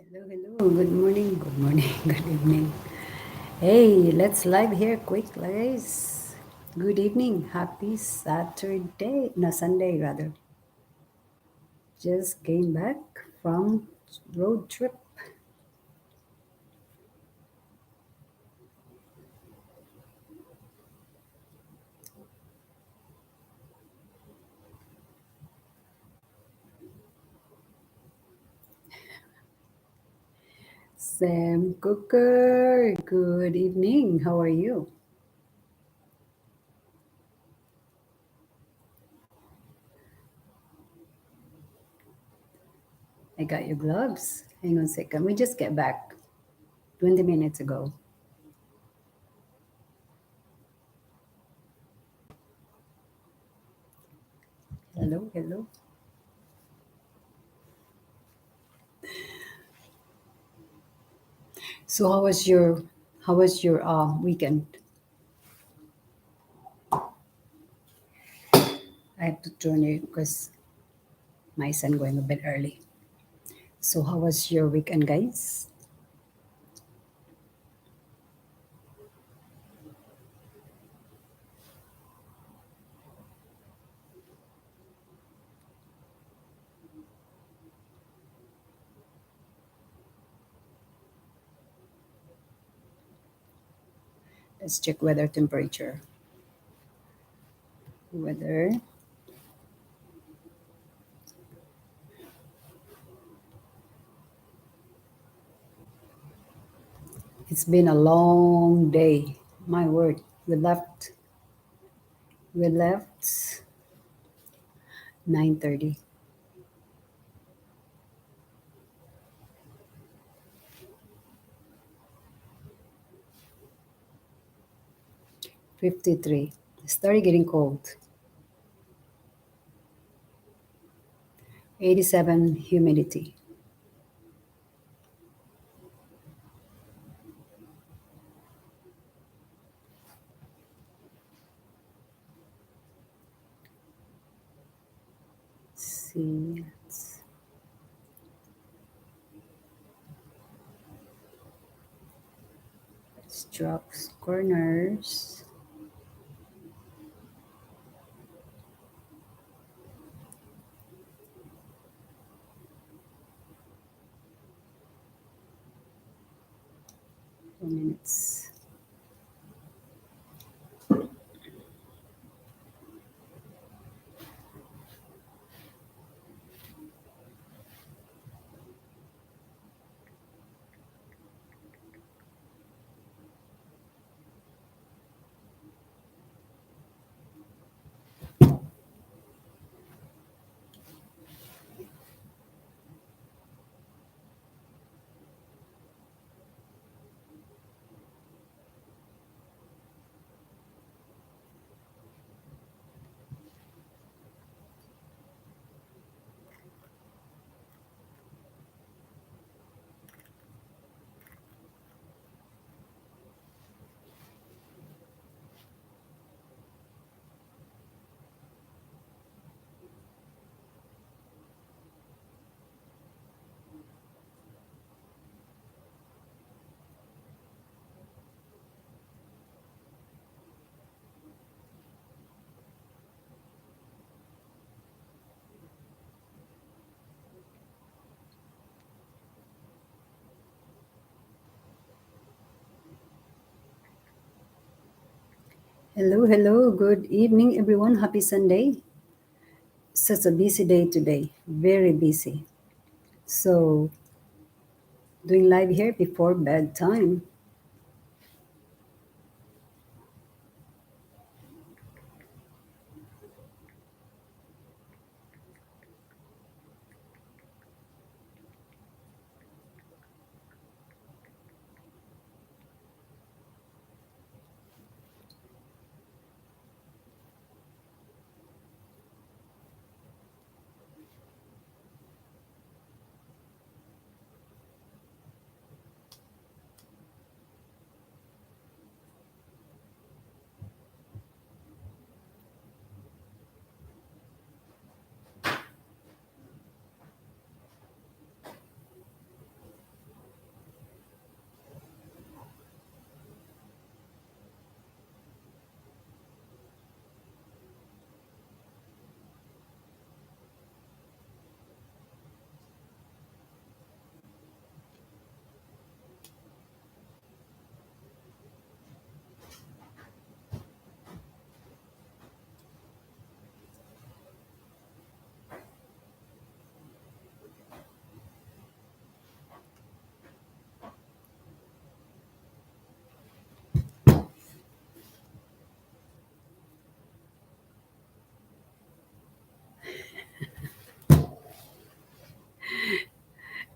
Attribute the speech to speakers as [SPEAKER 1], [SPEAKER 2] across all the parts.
[SPEAKER 1] Hello, hello. Good morning. Good morning. Good evening. Hey, let's live here quick, guys. Good evening. Happy Saturday. No, Sunday rather. Just came back from road trip. Sam Cooker. Good evening. How are you? I got your gloves. Hang on a second. We just get back 20 minutes ago. Hello, hello. So how was your weekend? I have to turn you because my son going a bit early. So how was your weekend, guys? Let's check weather temperature. Weather. It's been a long day. My word. We left 9:30. 53. It started getting cold. 87 humidity. See. Let's drop corners. Minutes. Hello, hello. Good evening, everyone. Happy Sunday. Such a busy day today. Very busy. So, doing live here before bedtime.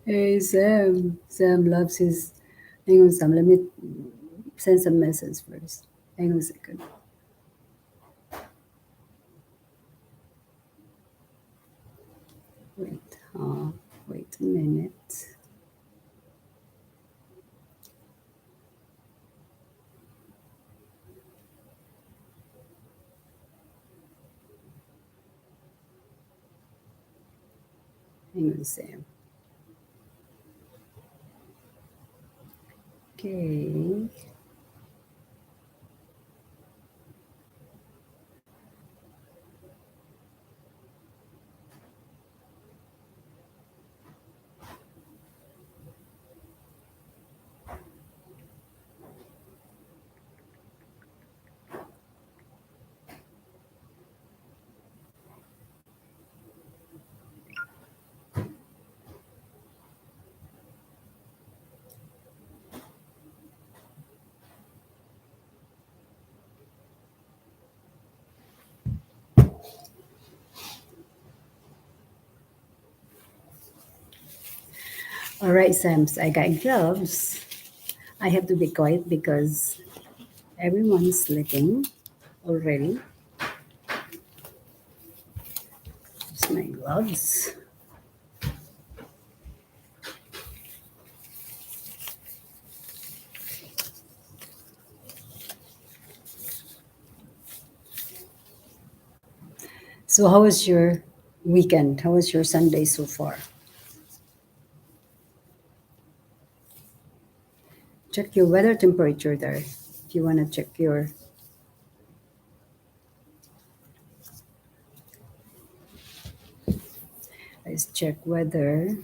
[SPEAKER 1] Hey, Sam. Sam loves his. Hang on, Sam. Let me send some message first. Hang on a second. Wait. Wait a minute. Hang on, Sam. Okay. All right, Sam. So I got gloves. I have to be quiet because everyone's sleeping already. It's my gloves. So, how was your weekend? How was your Sunday so far? Check your weather temperature there. If you want to check your, let's check weather.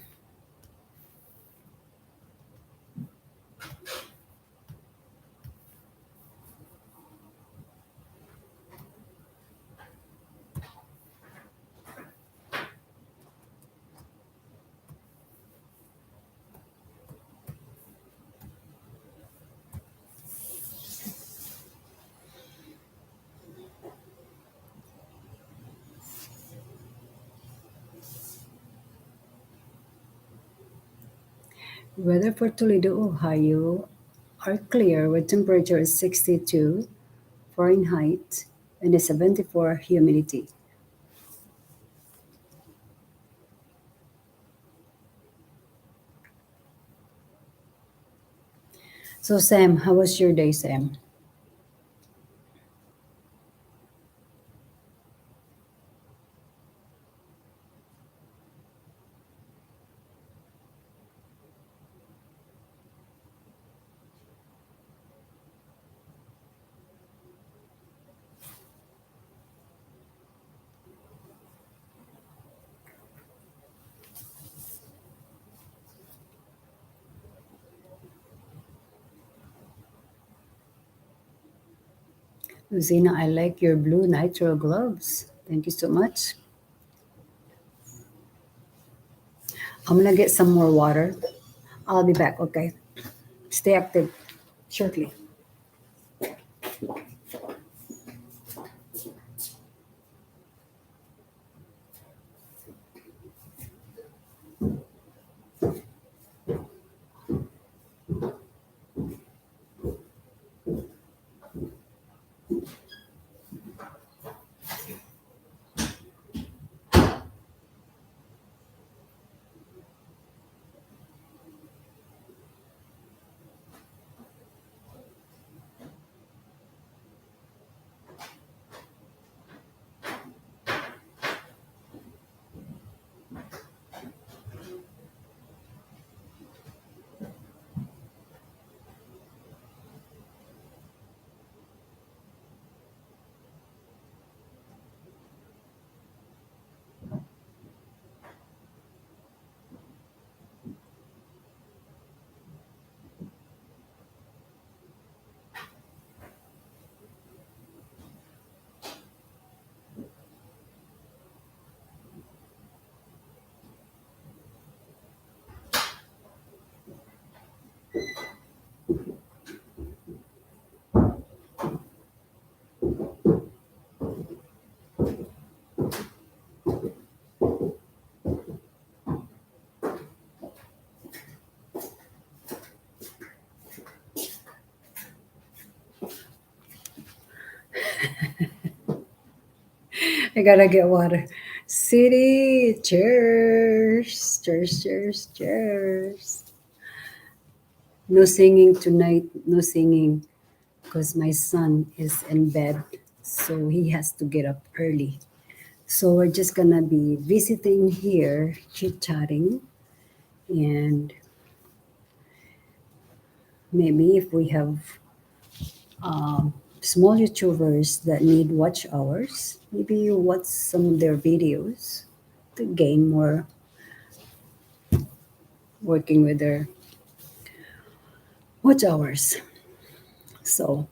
[SPEAKER 1] Weather for Toledo, Ohio are clear with temperature is 62 Fahrenheit and a 74 humidity. So, Sam, how was your day, Sam? Zena, I like your blue nitro gloves. Thank you so much. I'm gonna get some more water. I'll be back, okay? Stay active shortly. I gotta get water. City, cheers, cheers, cheers, cheers. No singing tonight, no singing because my son is in bed, so he has to get up early. So we're just gonna be visiting here, chit chatting, and maybe if we have small YouTubers that need watch hours, maybe you watch some of their videos to gain more working with their watch hours. So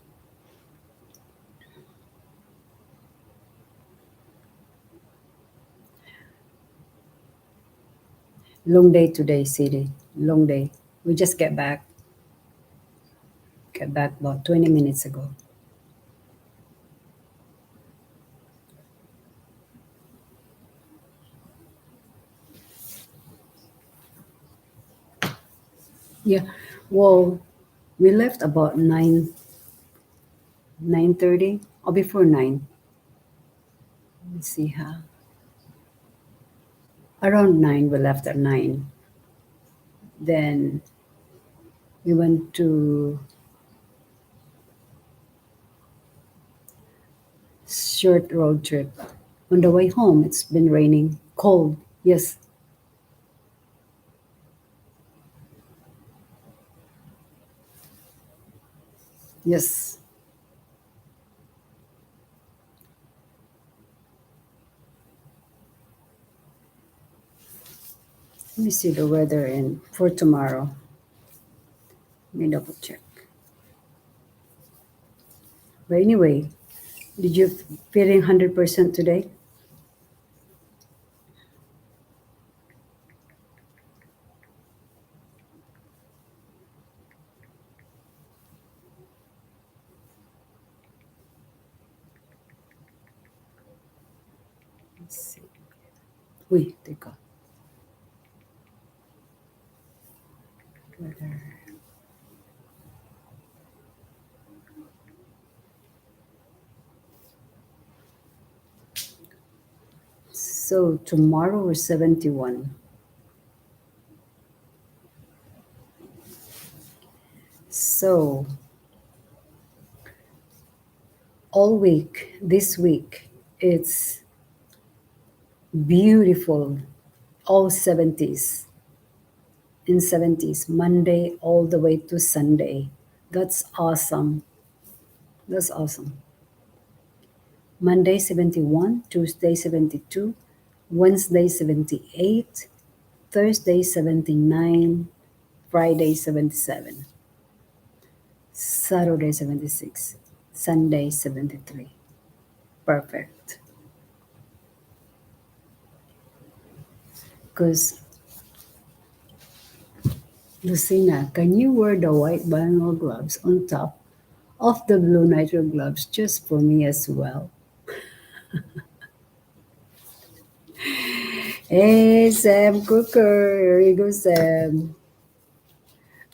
[SPEAKER 1] long day today, city. Long day. We just get back about 20 minutes ago. Yeah. Well, we left about 9:30 or before 9. Let's see how. Around 9 we left at 9. Then we went to short road trip. On the way home it's been raining. Cold. Yes. Yes. Let me see the weather in for tomorrow. Let me double check. But anyway, did you feeling 100% today? Let's see. Uy, teka. Weather. So tomorrow is 71. So all week, this week, it's beautiful. All 70s, in 70s, Monday all the way to Sunday. That's awesome. That's awesome. Monday 71, Tuesday 72, Wednesday 78, Thursday 79, Friday 77, Saturday 76, Sunday 73. Perfect. Because, Lucina, can you wear the white vinyl gloves on top of the blue nitrile gloves just for me as well? Hey, Sam Cooker. Here you go, Sam.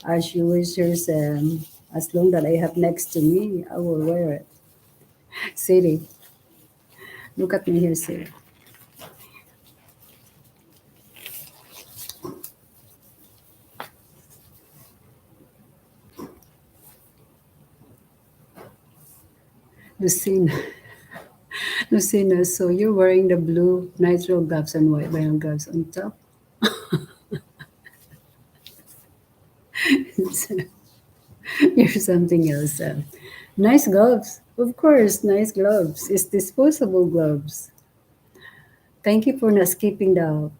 [SPEAKER 1] As you wish, your Sam. As long that I have next to me, I will wear it. City, look at me here, City. Lucina, Lucina, so you're wearing the blue nitrile gloves and white vinyl gloves on top? You're something else, Sam. Nice gloves. Of course, nice gloves. It's disposable gloves. Thank you for not skipping the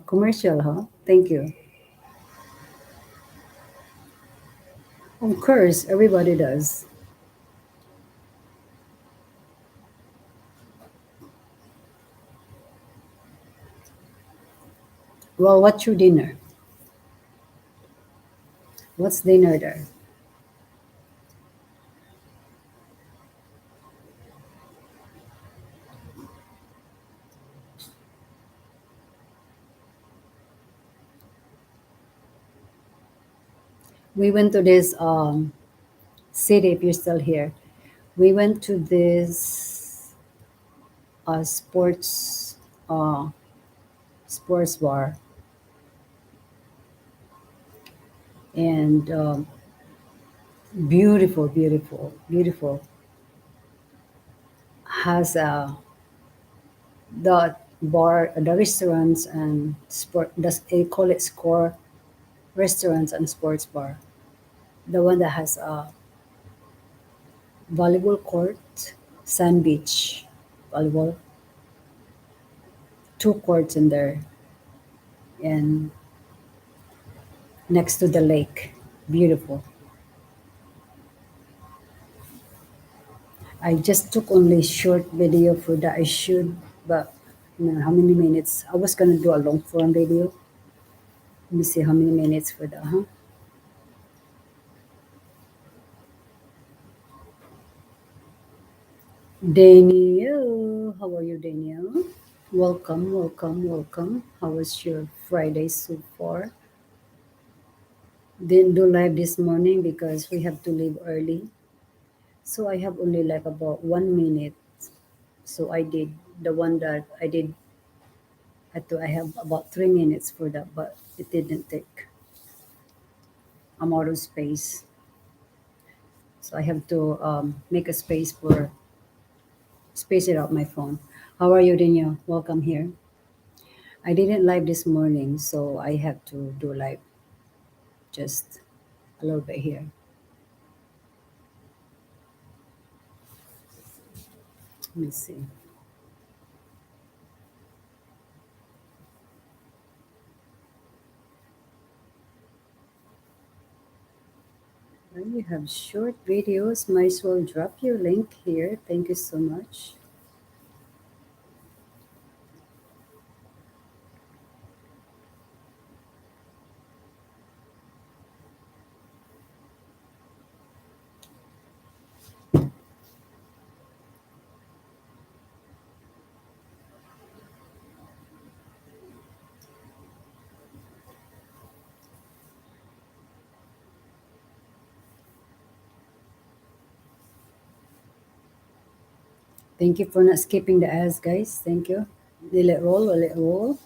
[SPEAKER 1] commercial, huh? Thank you. Of course, everybody does. Well, what's your dinner? What's dinner there? We went to this city, if you're still here. We went to this. a uh, sports bar, and beautiful, beautiful, beautiful. Has the restaurants and sport. Does they call it score restaurants and sports bar? The one that has a volleyball court, sand beach, volleyball, two courts in there, and next to the lake. Beautiful. I just took only short video for that I should, but how many minutes? I was gonna do a long form video. Let me see how many minutes for that, huh? Daniel, how are you, Daniel? Welcome, welcome, welcome. How was your Friday so far? Didn't do live this morning because we have to leave early. So I have only like about 1 minute. So I did the one that I did. I have about 3 minutes for that, but it didn't take. I'm out of space. So I have to make a space for space it out my phone. How are you, Daniel? Welcome here. I didn't live this morning, so I have to do live just a little bit here. Let me see. When you have short videos, might as well drop your link here. Thank you so much. Thank you for not skipping the ads, guys. Thank you. Will it roll? Will it roll?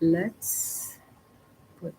[SPEAKER 1] Let's put.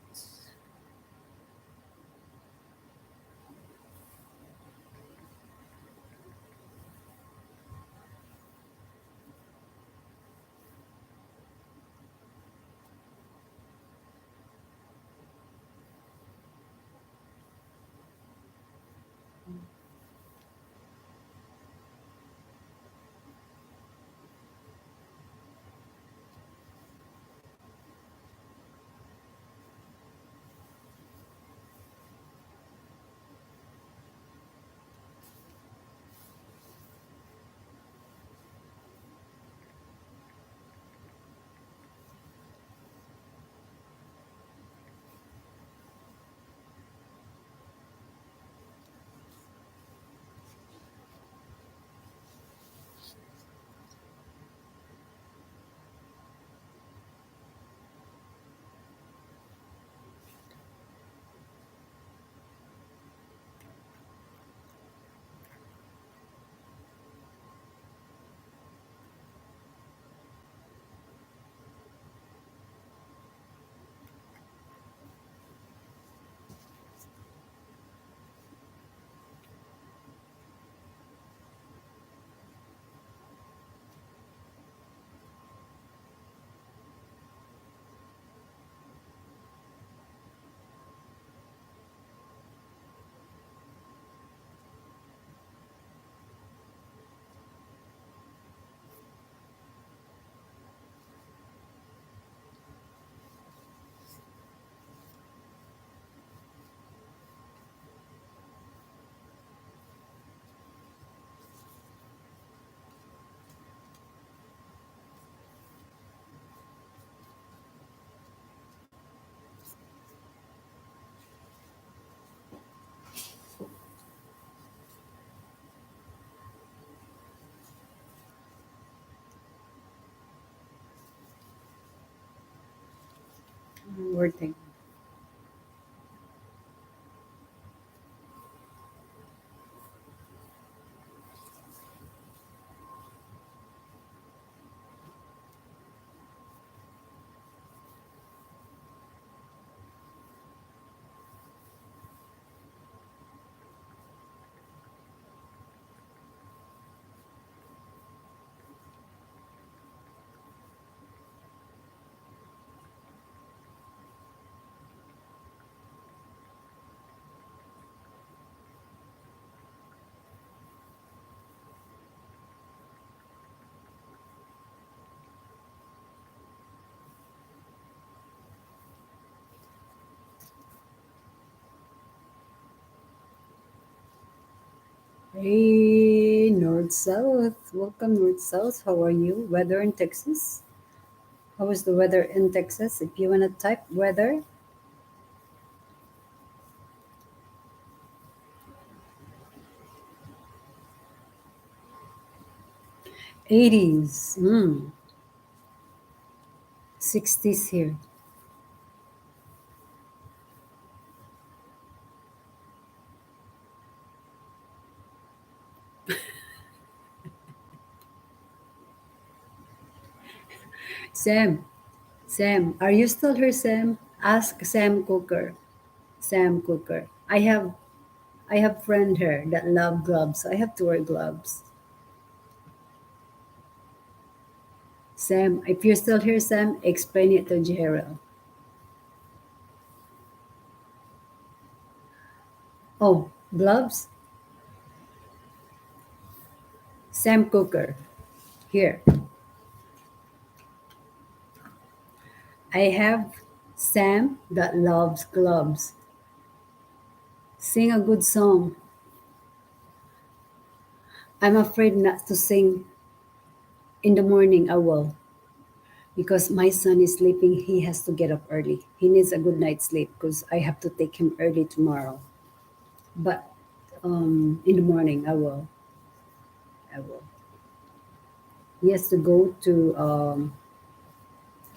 [SPEAKER 1] Word thing. Hey, North South. Welcome, North South. How are you? Weather in Texas? How is the weather in Texas? If you want to type weather, 80s, 60s here. Sam, Sam, are you still here, Sam? Ask Sam Cooker. Sam Cooker. I have friend here that love gloves. So I have to wear gloves. Sam, if you're still here, Sam, explain it to Jero. Oh, gloves? Sam Cooker. Here. I have Sam that loves gloves. Sing a good song. I'm afraid not to sing in the morning. I will. Because my son is sleeping, he has to get up early. He needs a good night's sleep because I have to take him early tomorrow. But in the morning, I will. I will. He has to go to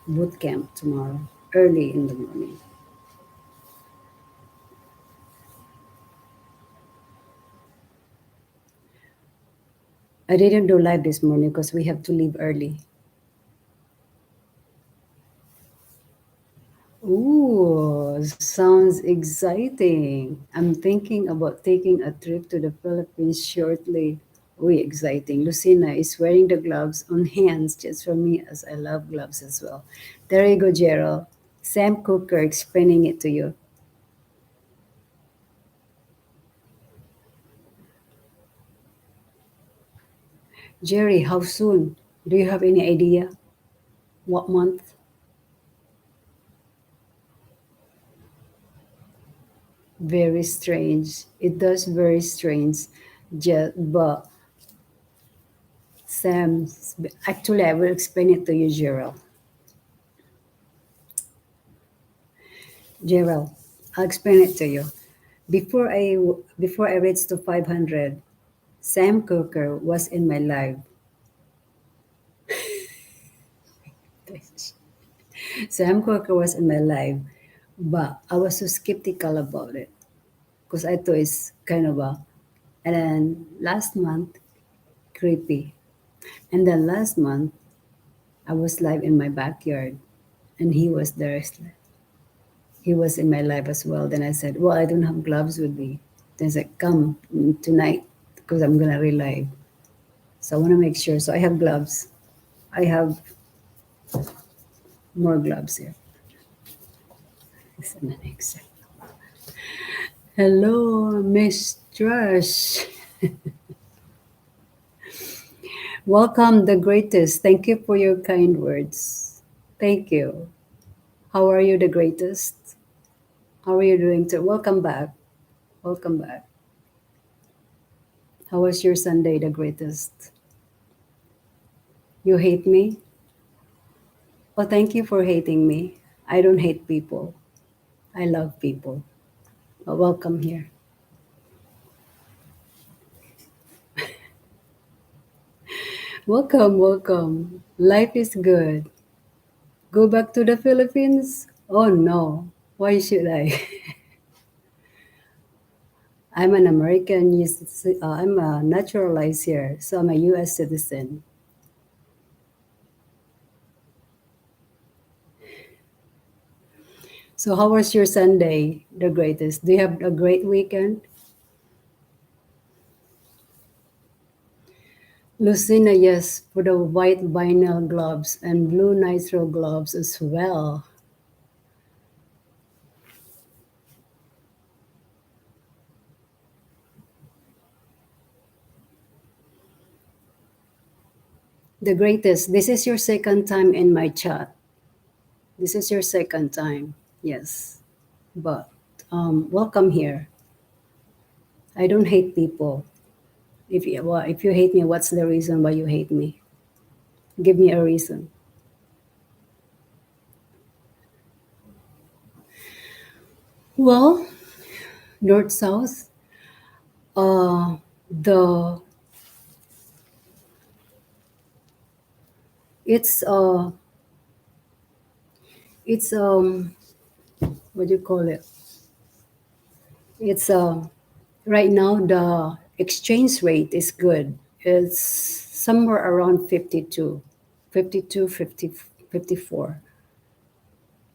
[SPEAKER 1] boot camp tomorrow, early in the morning. I didn't do live this morning because we have to leave early. Ooh, sounds exciting. I'm thinking about taking a trip to the Philippines shortly. Ooh, exciting. Lucina is wearing the gloves on hands just for me as I love gloves as well. There you go, Gerald. Sam Cooker explaining it to you. Jerry, how soon? Do you have any idea? What month? Very strange. It does very strange. But Sam, actually, I will explain it to you, Gerald. Gerald, I'll explain it to you. Before I reached to 500, Sam Cooker was in my life. Sam Cooker was in my life, but I was so skeptical about it because I thought it's kind of a. And then last month, creepy. And then last month, I was live in my backyard, and he was there. He was in my life as well. Then I said, "Well, I don't have gloves with me." Then I said, "Come tonight because I'm gonna relive." So I want to make sure. So I have gloves. I have more gloves here. It's an annex. Hello, Miss Trash. Welcome, the greatest. Thank you for your kind words. Thank you. How are you, the greatest? How are you doing too? Welcome back. Welcome back. How was your Sunday, the greatest? You hate me? Well, thank you for hating me. I don't hate people. I love people. But welcome here. Welcome, welcome. Life is good. Go back to the Philippines? Oh no. Why should I? I'm an American. I'm a naturalized here, so I'm a U.S. citizen. So how was your Sunday? The greatest. Do you have a great weekend? Lucina, yes, for the white vinyl gloves and blue nitro gloves as well. The greatest. This is your second time in my chat. This is your second time. Yes. But welcome here. I don't hate people. If you hate me, what's the reason why you hate me? Give me a reason. Well, north south. The it's it's what do you call it? It's right now the exchange rate is good. It's somewhere around 52, 52, 50, 54.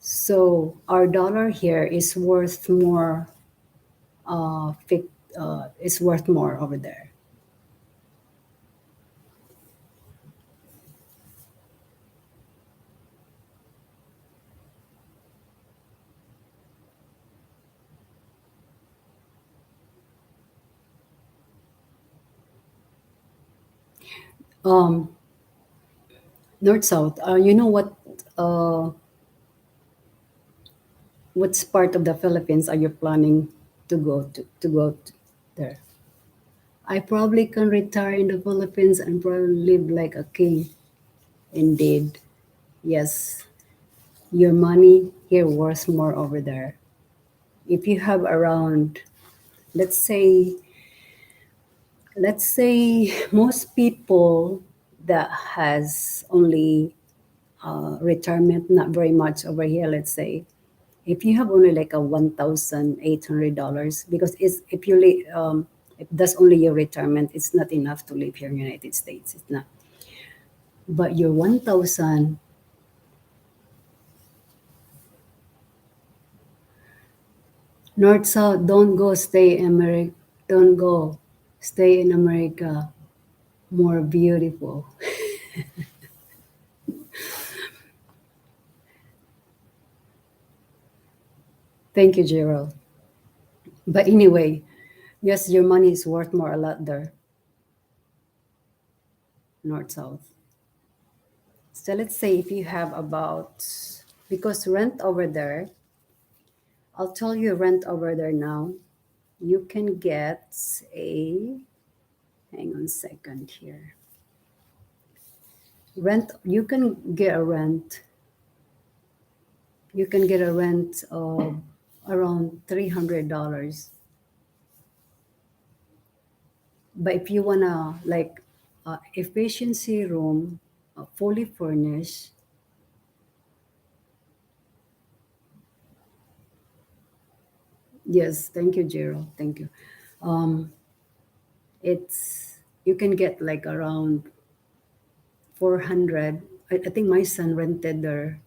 [SPEAKER 1] So our dollar here is worth more. Is worth more over there. Um, North south. You know what? Uh, what's part of the Philippines are you planning to go there? I probably can retire in the Philippines and probably live like a king. Indeed, yes. Your money here worth more over there. If you have around, let's say, let's say most people that has only retirement, not very much over here. Let's say if you have only like a $1,800, because it's if that's only your retirement, it's not enough to live here in the United States. It's not. But your 1,000 north south, don't go stay in America. Don't go stay in America. More beautiful. Thank you, Gerald. But anyway, yes, your money is worth more a lot there, north south. So let's say if you have about, because rent over there, I'll tell you rent over there now. You can get a, hang on a second here. Rent, you can get a rent of around $300. But if you wanna like efficiency room, fully furnished, yes, thank you, Gerald. Thank you. Um, it's you can get like around 400. I think my son rented there.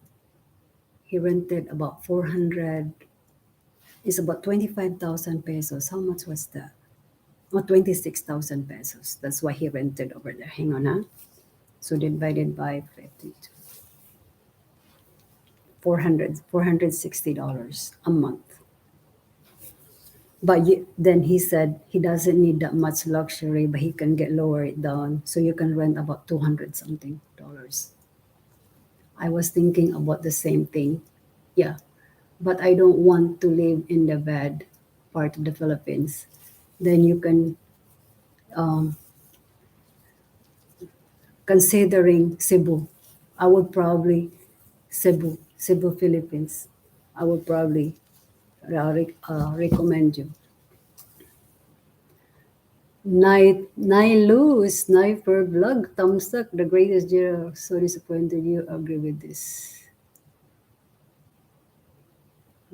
[SPEAKER 1] He rented about 400. It's about 25,000 pesos. How much was that? Oh, 26,000 pesos. That's why he rented over there. Hang on, huh? So divided by 52. 460 dollars a month. But then he said he doesn't need that much luxury, but he can get lower it down. So you can rent about 200 something dollars. I was thinking about the same thing. Yeah. But I don't want to live in the bad part of the Philippines. Then you can, um, considering Cebu, I would probably, Cebu, Philippines. I would probably recommend you. Nailu, Sniper Vlog, thumbs up, the greatest year. So disappointed you agree with this.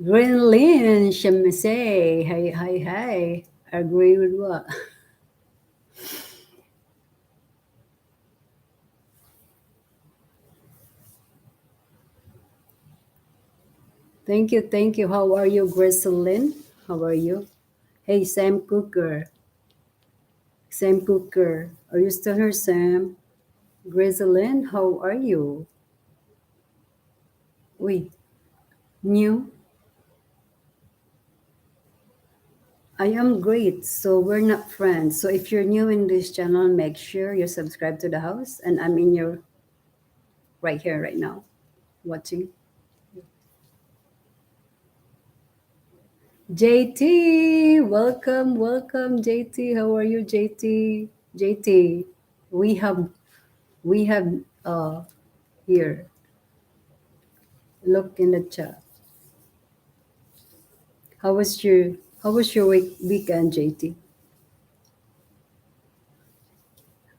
[SPEAKER 1] Greenlin, Shemise, hi, hi, hi. Agree with what? Thank you, thank you. How are you, Griselin? How are you? Hey, Sam Cooker. Sam Cooker. Are you still here, Sam? Griselin, how are you? Uy, new? I am great. So we're not friends. So if you're new in this channel, make sure you subscribe to the house. And I'm in your right here, right now, watching. JT, welcome, welcome, JT. How are you, JT? JT, we have we have here. Look in the chat. How was your weekend, JT?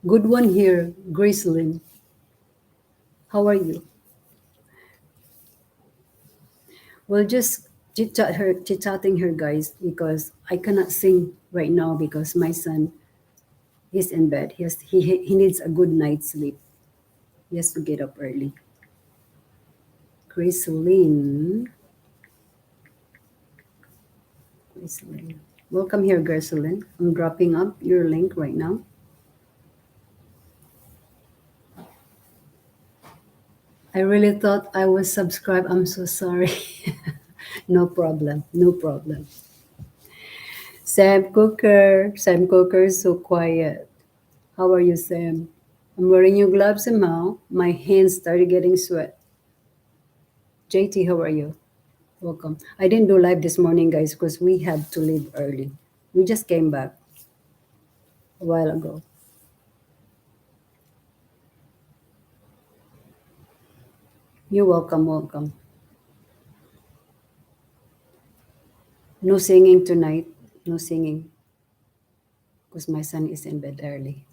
[SPEAKER 1] Good one here, Gracelyn. How are you? Well, just chit chatting her, guys, because I cannot sing right now because my son is in bed. He needs a good night's sleep. He has to get up early. Gracelyn, Gracelyn, welcome here, Gracelyn. I'm dropping up your link right now. I really thought I was subscribed. I'm so sorry. No problem. No problem. Sam Cooker. Sam Cooker is so quiet. How are you, Sam? I'm wearing your gloves somehow. My hands started getting sweat. JT, how are you? Welcome. I didn't do live this morning, guys, because we had to leave early. We just came back a while ago. You're welcome, welcome. No singing tonight. No singing because my son is in bed early.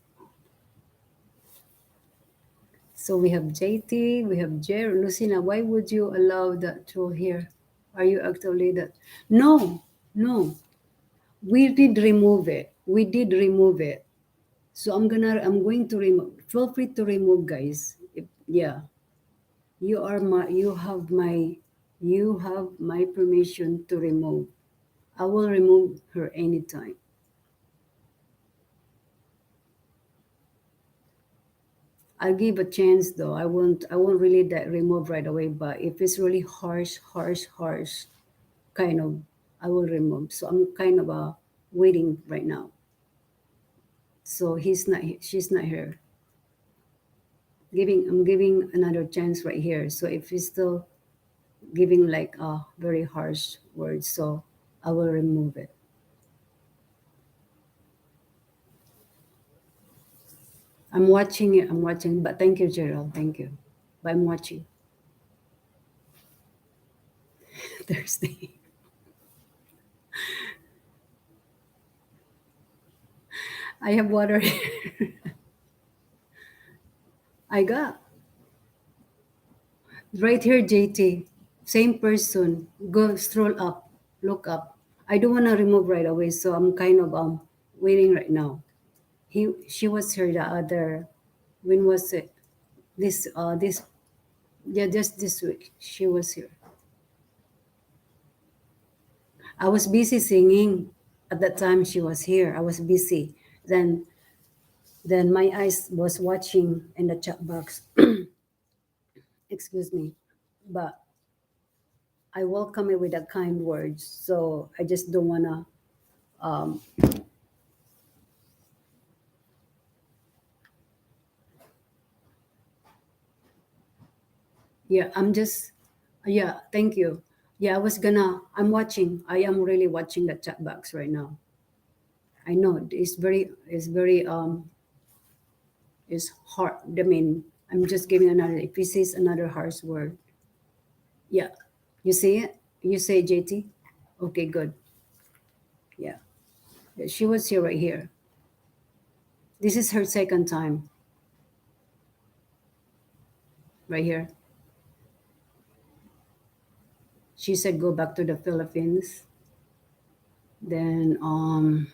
[SPEAKER 1] So we have JT, we have Jerry. Lucina, why would you allow that troll here? Are you actually that? No, no. We did remove it. We did remove it. So I'm going to remove. Feel free to remove, guys. Yeah. You have my permission to remove. I will remove her anytime. I'll give a chance though. I won't really that remove right away, but if it's really harsh, kind of, I will remove. So I'm kind of waiting right now. So she's not here. I'm giving another chance right here. So if he's still giving like a very harsh words, so I will remove it. I'm watching it. I'm watching, but thank you, Gerald. Thank you. But I'm watching Thursday. I have water here. I got right here, JT. Same person. Go stroll up. Look up. I don't want to remove right away, so I'm kind of waiting right now. She was here the other. When was it? This yeah, just this week she was here. I was busy singing at that time she was here. I was busy. Then my eyes was watching in the chat box. Excuse me. But I welcome it with a kind words. So I just don't wanna um yeah, thank you. Yeah, I'm watching. I am really watching the chat box right now. I know it's hard. I mean, I'm just giving another if he says another harsh word. Yeah. You see it? You say JT? Okay, good. Yeah. Yeah, she was here right here. This is her second time right here. She said go back to the Philippines. Then oh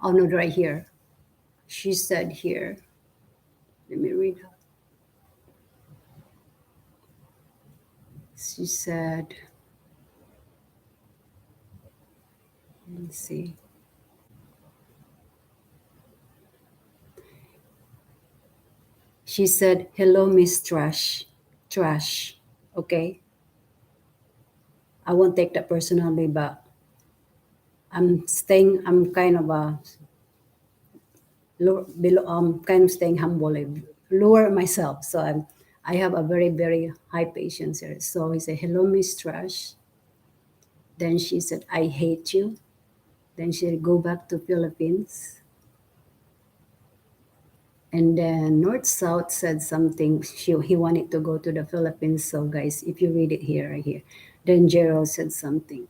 [SPEAKER 1] no, right here. She said here. Let me read her. She said, let me see. She said, hello, Miss Trash. Trash. Okay. I won't take that personally, but I'm kind of below, kind of staying humble, lower myself. So I have a very, very high patience here. So he said, hello, Miss Trash. Then she said, I hate you. Then she said, go back to Philippines. And then North South said something. He wanted to go to the Philippines. So guys, if you read it here, right here. Then Gerald said something.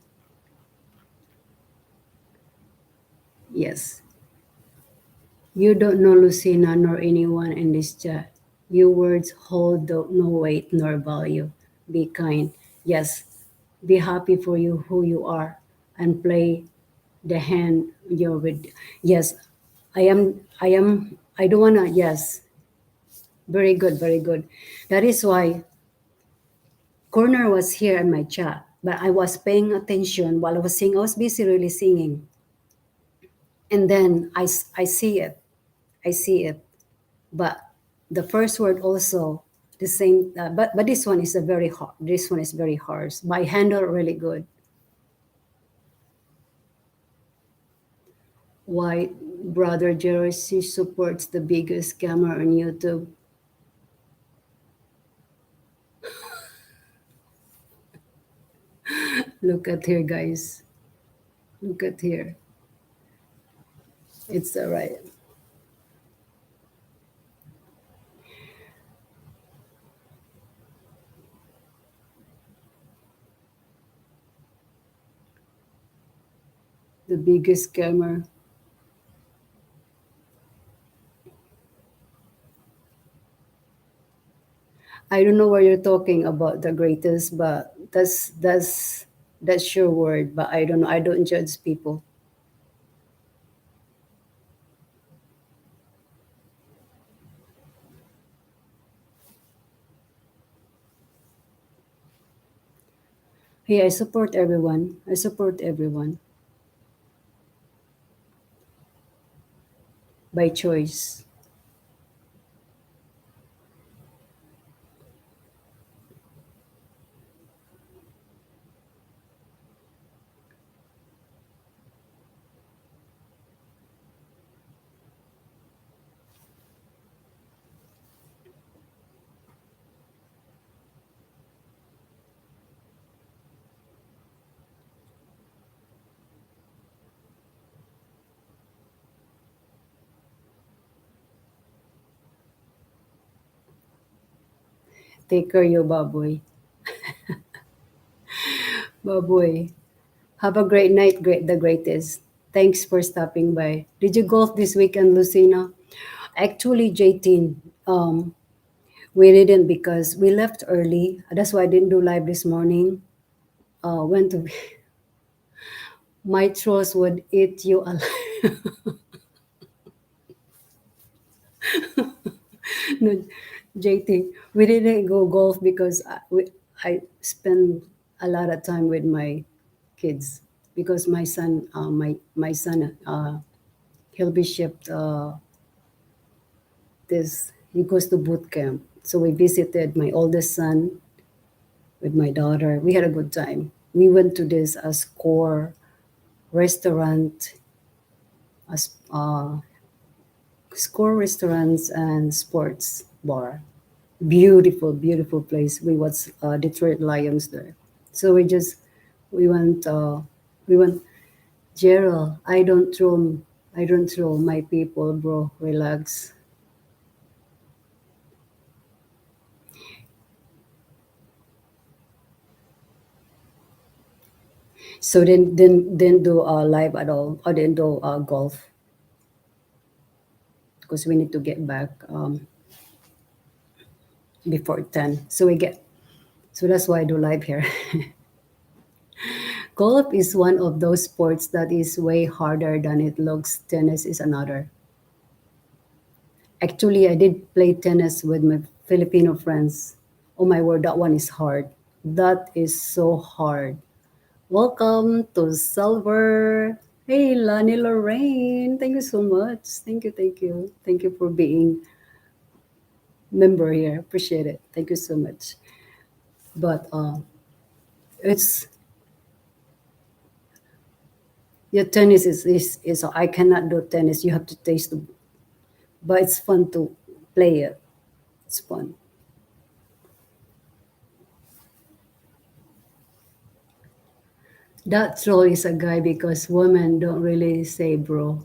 [SPEAKER 1] Yes. You don't know Lucina nor anyone in this chat. Your words hold no weight nor value. Be kind. Yes. Be happy for you who you are and play the hand you're with. Yes. I don't wanna, yes. Very good, very good. That is why Corner was here in my chat, but I was paying attention while I was singing. I was busy really singing. And then I see it. I see it. But the first word also the same. But this one is a very hard. This one is very harsh. But I handle really good. Why brother Jersey supports the biggest scammer on YouTube? Look at here, guys. Look at here. It's all right. The biggest scammer. I don't know what you're talking about, the greatest, but that's your word. But I don't know. I don't judge people. Hey, I support everyone. I support everyone by choice. Take care, you baboy. Baboy. Have a great night, the greatest. Thanks for stopping by. Did you golf this weekend, Lucina? Actually, JT, we didn't because we left early. That's why I didn't do live this morning. Went to my trolls would eat you alive. No, JT, we didn't go golf because I spend a lot of time with my kids because my son he'll be shipped this he goes to boot camp. So we visited my oldest son with my daughter. We had a good time. We went to this score restaurant, as score restaurants and sports bar. Beautiful, beautiful place. We was Detroit Lions there. So we went we went Gerald, I don't throw my people, bro. Relax. So then do live at all or then do golf because we need to get back before 10. So that's why I do live here. Golf is one of those sports that is way harder than it looks. Tennis is another. Actually, I did play tennis with my Filipino friends. Oh my word, that one is hard. That is so hard. Welcome to Silver. Hey, Lani Lorraine. Thank you so much. Thank you, thank you. Thank you for being member here. Appreciate it. Thank you so much. But it's yeah, tennis is I cannot do tennis. You have to taste the but it's fun to play it. It's fun. That troll is a guy because women don't really say bro.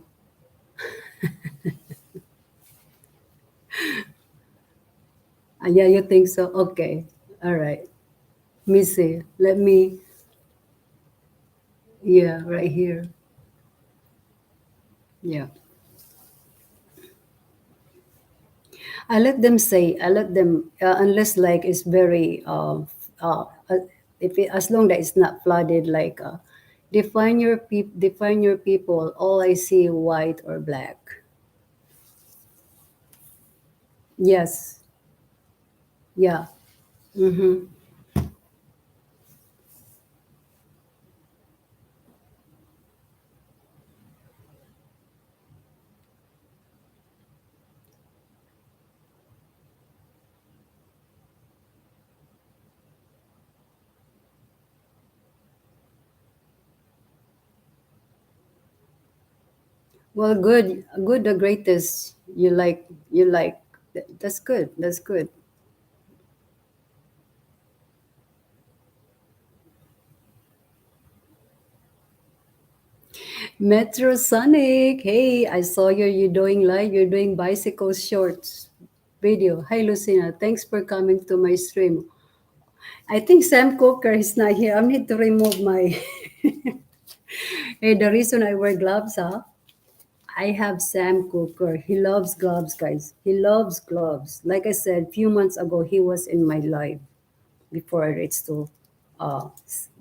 [SPEAKER 1] Yeah, you think so? Okay. All right. Let me see. Let me, yeah, right here. Yeah. I let them, unless like it's very, if it, as long that it's not flooded, like, define your people. All I see white or black. Yes. Yeah. Mm-hmm. Well, good, good. The greatest. You like. That's good. That's good. Metro Sonic. Hey, I saw you. You're doing live. You're doing bicycle shorts video. Hi, Lucina. Thanks for coming to my stream. I think Sam Cooker is not here. I need to remove my. Hey, the reason I wear gloves, huh? I have Sam Cooker. He loves gloves, guys. He loves gloves. Like I said, few months ago, he was in my live before I reached to,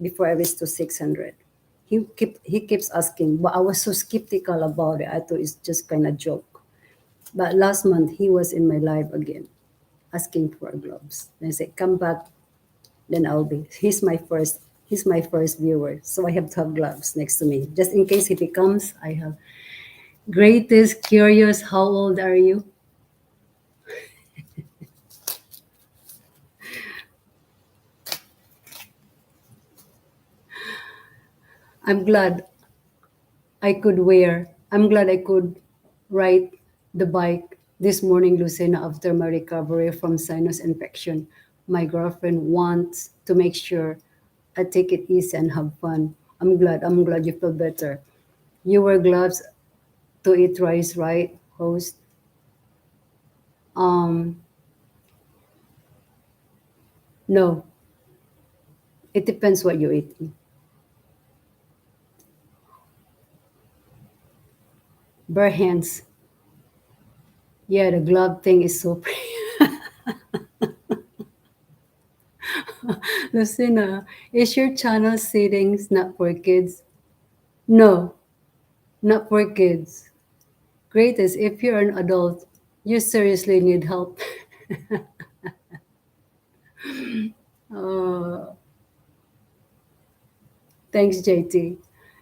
[SPEAKER 1] before I reached to 600. He keeps asking, but I was so skeptical about it. I thought it's just kind of joke. But last month he was in my live again, asking for gloves. And I said, come back, then I'll be. He's my first viewer, so I have to have gloves next to me just in case if he comes. I have. Greatest curious. How old are you? I'm glad I'm glad I could ride the bike this morning, Lucena, after my recovery from sinus infection. My girlfriend wants to make sure I take it easy and have fun. I'm glad you feel better. You wear gloves to eat rice, right, host? Um, no, it depends what you eat. Bare hands. Yeah, the glove thing is so pretty. Lucina, is your channel settings not for kids? No, not for kids. Greatest, if you're an adult, you seriously need help. Uh, thanks, JT.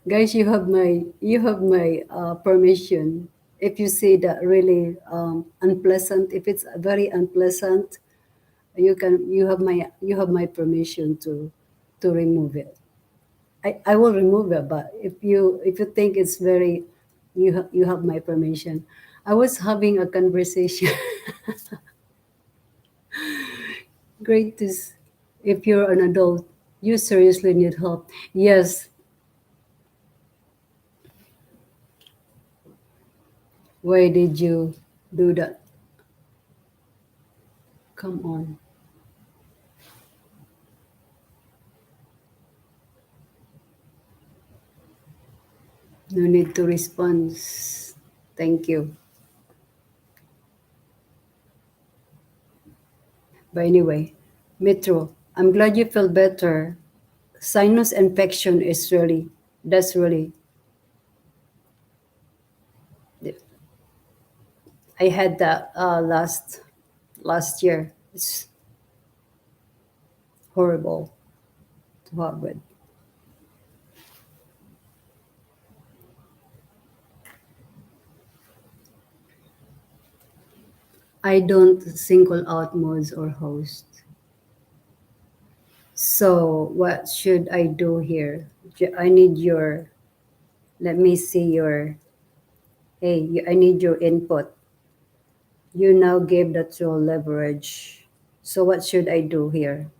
[SPEAKER 1] Guys, you have my permission. If you see that really unpleasant, if it's very unpleasant, you have my permission to remove it. I will remove it, but if you think it's very, you have my permission. I was having a conversation. Greatest, if you're an adult, you seriously need help. Yes. Why did you do that? Come on. No need to respond. Thank you. But anyway, Metro, I'm glad you feel better. Sinus infection is really, that's really, I had that last year. It's horrible to have with. I don't single out modes or host. So what should I do here? I need your, let me see your, hey, I need your input. You now gave the tool leverage. So what should I do here?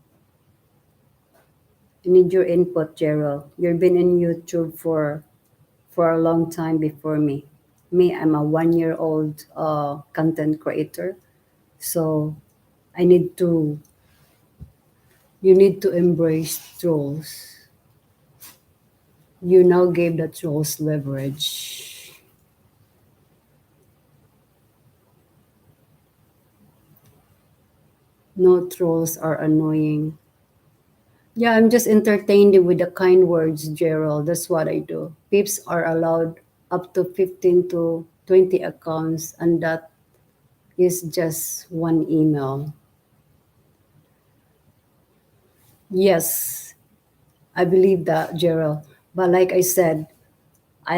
[SPEAKER 1] I need your input, Gerald. You've been in YouTube for a long time before me. Me, I'm a 1 year old content creator. So I need to, you need to embrace trolls. You now gave the trolls leverage. No, trolls are annoying. Yeah, I'm just entertained with the kind words, Gerald. That's what I do. Peeps are allowed up to 15 to 20 accounts, and that is just one email. Yes, I believe that, Gerald. But like I said, I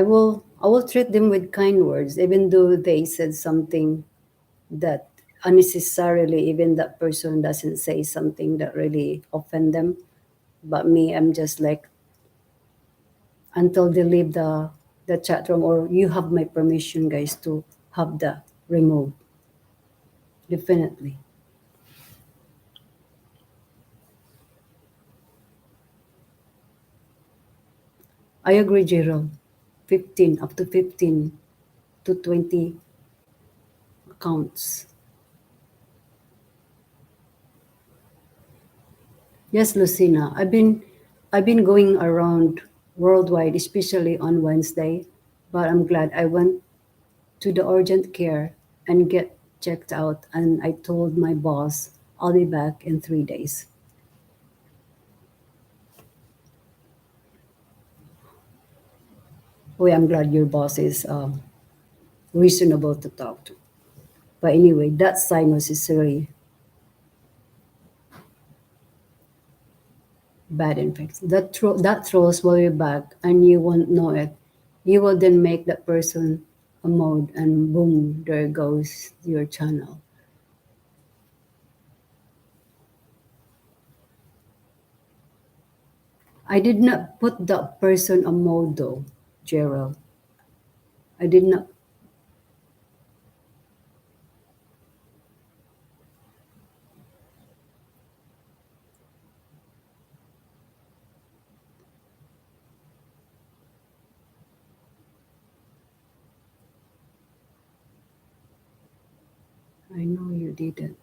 [SPEAKER 1] will treat them with kind words, even though they said something that unnecessarily, even that person doesn't say something that really offend them. But me, I'm just like, until they leave the chat room, or you have my permission, guys, to have the remove. Definitely. I agree, Gerald. 15, up to 15 to 20 accounts. Yes, Lucina. I've been going around worldwide, especially on Wednesday, but I'm glad I went to the urgent care and get checked out, and I told my boss I'll be back in 3 days. Oh, yeah, I'm glad your boss is reasonable to talk to. But anyway, that sinus is really bad infection. That throws will you back, and you won't know it. You will then make that person a mode, and boom, there goes your channel. I did not put that person a mode though, Gerald. I did not. I know you didn't.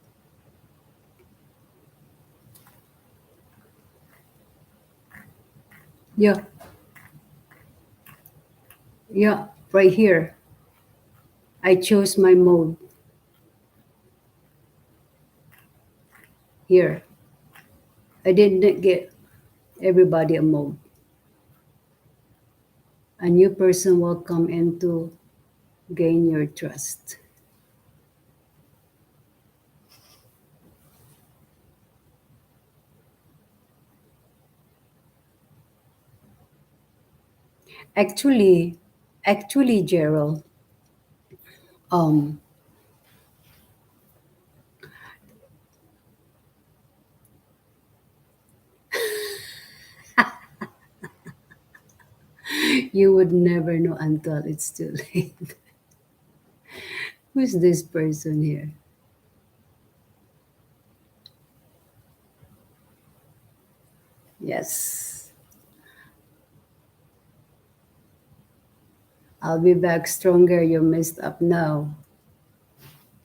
[SPEAKER 1] Yeah, yeah, right here. I chose my mode here. I didn't get everybody a mode. A new person will come in to gain your trust. Actually, actually, Gerald, um, you would never know until it's too late. Who's this person here? Yes, I'll be back stronger. You messed up now.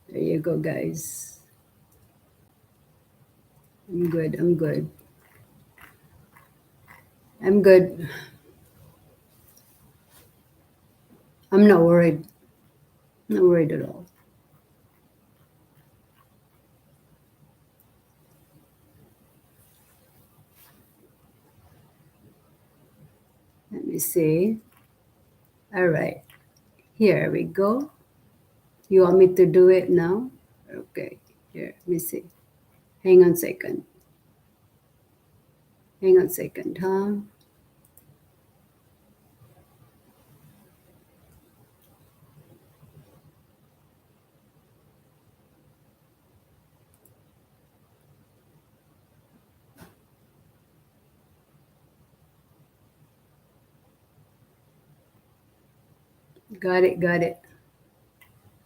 [SPEAKER 1] There you go, guys. I'm good. I'm good. I'm good. I'm not worried. Not worried at all. Let me see. All right. Here we go. You want me to do it now? Okay. Here, let me see. Hang on a second. Hang on a second, huh? Got it, got it.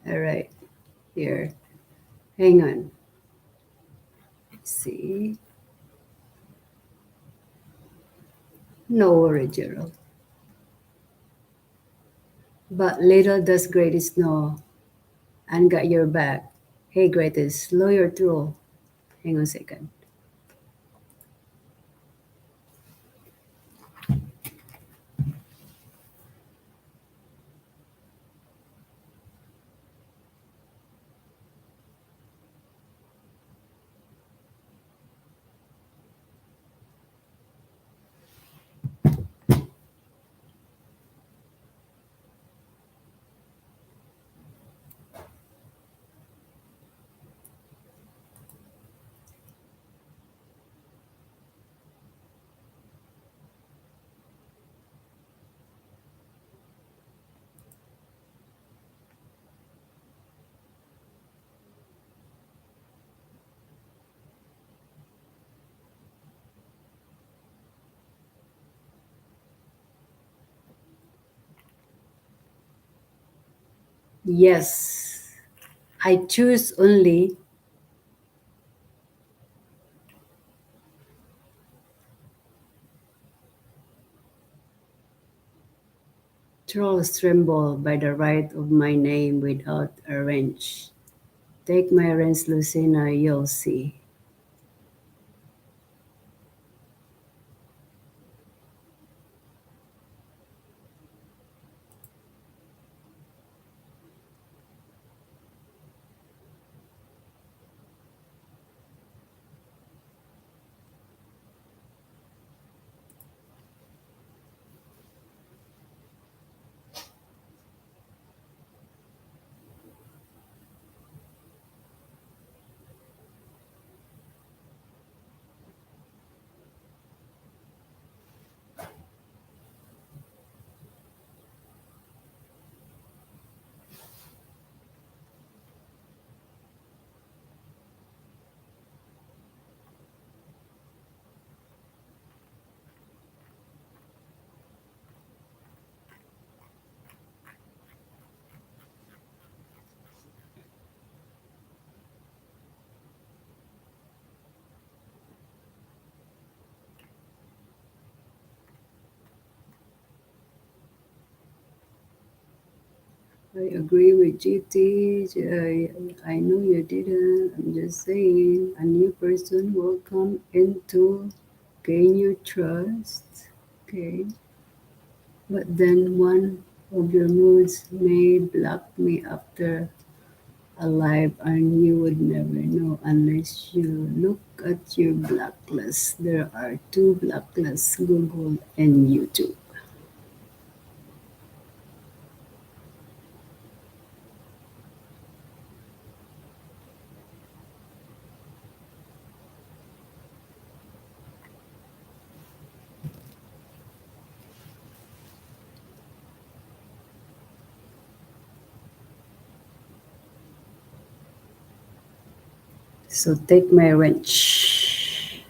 [SPEAKER 1] All right. Here. Hang on. See? No worry, Gerald. But little does greatest know, and got your back. Hey greatest, slow your throw. Hang on a second. Yes, I choose only trolls tremble by the right of my name without a wrench. Take my wrench, Lucina, you'll see. I agree with GT. I know you didn't. I'm just saying, a new person will come in to gain your trust. Okay. But then one of your moods may block me after a live, and you would never know unless you look at your blacklist. There are two blacklists, Google and YouTube. So take my wrench.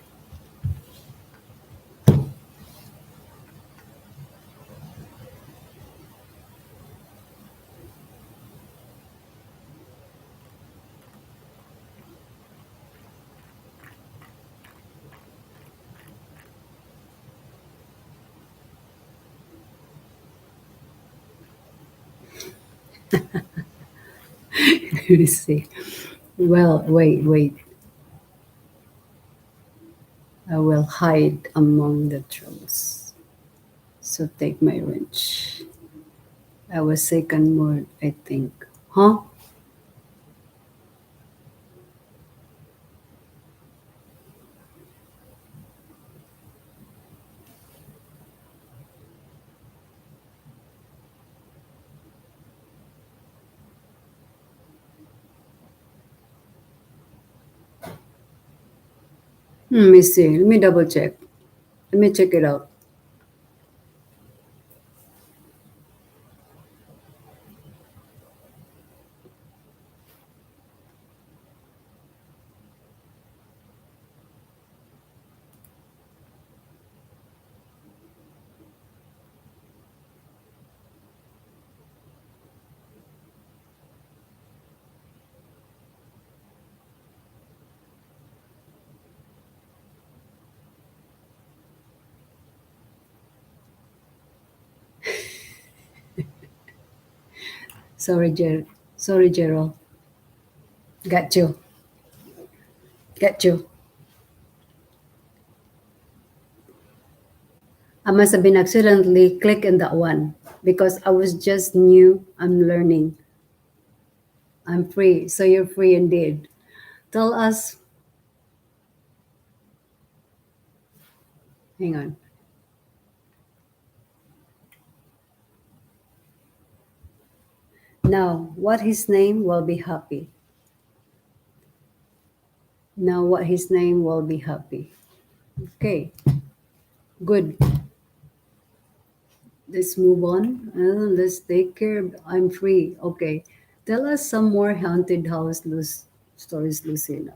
[SPEAKER 1] You see. Well, wait. I will hide among the trolls. So take my wrench. I was second word, I think. Huh? Let me see. Let me double check. Let me check it out. Sorry, Sorry, Gerald. Got you. Got you. I must have been accidentally click in that one because I was just new. I'm learning. I'm free. So you're free indeed. Tell us. Hang on. Now, what his name will be happy. Now, what his name will be happy. Okay, good. Let's move on. Let's take care. I'm free. Okay. Tell us some more haunted house stories, Lucina.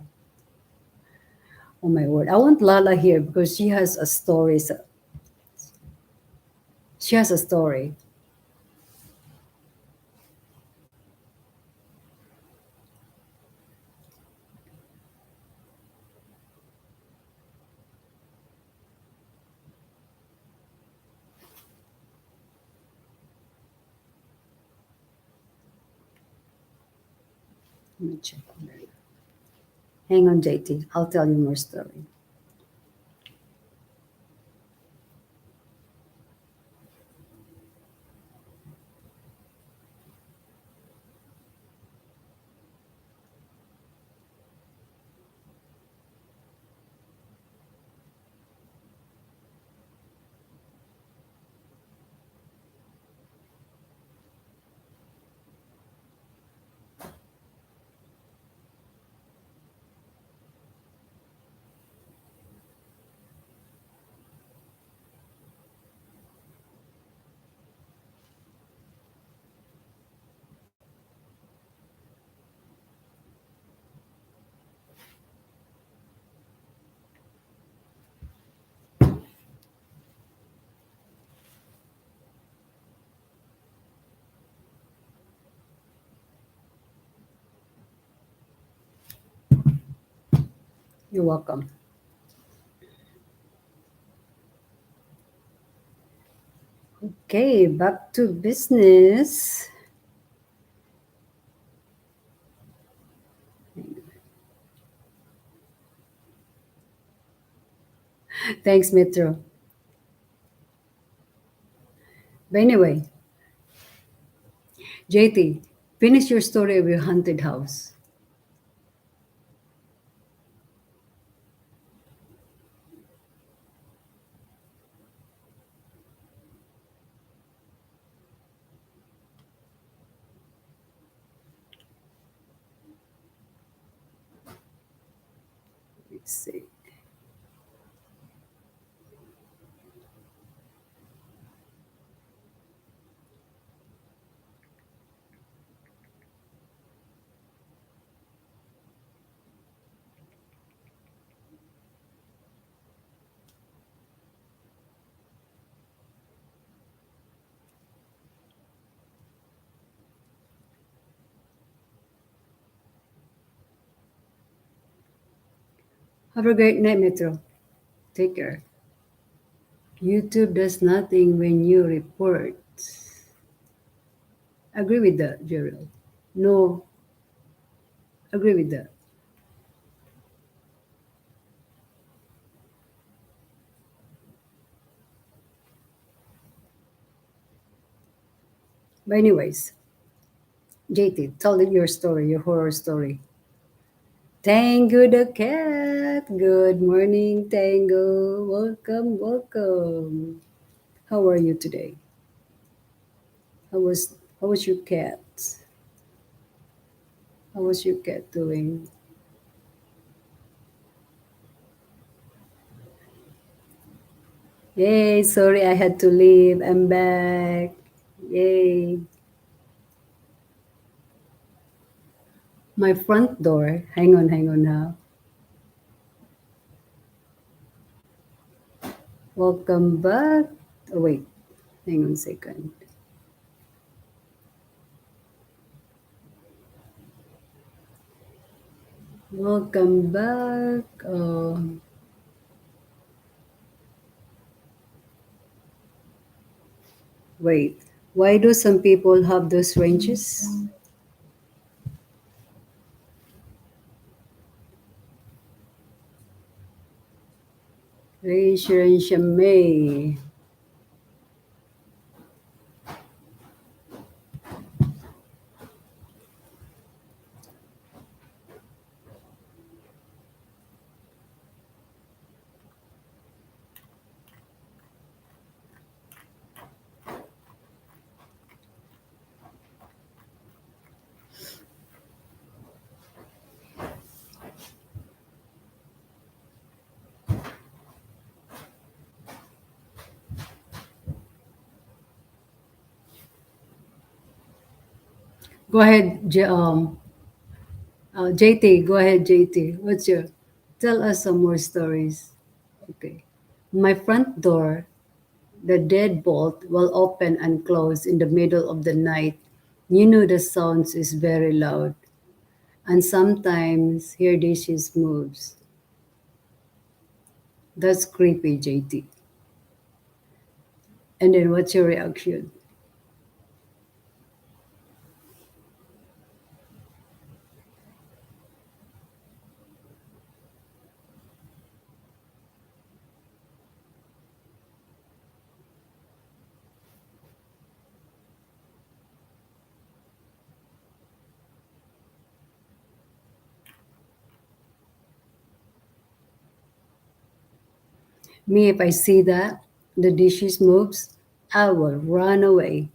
[SPEAKER 1] Oh my word. I want Lala here because she has a story. She has a story. Let me check. Hang on, JT. I'll tell you more story. You're welcome. Okay, back to business. Thanks, Metro. But anyway, JT, finish your story of your haunted house. Let's see. Have a great night, Metro. Take care. YouTube does nothing when you report. Agree with that, Gerald. No, agree with that. But anyways, JT, tell your story, your horror story. Tango the cat. Good morning, Tango. Welcome, welcome. How are you today? How was your cat? How was your cat doing? Yay, sorry I had to leave. I'm back. Yay. My front door. Hang on now. Welcome back. Oh wait, hang on a second. Welcome back. Wait. Why do some people have those ranges? Range May. Go ahead, JT. Go ahead, JT. What's your? Tell us some more stories. Okay. My front door, the deadbolt will open and close in the middle of the night. You know the sounds is very loud, and sometimes hear dishes moves. That's creepy, JT. And then what's your reaction? Me, if I see that the dishes moves, I will run away.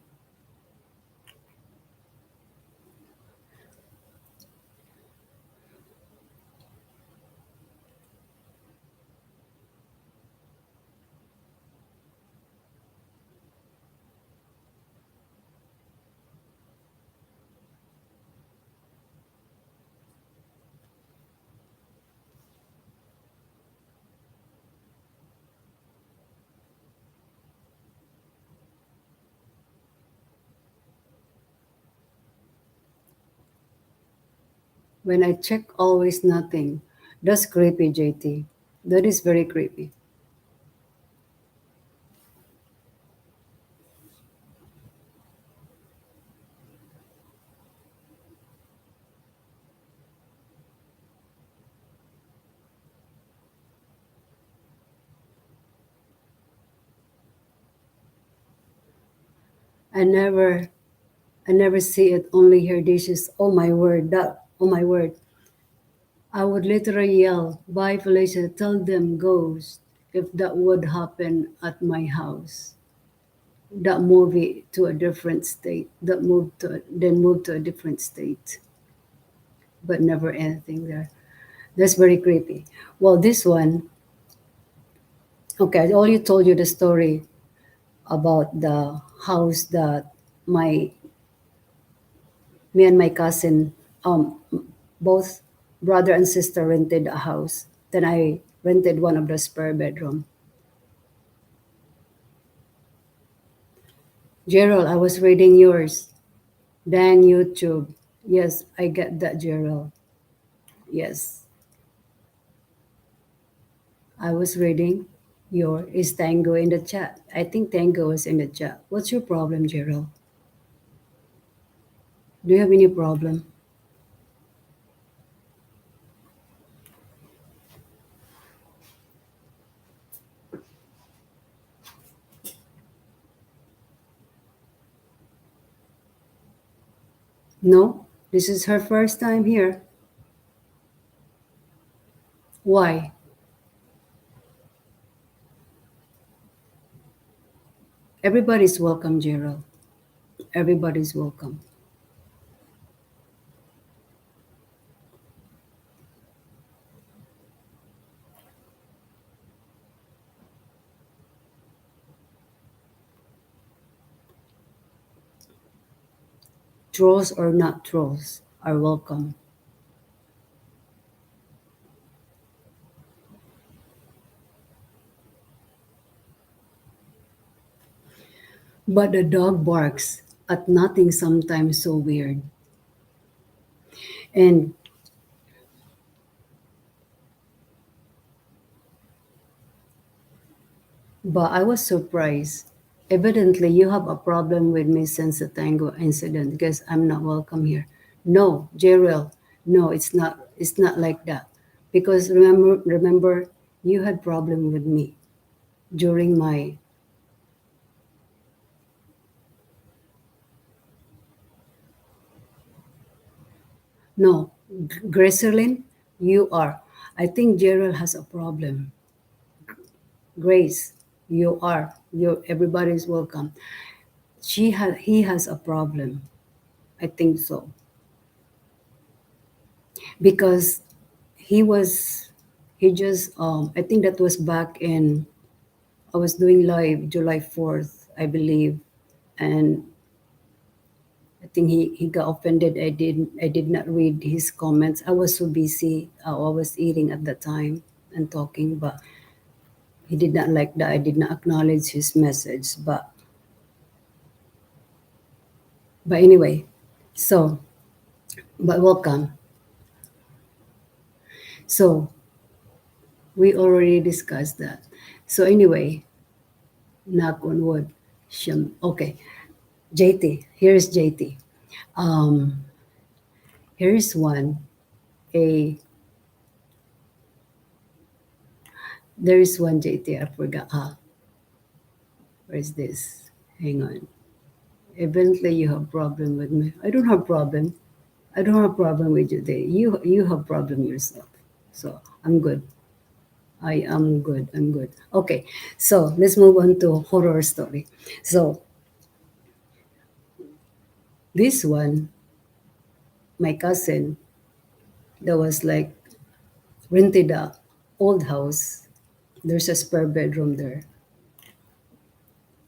[SPEAKER 1] When I check, always nothing. That's creepy, JT. That is very creepy. I never, I never see it. Only hear dishes. Oh my word! That. Oh my word! I would literally yell, "Bye, Felicia! Tell them ghost." If that would happen at my house, that movie to a different state. That moved to then moved to a different state, but never anything there. That's very creepy. Well, this one, okay, I only told you the story about the house that my me and my cousin, both brother and sister rented a house. Then I rented one of the spare bedroom. Gerald, I was reading yours. Dang YouTube. Yes, I get that, Gerald. Yes, I was reading your is Tango in the chat. I think Tango is in the chat. What's your problem, Gerald? Do you have any problem? No? This is her first time here. Why? Everybody's welcome, Gerald. Everybody's welcome. Trolls or not trolls are welcome. But the dog barks at nothing sometimes so weird. And but I was surprised. Evidently, you have a problem with me since the tango incident because I'm not welcome here. No, Jerel, no, it's not like that. Because remember, you had problem with me during my no, Gracelyn, you are. I think Gerald has a problem. Grace, you are. You everybody's welcome. He has a problem. I think so. Because he was he just I think that was back in I was doing live July 4th, I believe. And I think he got offended. I did not read his comments. I was so busy. I was eating at the time and talking, but he did not like that. I did not acknowledge his message. But anyway, so but welcome. So we already discussed that. So anyway, knock on wood. Okay, JT. Here's JT. Um, here's one. A There is one JT. I forgot. Where's this? Hang on. Evidently, you have problem with me. I don't have problem. I don't have problem with you. There. You have problem yourself. So I'm good. I am good. I'm good. Okay. So let's move on to horror story. So this one, my cousin, that was like rented a old house. There's a spare bedroom there.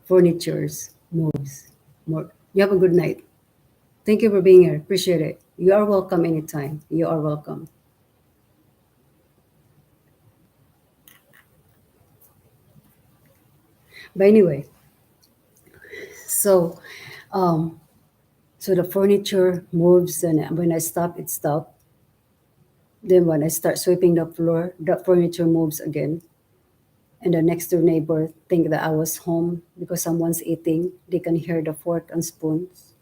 [SPEAKER 1] Furnitures, moves, more. You have a good night. Thank you for being here. Appreciate it. You are welcome anytime. You are welcome. But anyway, so um, so the furniture moves, and when I stop, it stops. Then when I start sweeping the floor, the furniture moves again. And the next door neighbor think that I was home because someone's eating. They can hear the fork and spoons.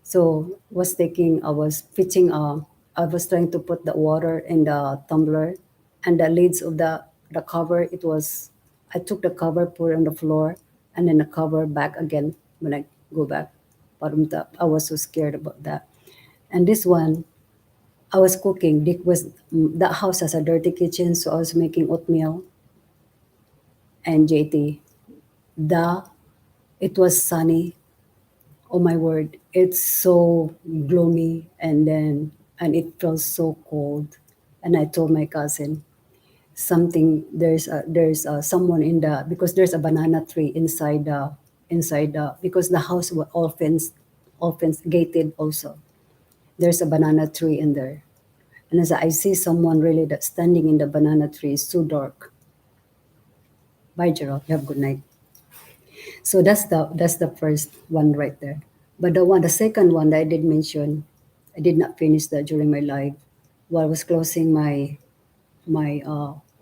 [SPEAKER 1] So I was fetching I was trying to put the water in the tumbler, and the lids of the cover, I took the cover, put it on the floor, and then the cover back again when I go back bottom top. I was so scared about that. And this one, I was cooking. That house has a dirty kitchen, so I was making oatmeal. And JT, the it was sunny. Oh my word, it's so gloomy, and it felt so cold. And I told my cousin something. There's someone in the because there's a banana tree inside the because the house was all fenced gated also. There's a banana tree in there, and as I see someone really that standing in the banana tree, it's too dark. Bye, Gerald. You have a good night. So that's the first one right there. But the second one that I did mention, I did not finish that during my live while I was closing my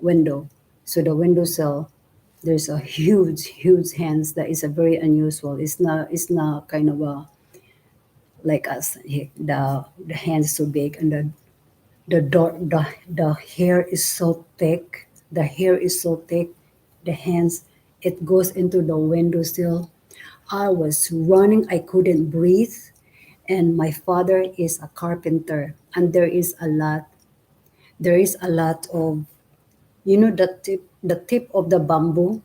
[SPEAKER 1] window. So the window sill, there's a huge hands that is a very unusual. It's not kind of a like us. The hands so big, and the hair is so thick. The hair is so thick. The hands, it goes into the windowsill. I was running. I couldn't breathe. And my father is a carpenter, and there is a lot of the tip of the bamboo.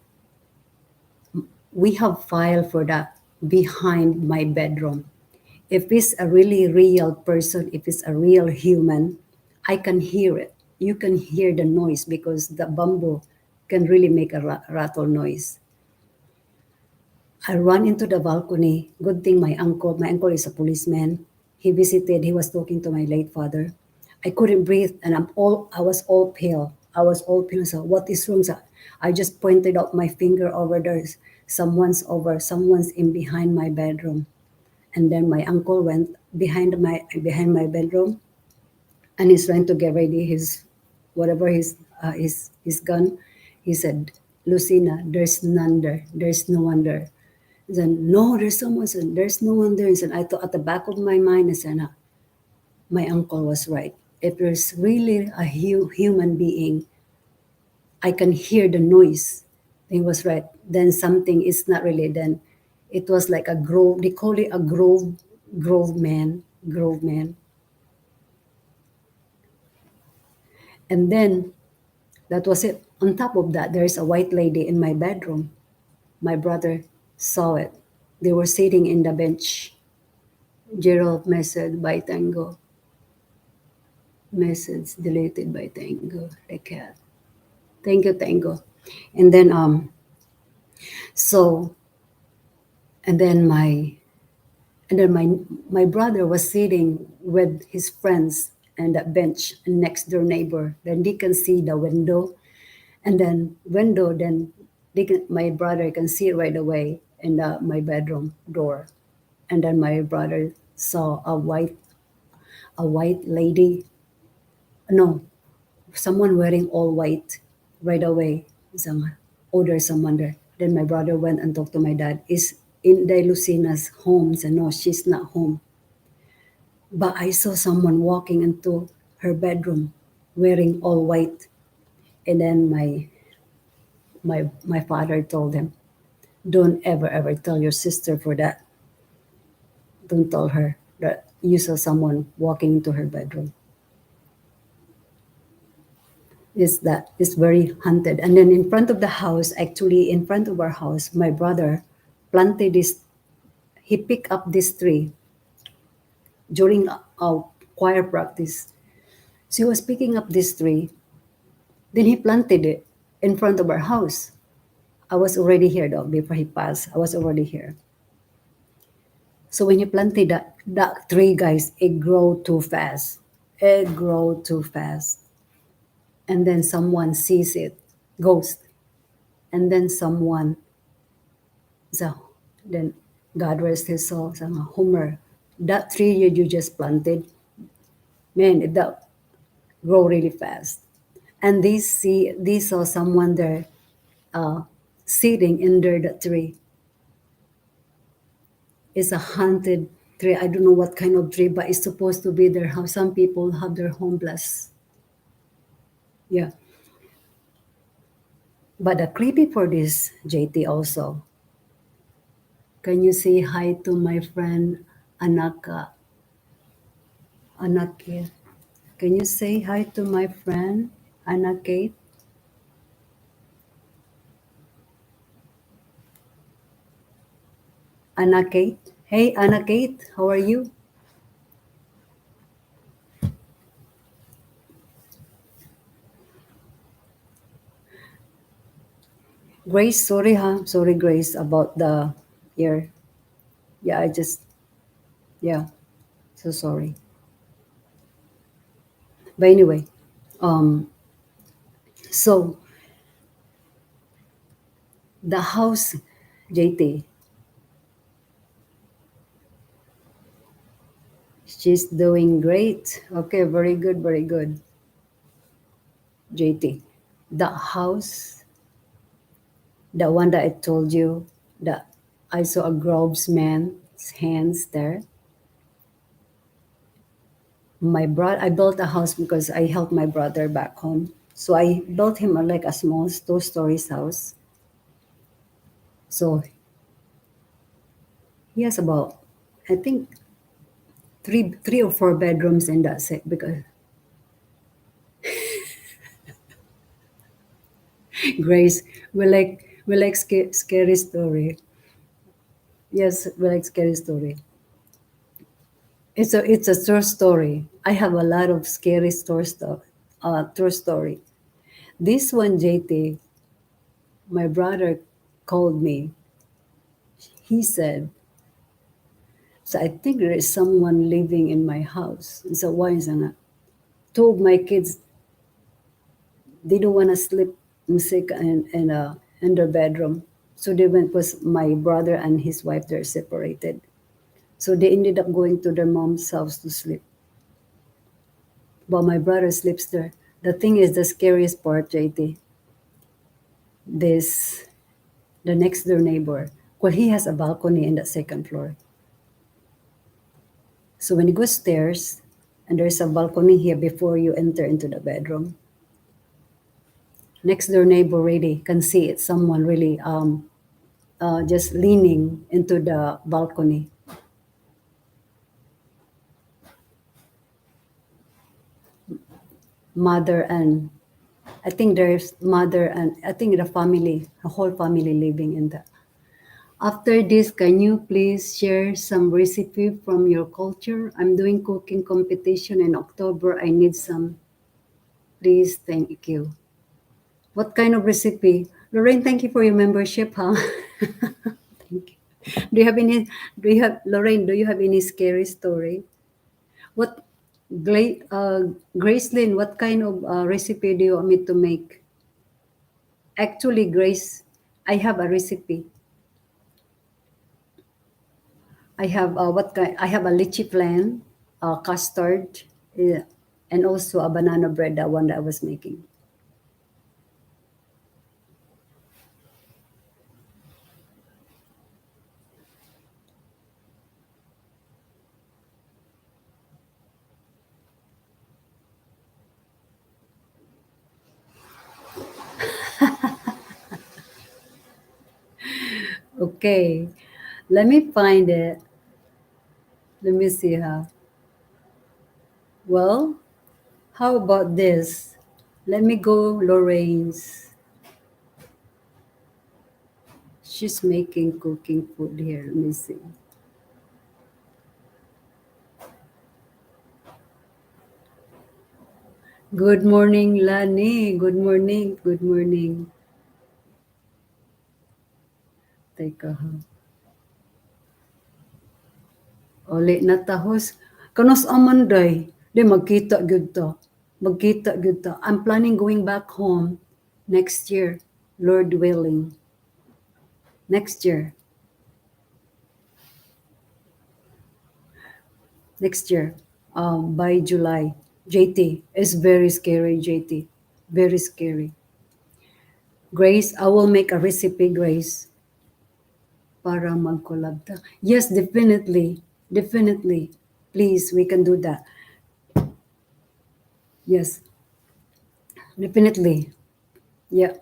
[SPEAKER 1] We have file for that behind my bedroom. If it's a really real person, if it's a real human, I can hear it. You can hear the noise because the bamboo can really make a rattle noise. I ran into the balcony. Good thing my uncle is a policeman. He was talking to my late father. I couldn't breathe, and I was all pale. I was all pale. So what is wrong? So I just pointed out my finger over there. Someone's in behind my bedroom. And then my uncle went behind my bedroom, and he's trying to get ready whatever his gun. He said, Lucina, there's none there. There's no one there. Then, no, there's someone. Said, there's no one there. And I thought at the back of my mind, I said, my uncle was right. If there's really a human being, I can hear the noise. He was right. Then something is not really. Then it was like a grove. They call it a grove man. And then that was it. On top of that, there is a white lady in my bedroom. My brother saw it. They were sitting in the bench. Gerald message by Tango. Message deleted by Tango. The cat. Thank you, Tango. And then so and then my brother was sitting with his friends and that bench next door neighbor. Then they can see the window, and then my brother can see it right away in my bedroom door. And then my brother saw a white lady, no, someone wearing all white right away. Someone, oh, there's someone there. Then my brother went and talked to my dad. Is Inday Lucina's home? Said, no, she's not home. But I saw someone walking into her bedroom wearing all white. And then my father told him, don't ever tell your sister for that. Don't tell her that you saw someone walking into her bedroom. Is that is very haunted. And then in front of the house, actually in front of our house, my brother planted this. He picked up this tree during a choir practice. So he was picking up this tree. Then he planted it in front of our house. I was already here though before he passed. I was already here. So when he planted that tree, guys, it grew too fast. It grew too fast. And then someone sees it, ghost. And then someone, so then God rest his soul, sama Homer, that tree you just planted, man, that grow really fast. And they saw someone there uh, sitting under the tree. It's a haunted tree. I don't know what kind of tree, but it's supposed to be their house. Some people have their home blessed. Yeah. But the creepy for this, JT, also, can you say hi to my friend Anaka? Anake? Can you say hi to my friend Anake? Anake? Hey, Anake, how are you? Grace, sorry, huh? Sorry, Grace, about the ear. Yeah, yeah, so sorry. But anyway, um, so the house, JT, she's doing great. Okay, very good, very good, JT. The house, the one that I told you, that I saw a Groves man's hands there. My brother, I built a house because I helped my brother back home. So I built him like a small two-story house. So he has about, I think, three or four bedrooms in that set because Grace, we like scary story. Yes, we like scary story. It's a true story. I have a lot of scary true story. This one, JT, my brother called me. He said, so I think there is someone living in my house. So why is that? Two of my kids, they don't want to sleep sick in their bedroom. So they went, was my brother and his wife, they're separated. So they ended up going to their mom's house to sleep. But my brother sleeps there. The thing is, the scariest part, JT, this, the next door neighbor. Well, he has a balcony in the second floor. So when you go stairs, and there's a balcony here before you enter into the bedroom. Next door neighbor really can see it. Someone really just leaning into the balcony. Mother and I think there's mother and I think the family, the whole family living in the. After this, can you please share some recipe from your culture? I'm doing cooking competition in October. I need some. Please, thank you. What kind of recipe? Lorraine, thank you for your membership, huh? Thank you. Do you have any, do you have, Lorraine, do you have any scary story? What, Gracelyn, what kind of recipe do you want me to make? Actually, Grace, I have a recipe. I have what kind? I have a lychee flan, custard, uh, and also a banana bread, the one that I was making. Okay, let me find it. Let me see how. Well, how about this? Let me go Lorraine's. She's making cooking food here. Let me see. Good morning, Lani. Good morning. Good morning. Teka ha. Uli na tahos. Kanos amanday. Di magkita gyud ta. Magkita gyud ta. I'm planning going back home next year. Lord willing. Next year. Next year. By July. JT. It's very scary, JT. Very scary. Grace, I will make a recipe, Grace, para mag-collab ta. Yes, definitely. Definitely. Please, we can do that. Yes, definitely. Yeah.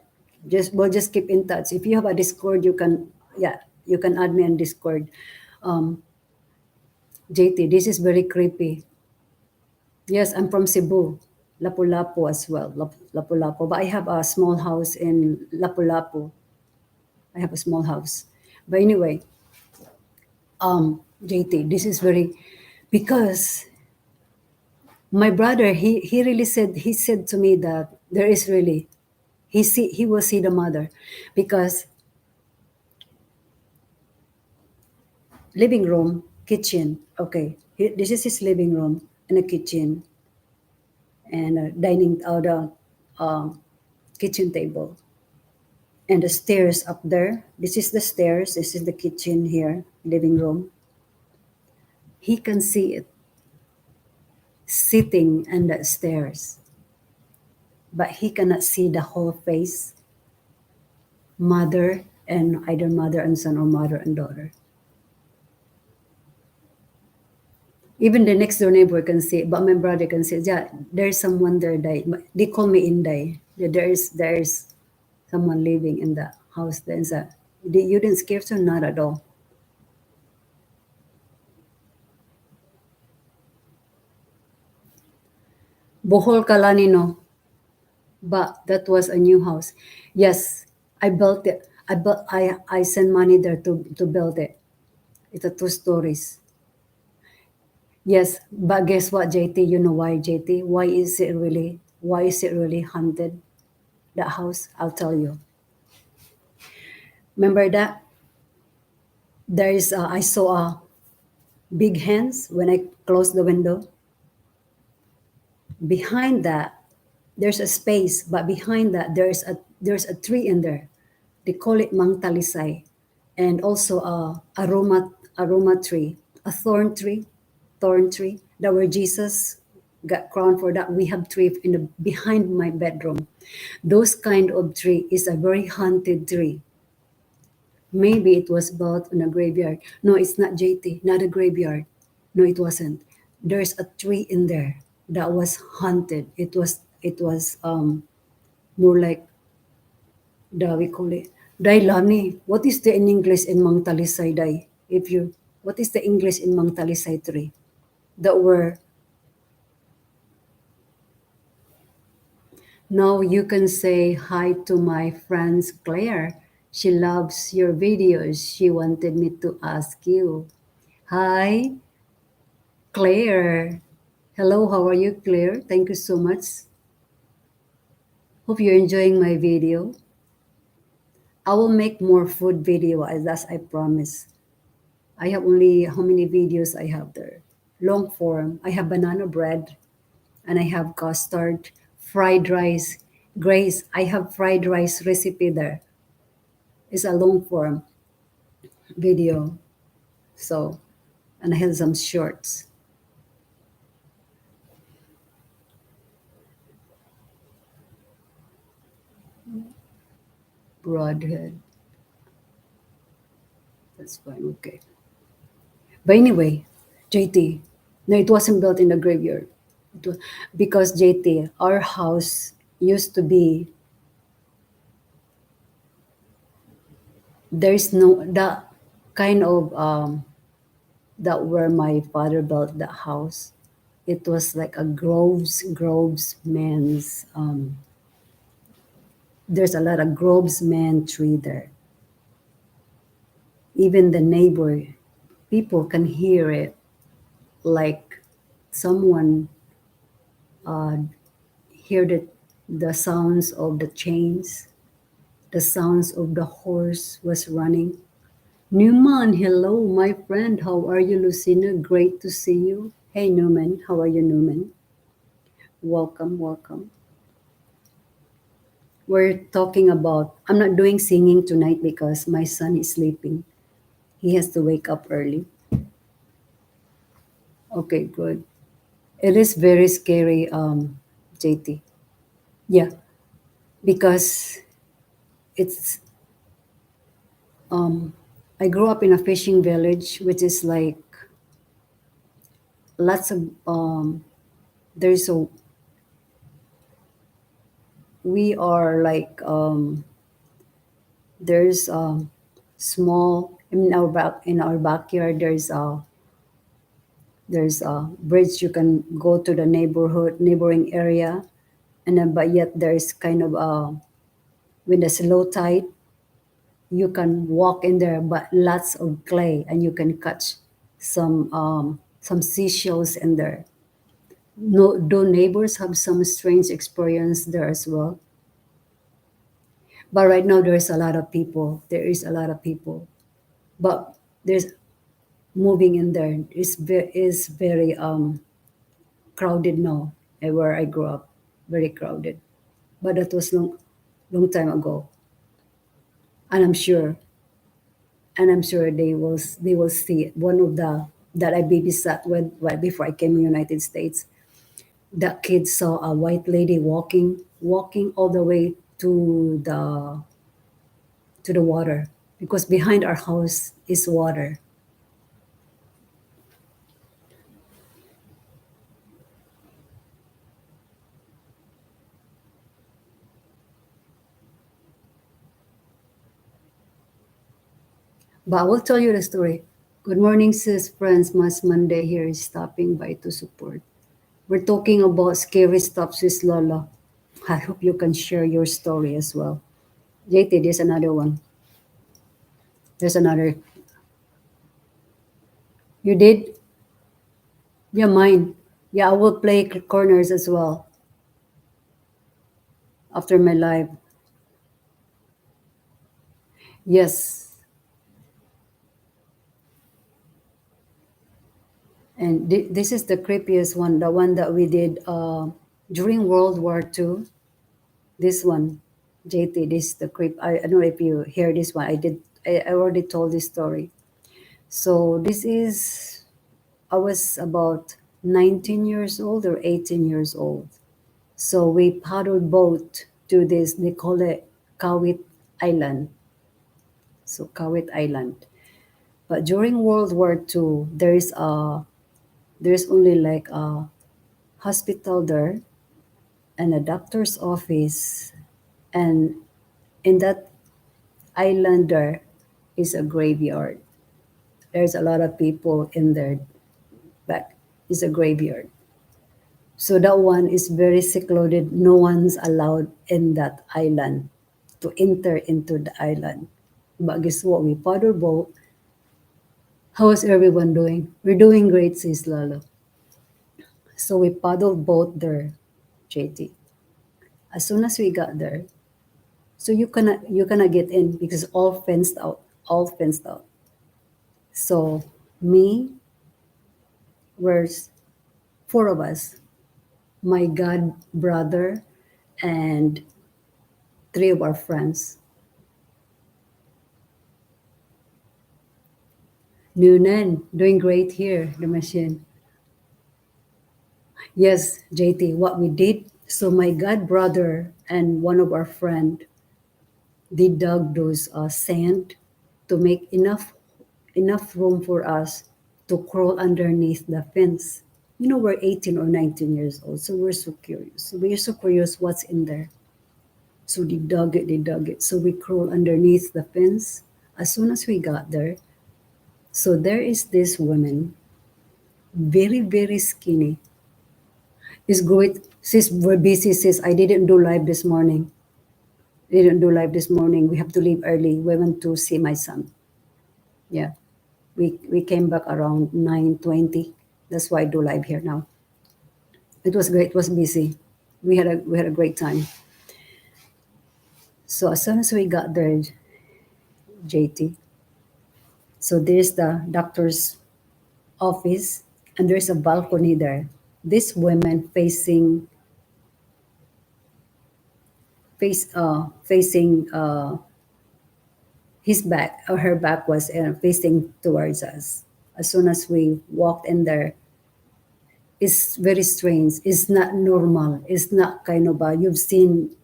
[SPEAKER 1] We'll just keep in touch. If you have a Discord, you can add me on Discord. JT, this is very creepy. Yes, I'm from Cebu, Lapu-Lapu as well, Lapu-Lapu. But I have a small house in Lapu-Lapu. I have a small house. But anyway, JT, this is very because my brother he really said to me that there is really he will see the mother because living room, kitchen. Okay, this is his living room and a kitchen and a dining out kitchen table and the stairs up there. This is the stairs. This is the kitchen here, living room. He can see it sitting on the stairs, but he cannot see the whole face, mother and either mother and son or mother and daughter. Even the next door neighbor can see, but my brother can say, yeah, there's someone there. They call me Inday. There's someone living in the house. Then sa, you didn't scare her, not at all. Bohol Kalanino, but that was a new house. Yes, I built it. I sent money there to build it. It's a two stories. Yes, but guess what, JT? You know why, JT? Why is it really haunted? That house, I'll tell you. Remember that I saw a big hands when I closed the window. Behind that, there's a space, but behind that there's a tree in there. They call it mangtalisay, and also a aroma tree, a thorn tree. That where Jesus got crowned for that. We have tree in the behind my bedroom. Those kind of tree is a very haunted tree. Maybe it was built on a graveyard. No, it's not, JT, not a graveyard. No, it wasn't. There's a tree in there that was haunted. It was more like the, we call it Dai Lani. What is the in English in Mang Talisay Dai? If you What is the English in Mang Talisay tree? That were Now you can say hi to my friends Claire. She loves your videos. She wanted me to ask you. Hi, Claire. Hello, how are you, Claire? Thank you so much. Hope you're enjoying my video. I will make more food video as I promise. I have only how many videos I have there? Long form. I have banana bread and I have custard, fried rice. Grace, I have fried rice recipe there. It's a long form video. So, and I have some shorts. Broadhead. That's fine. Okay. But anyway, JT, no, it wasn't built in the graveyard. It was, because JT, our house used to be, there's no, the kind of, that where my father built the house. It was like a Groves man's, there's a lot of Groves man tree there. Even the neighbor, people can hear it like someone hear the sounds of the chains, the sounds of the horse was running. Newman, hello, my friend. How are you, Lucina? Great to see you. Hey, Newman. How are you, Newman? Welcome, welcome. We're talking about, I'm not doing singing tonight because my son is sleeping. He has to wake up early. Okay, good. It is very scary, JT. Yeah, because it's I grew up in a fishing village, which is like lots of there's a we are like there's small in our backyard there's a bridge you can go to the neighboring area, and then but yet there's kind of with the slow tide you can walk in there, but lots of clay, and you can catch some seashells in there. No, do neighbors have some strange experience there as well? But right now there's a lot of people. There is a lot of people, but there's moving in there is very crowded now. Where I grew up, very crowded. But that was long time ago, and I'm sure they will see it. One of the that I babysat with right before I came to United States. That kid saw a white lady walking all the way to the water, because behind our house is water. But I will tell you the story. Good morning, sis friends. Mas Monday here is stopping by to support. We're talking about scary stuff, sis Lola. I hope you can share your story as well. JT, there's another one. There's another. You did? Yeah, mine. Yeah, I will play corners as well after my live. Yes. And this is the creepiest one, the one that we did during World War II. This one, JT, this is the creep. I don't know if you hear this one. I already told this story. So this is, I was about 19 years old or 18 years old. So we paddled boat to this, they call it Kawit Island. so Kawit Island. But during World War II, there's only like a hospital there and a doctor's office, and in that island there is a graveyard. There's a lot of people in there, but it's a graveyard. So that one is very secluded. No one's allowed in that island to enter into the island. But guess what? We paddle boat. How is everyone doing? We're doing great, sis Lalo. So we paddled boat there, JT. As soon as we got there, so you cannot get in because all fenced out, all fenced out. So me, where's four of us, my god brother, and three of our friends. Noonan, doing great here, the machine. Yes, JT, what we did. So my god brother and one of our friend, they dug those sand to make enough room for us to crawl underneath the fence. You know, we're 18 or 19 years old, so we're so curious. So we're so curious what's in there. So they dug it. So we crawl underneath the fence. As soon as we got there, so there is this woman, very, very skinny. Is great. Sis, we're busy, sis. I didn't do live this morning. Didn't do live this morning. We have to leave early. We went to see my son. Yeah. We came back around 9:20. That's why I do live here now. It was great. It was busy. We had a great time. So as soon as we got there, JT. So there's the doctor's office and there's a balcony there. This woman facing his back or her back was facing towards us. As soon as we walked in there, it's very strange. It's not normal. It's not kind of you've seen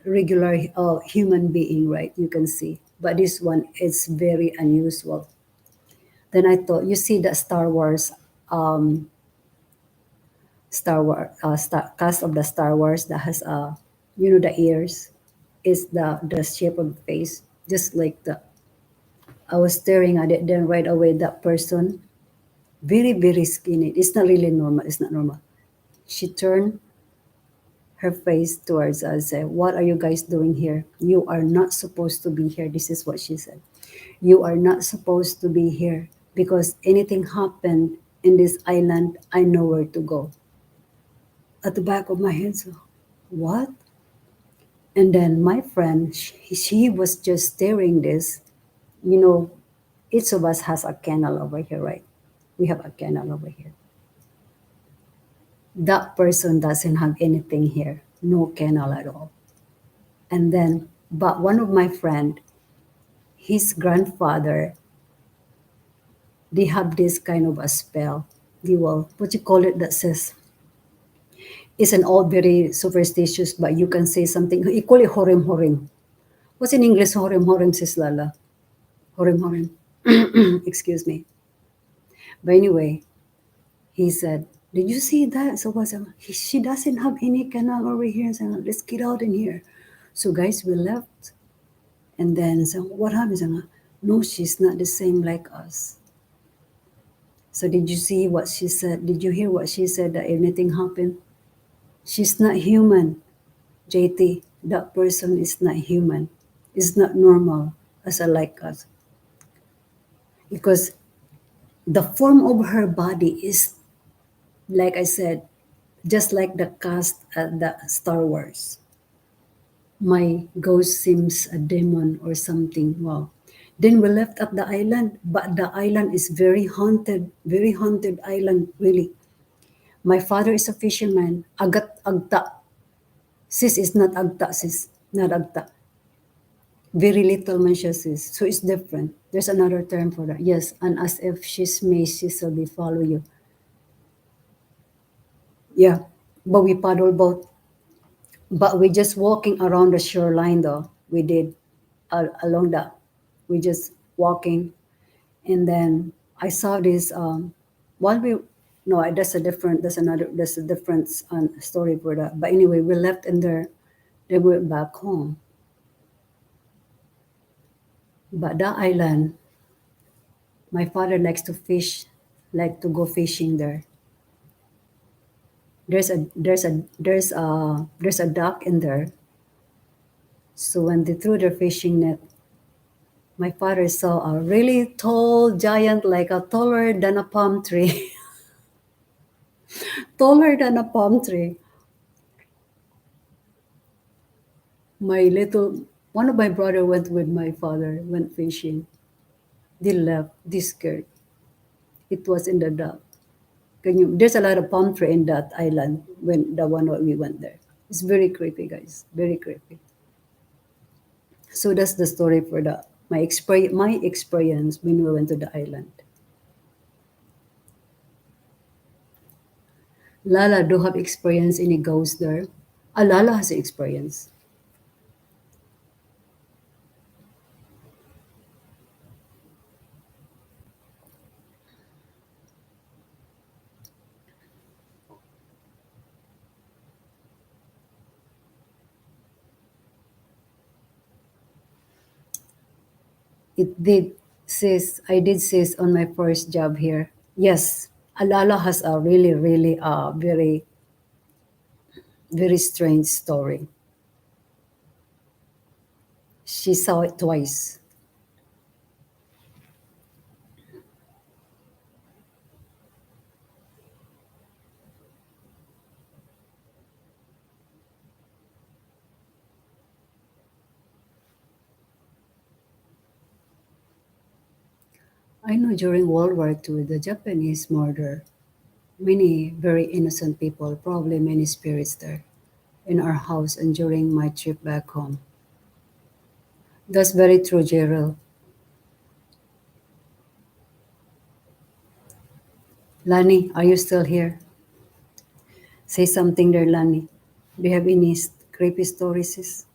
[SPEAKER 1] regular human being, right? You can see, but this one is very unusual. Then I thought, you see the um, Star Wars cast of the Star Wars that has the ears is the shape of the face, just like the. I was staring at it, then right away that person, very, very skinny. It's not really normal. It's not normal. She turned her face towards us and said, "What are you guys doing here? You are not supposed to be here." This is what she said. "You are not supposed to be here because anything happened in this island, I know where to go." At the back of my head, so, what? And then my friend, she was just staring this. You know, each of us has a kennel over here, right? We have a kennel over here. That person doesn't have anything here, no kennel at all. And then, but one of my friend, his grandfather, they have this kind of a spell. They will, what you call it, that says, it's an old, very superstitious, but you can say something. You call it horim horim. What's in English horim horim, sis Lala? Horim horim. Excuse me. But anyway, he said, "Did you see that?" So I said, "She doesn't have any canal over here." So let's get out in here. So guys, we left. And then so what happened? So, no, she's not the same like us. So did you see what she said? Did you hear what she said that anything happened? She's not human, JT. That person is not human. It's not normal as a like us. Because the form of her body is, like I said, just like the cast at the Star Wars. My ghost seems a demon or something. Wow. Then we left at the island, but the island is very haunted island, really. My father is a fisherman. Agat agta. Sis is not agta, sis. Not agta. Very little man siya, sis. So it's different. There's another term for that. Yes, and as if she's may, she shall be follow you. Yeah, but we paddle boat. But we just walking around the shoreline though. We did along the We just walking, and then I saw this. While we no, that's a different. That's another. That's a different story for that. But anyway, we left in there. They went back home. But that island, my father likes to fish, like to go fishing there. There's a duck in there. So when they threw their fishing net, my father saw a really tall giant, like a taller than a palm tree, taller than a palm tree. My little one of my brother went with my father, went fishing. They left. They scared. It was in the dark. Can you? There's a lot of palm tree in that island when the one we went there. It's very creepy, guys. Very creepy. So that's the story for the my experience when we went to the island. Lala, do have experience any ghosts there? Lala has experience. It did, sis. I did, sis, on my first job here. Yes, Alala has a really, really, very, very strange story. She saw it twice. I know during World War II, the Japanese murder many very innocent people, probably many spirits there in our house and during my trip back home. That's very true, Gerald. Lani, are you still here? Say something there, Lani. Do you have any creepy stories, sis?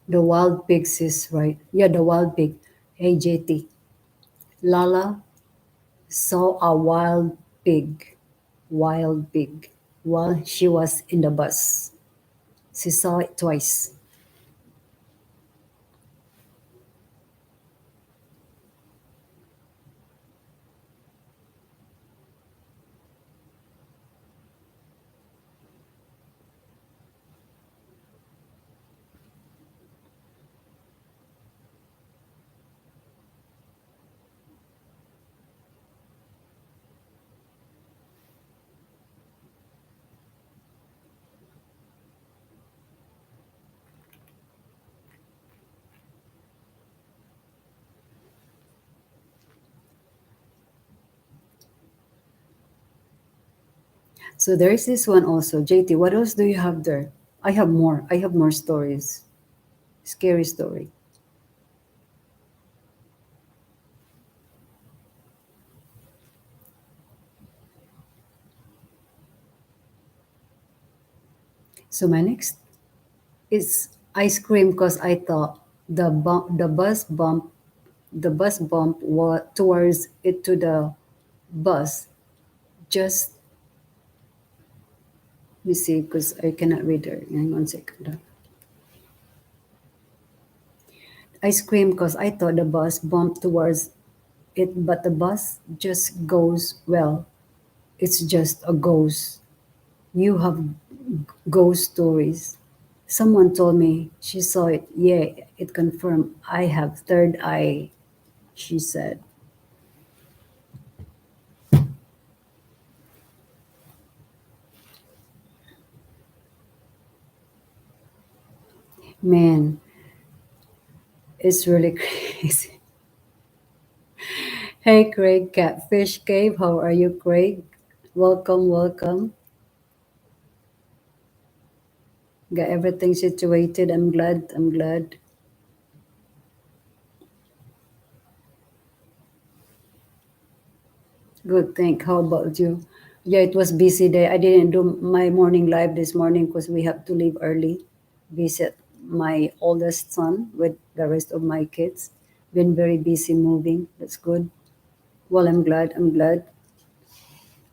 [SPEAKER 1] The wild pig, sis, right? Yeah, the wild pig. Hey, JT. Lala saw a wild pig, while she was in the bus. She saw it twice. So there is this one also. JT, what else do you have there? I have more. I have more stories. Scary story. So my next is ice cream because I thought the bus bump towards it to the bus. Just let me see because I cannot read there. Hang on a second. Ice cream because I thought the bus bumped towards it, but the bus just goes well. It's just a ghost. You have ghost stories. Someone told me she saw it. Yeah, it confirmed. I have third eye, she said. Man, it's really crazy. Hey, Craig, Catfish Cave. How are you, Craig? Welcome, welcome. Got everything situated. I'm glad. I'm glad. Good, thank. How about you? Yeah, it was busy day. I didn't do my morning live this morning because we have to leave early. Visit. my oldest son with the rest of my kids. Been very busy moving. That's good. Well, I'm glad. I'm glad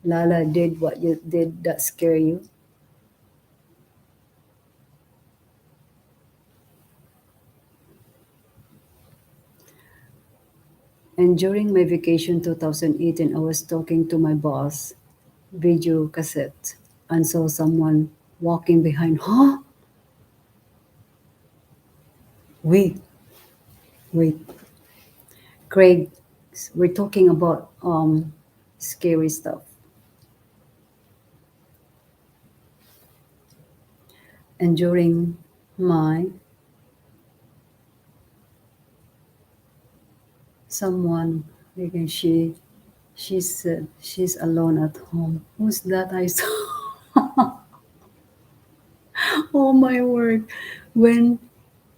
[SPEAKER 1] Lala did what you did that scare you. And during my vacation 2018, I was talking to my boss, video cassette, and saw someone walking behind. Huh? Wait, wait. Craig, we're talking about scary stuff. And during my someone, again, she said she's alone at home. Who's that I saw? Oh my word. When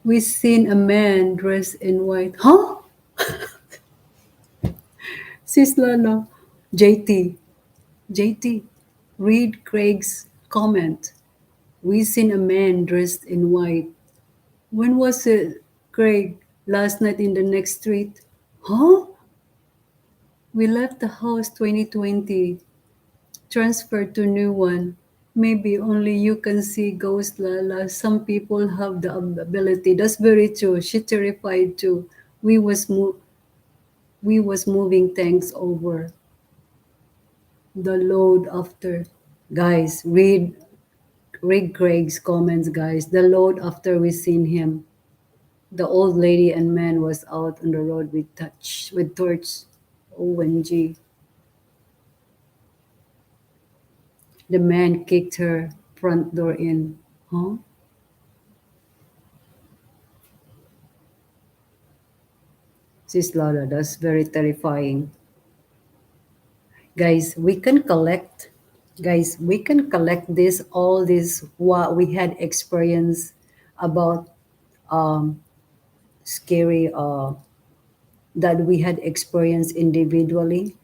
[SPEAKER 1] we seen a man dressed in white. Huh? Sis Lala. JT. JT. Read Craig's comment. We seen a man dressed in white. When was it, Craig? Last night in the next street? Huh? We left the house 2020. Transferred to new one. Maybe only you can see ghost Lala. Some people have the ability. That's very true. She terrified too. We was mo- we was moving things over the load after. Guys, read Craig's comments, guys. The load after we seen him. The old lady and man was out on the road with torch. OMG. The man kicked her front door in. Huh? Sis Lala, that's very terrifying. Guys, we can collect this all this what we had experience about um scary that we had experienced individually,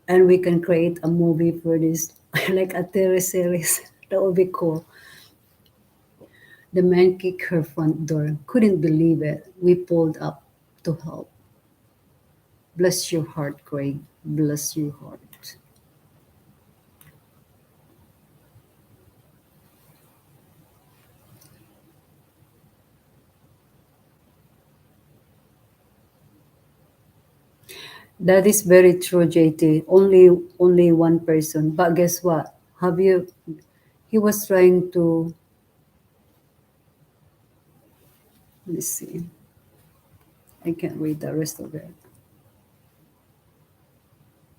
[SPEAKER 1] and we can create a movie for this like a TV series. That would be cool. The man kicked her front door. Couldn't believe it. We pulled up to help. Bless your heart, Craig. Bless your heart. That is very true, JT. Only one person. But guess what? Have you he was trying to let's see. I can't read the rest of it.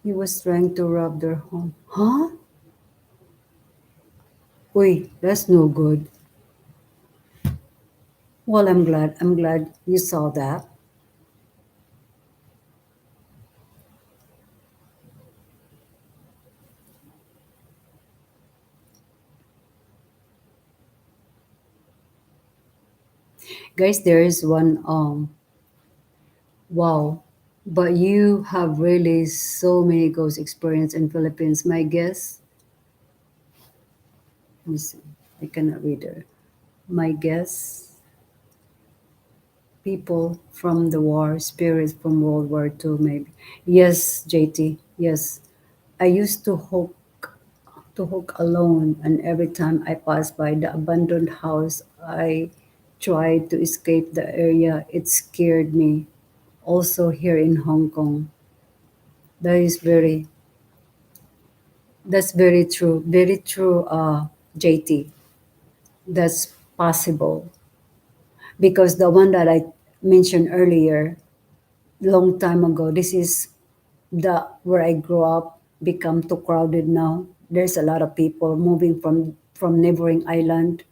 [SPEAKER 1] He was trying to rob their home. Huh? Wait, that's no good. Well, I'm glad. I'm glad you saw that. Guys, there is one wow. But you have really so many ghost experience in Philippines. My guess, let me see. I cannot read it. My guess, people from the war, spirits from World War II, maybe. Yes, JT. Yes, I used to hook alone, and every time I passed by the abandoned house, I tried to escape the area. It scared me. Also here in Hong Kong, that is very that's very true. JT, that's possible because the one that I mentioned earlier, long time ago. This is the where I grew up become too crowded now. There's a lot of people moving from neighboring island.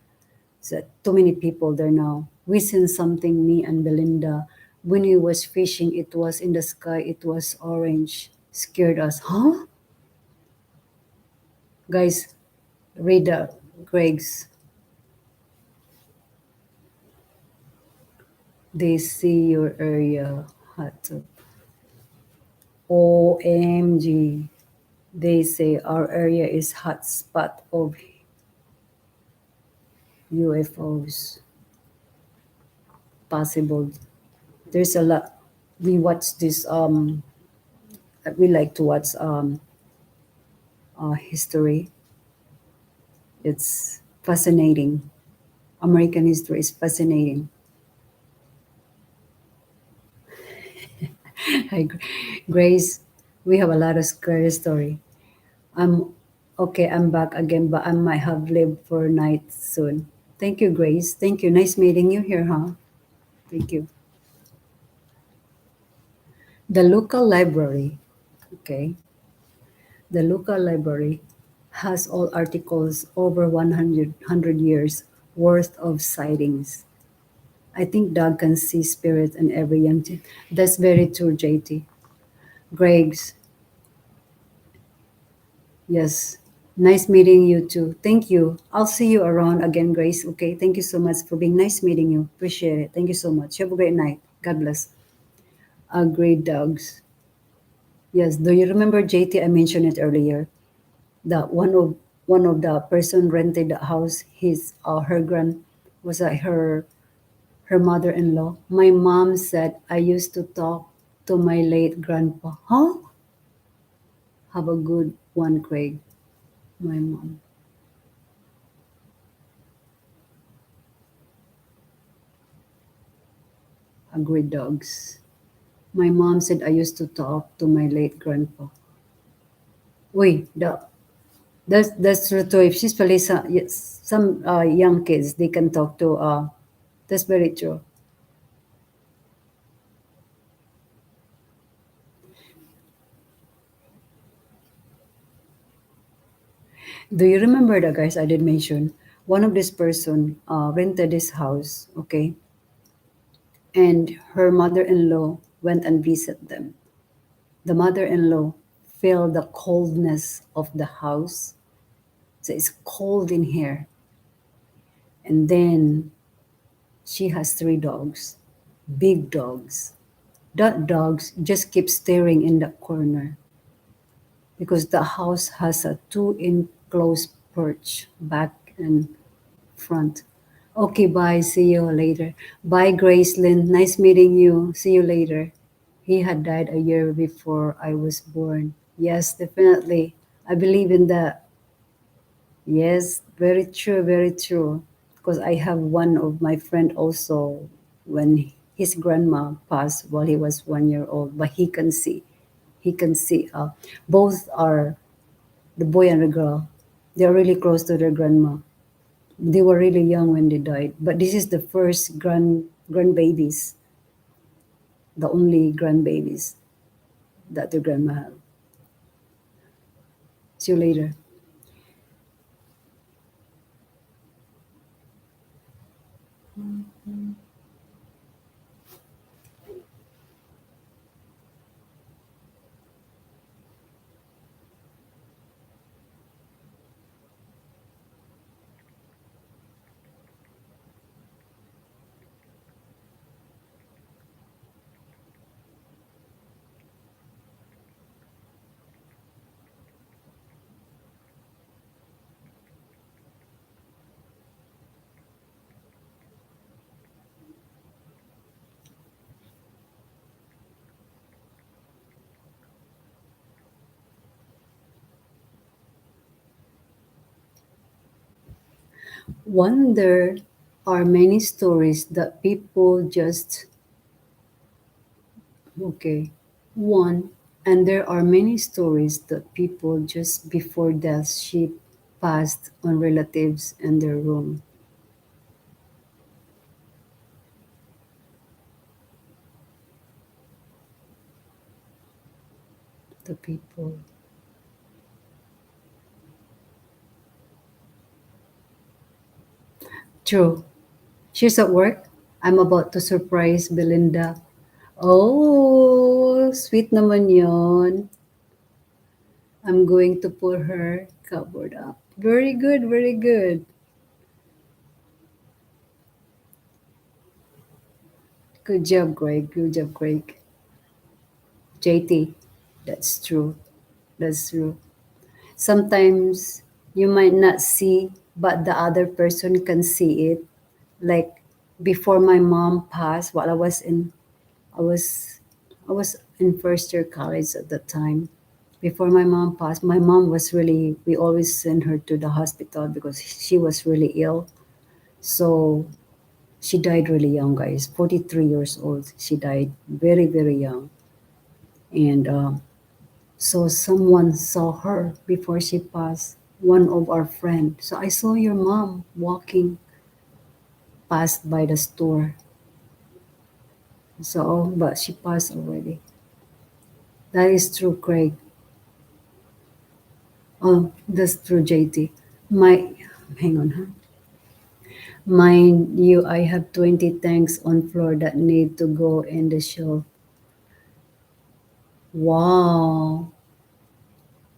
[SPEAKER 1] So too many people there now. We seen something, me and Belinda. When we was fishing, it was in the sky, it was orange. Scared us. Huh? Guys, read the Greg's. They see your area hot tub. OMG. They say our area is hot spot of UFOs. possible. There's a lot. We watch this. We like to watch history. It's fascinating. American history is fascinating. Hi, Grace. We have a lot of scary story. I'm okay. I'm back again, but I might have lived for night soon. Thank you, Grace. Thank you. Nice meeting you here, huh? Thank you. The local library. Okay. The local library has all articles over 100 years worth of sightings. I think dog can see spirit in every young teen. That's very true, JT. Greg's, yes. Nice meeting you too. Thank you. I'll see you around again, Grace. Okay. Thank you so much for being nice meeting you. Appreciate it. Thank you so much. Have a great night. God bless. Great dogs. Yes. Do you remember JT? I mentioned it earlier. That one of the person rented the house. His her grand was her mother-in-law. My mom said I used to talk to my late grandpa. Huh? Have a good one, Craig. My mom. Agreed dogs. My mom said I used to talk to my late grandpa. Wait, that's true too. If she's probably some, yes, some young kids, they can talk to. That's very true. Do you remember the guys I did mention? One of this person rented this house, okay, and her mother-in-law went and visited them. The mother-in-law felt the coldness of the house, so it's cold in here. And then she has three dogs, big dogs. That dogs just keep staring in the corner because the house has a two enclosed porch back and front. Okay, bye. See you later. Bye, Gracelyn. Nice meeting you. See you later. He had died a year before I was born. Yes, definitely. I believe in that. Yes, very true, very true. Because I have one of my friend also when his grandma passed while he was 1 year old, but he can see. He can see. Both are the boy and the girl. They're really close to their grandma. They were really young when they died, but this is the first grandbabies, the only grandbabies that the grandma had. See you later. Wonder are many stories that people just okay. One, and there are many stories that people just before death she passed on relatives in their room. The people. True. She's at work. I'm about to surprise Belinda. Oh, sweet naman yon. I'm going to pull her cupboard up. Very good, very good. Good job, Greg. Good job, Greg. JT, that's true. That's true. Sometimes you might not see, but the other person can see it. Like before my mom passed, while I was I was in first year college at the time. Before my mom passed, my mom was really, we always send her to the hospital because she was really ill. So she died really young, guys. 43 years old. She died very, very young. And so someone saw her before she passed, one of our friends. So I saw your mom walking past by the store. So, but she passed already. That is true, Craig. Oh, that's true, JT. My, hang on, huh? Mind you, I have 20 tanks on floor that need to go in the shelf. Wow.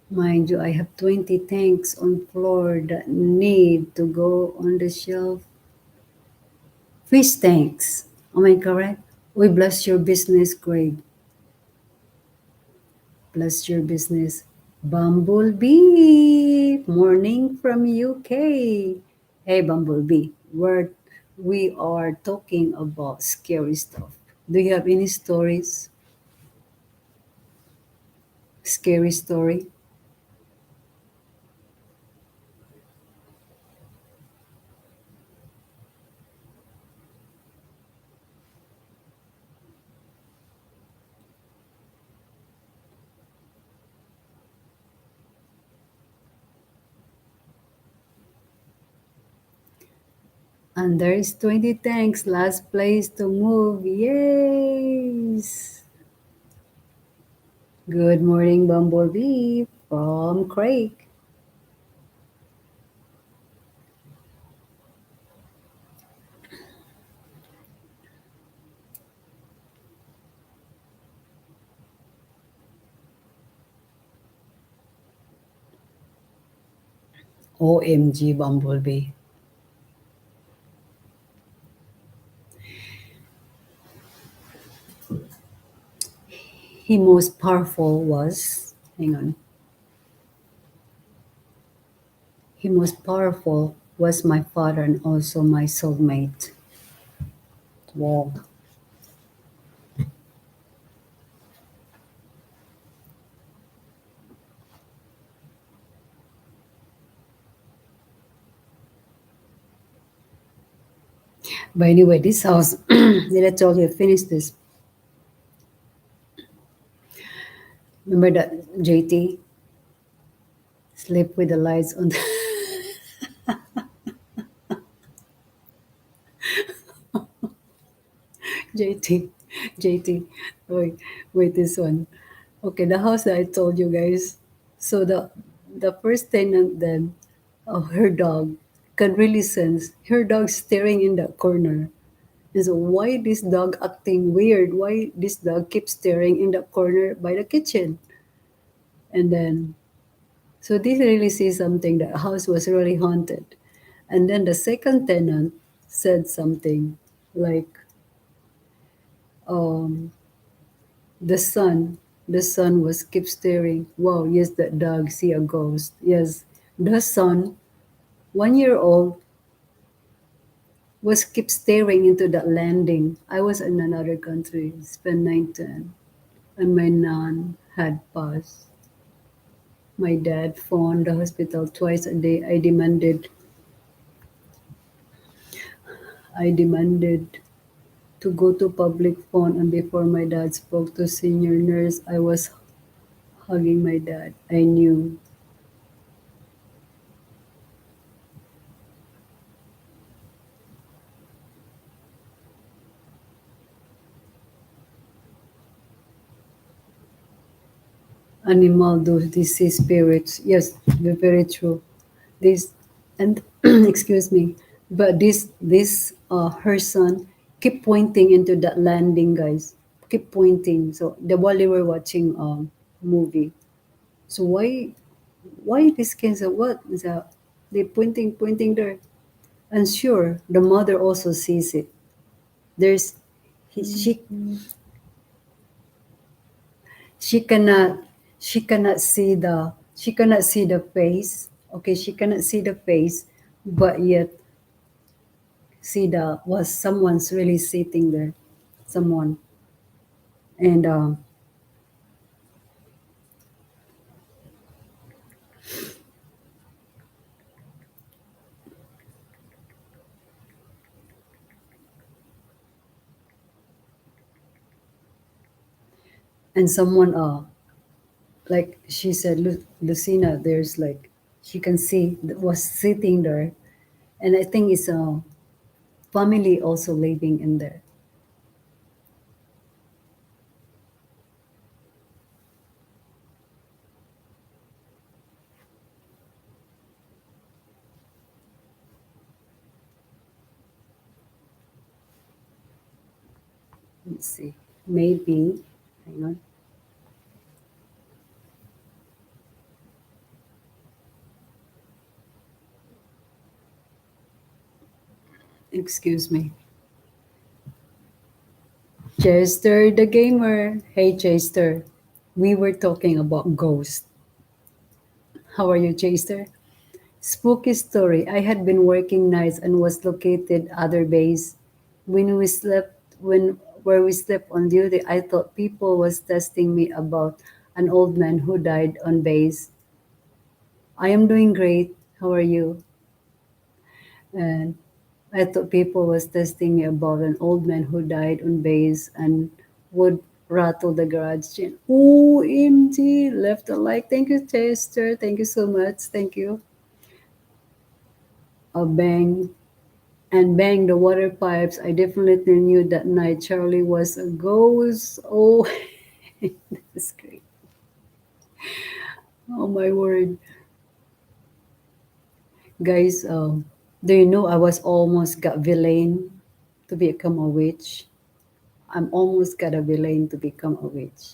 [SPEAKER 1] Mind you, I have 20 tanks on floor that need to go on the shelf. Fish tanks. Am I correct? We bless your business, Craig. Bless your business. Bumblebee. Morning from UK. Hey, Bumblebee. We are talking about scary stuff. Do you have any stories? Scary story? And there is 20 tanks. Last place to move. Yes. Good morning, Bumblebee from Craig. OMG, Bumblebee. He most powerful was, hang on, he most powerful was my father and also my soulmate. Wow. But anyway, this house, did I tell you I finished this? Remember that JT sleep with the lights on? JT, JT, wait, wait, this one. Okay, the house that I told you guys. So the first tenant then, her dog can really sense her dog staring in that corner. And so why this dog acting weird? Why this dog keeps staring in the corner by the kitchen? And then so this really says something that house was really haunted. And then the second tenant said something like, um, the sun, the sun was keep staring. Wow, yes, that dog see a ghost. Yes, the son, 1 year old, was keep staring into that landing. I was in another country, spent 9-10, and my nan had passed. My dad phoned the hospital twice a day. I demanded to go to public phone, and before my dad spoke to senior nurse, I was hugging my dad. I knew. Animal do this see spirits. Yes, very true. This and excuse me, but this her son keep pointing into that landing, guys. Keep pointing. So the while they were watching movie. So why this kids are what is that? They pointing there. And sure, the mother also sees it. There's he, she cannot she cannot see the face. Okay, she cannot see the face, but yet see the was someone's really sitting there, someone, and someone like she said, Lucina, there's like she can see that was sitting there, and I think it's a family also living in there. Let's see, maybe, hang on, excuse me. Chester the gamer. Hey Chester. We were talking about ghosts. How are you, Chester? Spooky story. I had been working nights and was located other base. When where we slept on duty, I thought people was testing me about an old man who died on base. I am doing great. How are you? And I thought people was testing me about an old man who died on base and would rattle the garage chain. OMG, left a like. Thank you, Chester. Thank you so much. Thank you. A bang and bang the water pipes. I definitely knew that night Charlie was a ghost. Oh, that's great. Oh my word. Guys, do you know I was almost got villain to become a witch? I'm almost got a villain to become a witch.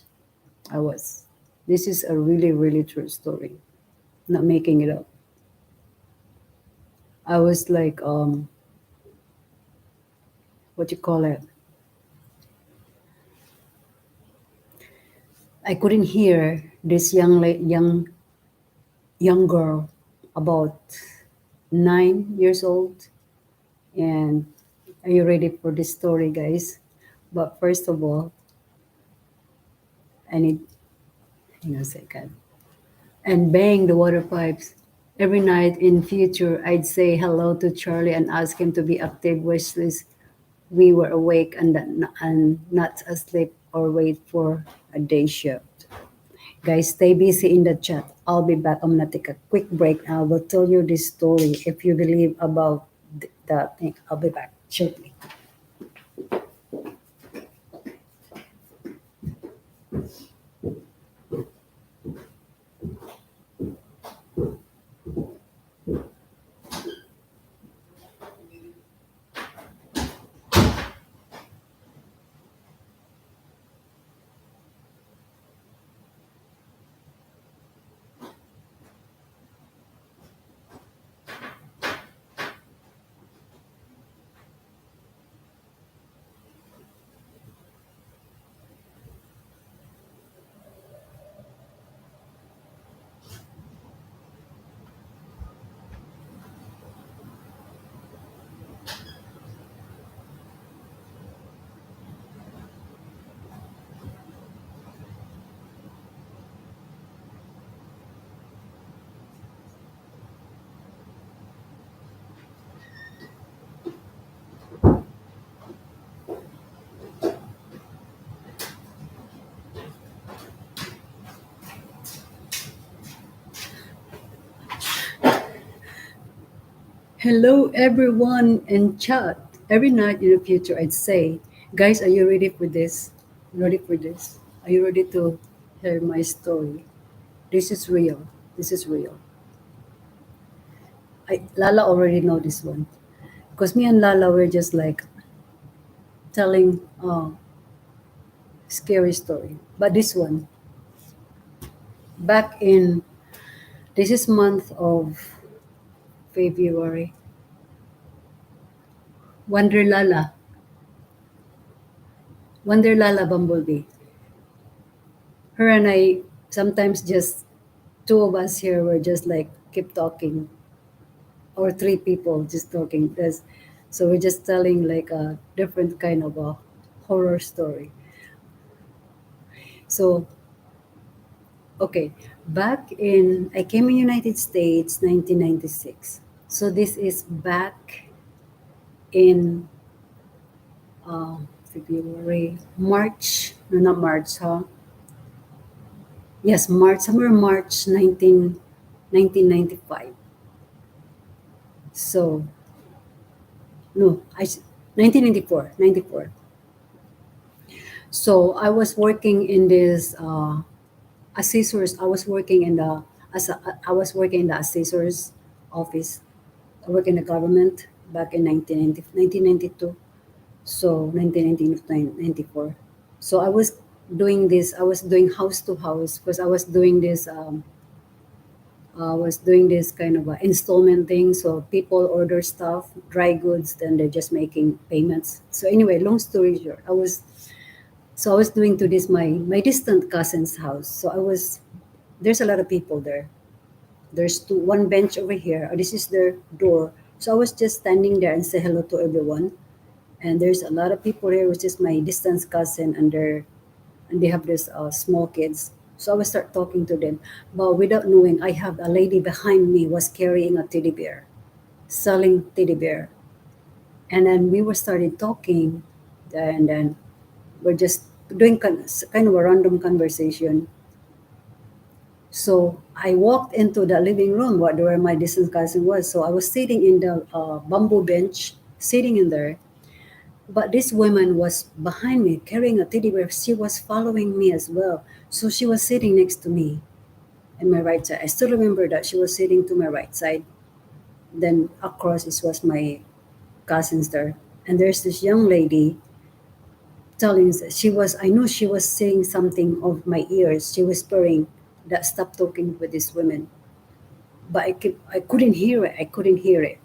[SPEAKER 1] I was. This is a really, really true story. Not making it up. I was like, what you call it? I couldn't hear this young girl about 9 years old. And are you ready for this story, guys? But first of all, I need, hang on a second. And bang the water pipes. Every night in future, I'd say hello to Charlie and ask him to be active wishlist. We were awake and not asleep or wait for a day shift. Guys, stay busy in the chat. I'll be back. I'm gonna take a quick break. I will tell you this story. If you believe about the thing, I'll be back shortly. Hello, everyone in chat. Every night in the future, I'd say, guys, are you ready for this? Ready for this? Are you ready to hear my story? This is real. This is real. Lala already know this one because me and Lala were just like telling scary story. But this one, back in this is month of February, Wonder Lala, Wonder Lala Bumblebee. Her and I sometimes just two of us here were just like keep talking or three people just talking. There's So we're just telling like a different kind of a horror story. So okay, back in I came in United States 1996. So this is back in February, March, no, not March, huh? Yes, March, somewhere March 1995. So, no, 1994, 94. So I was working in this assessors. I was working in the as a, I was working in the assessors office. I work in the government back in 1992. So 1994. So I was doing this. I was doing house to house because I was doing this. I was doing this kind of a installment thing. So people order stuff, dry goods, then they're just making payments. So anyway, long story short, I was doing to this my distant cousin's house. So I was there's a lot of people there. There's one bench over here. This is their door. So I was just standing there and say hello to everyone. And there's a lot of people here, which is my distant cousin, and they have this small kids. So I would start talking to them, but without knowing, I have a lady behind me was carrying a teddy bear, selling teddy bear, and then we were started talking, and then we're just doing kind of a random conversation. So I walked into the living room where my distant cousin was. So I was sitting in the bamboo bench, sitting in there. But this woman was behind me carrying a teddy bear. She was following me as well. So she was sitting next to me in my right side. I still remember that she was sitting to my right side. Then across it was my cousins there. And there's this young lady telling us I knew she was saying something of my ears. She was whispering that stop talking with this woman. But I couldn't hear it. I couldn't hear it.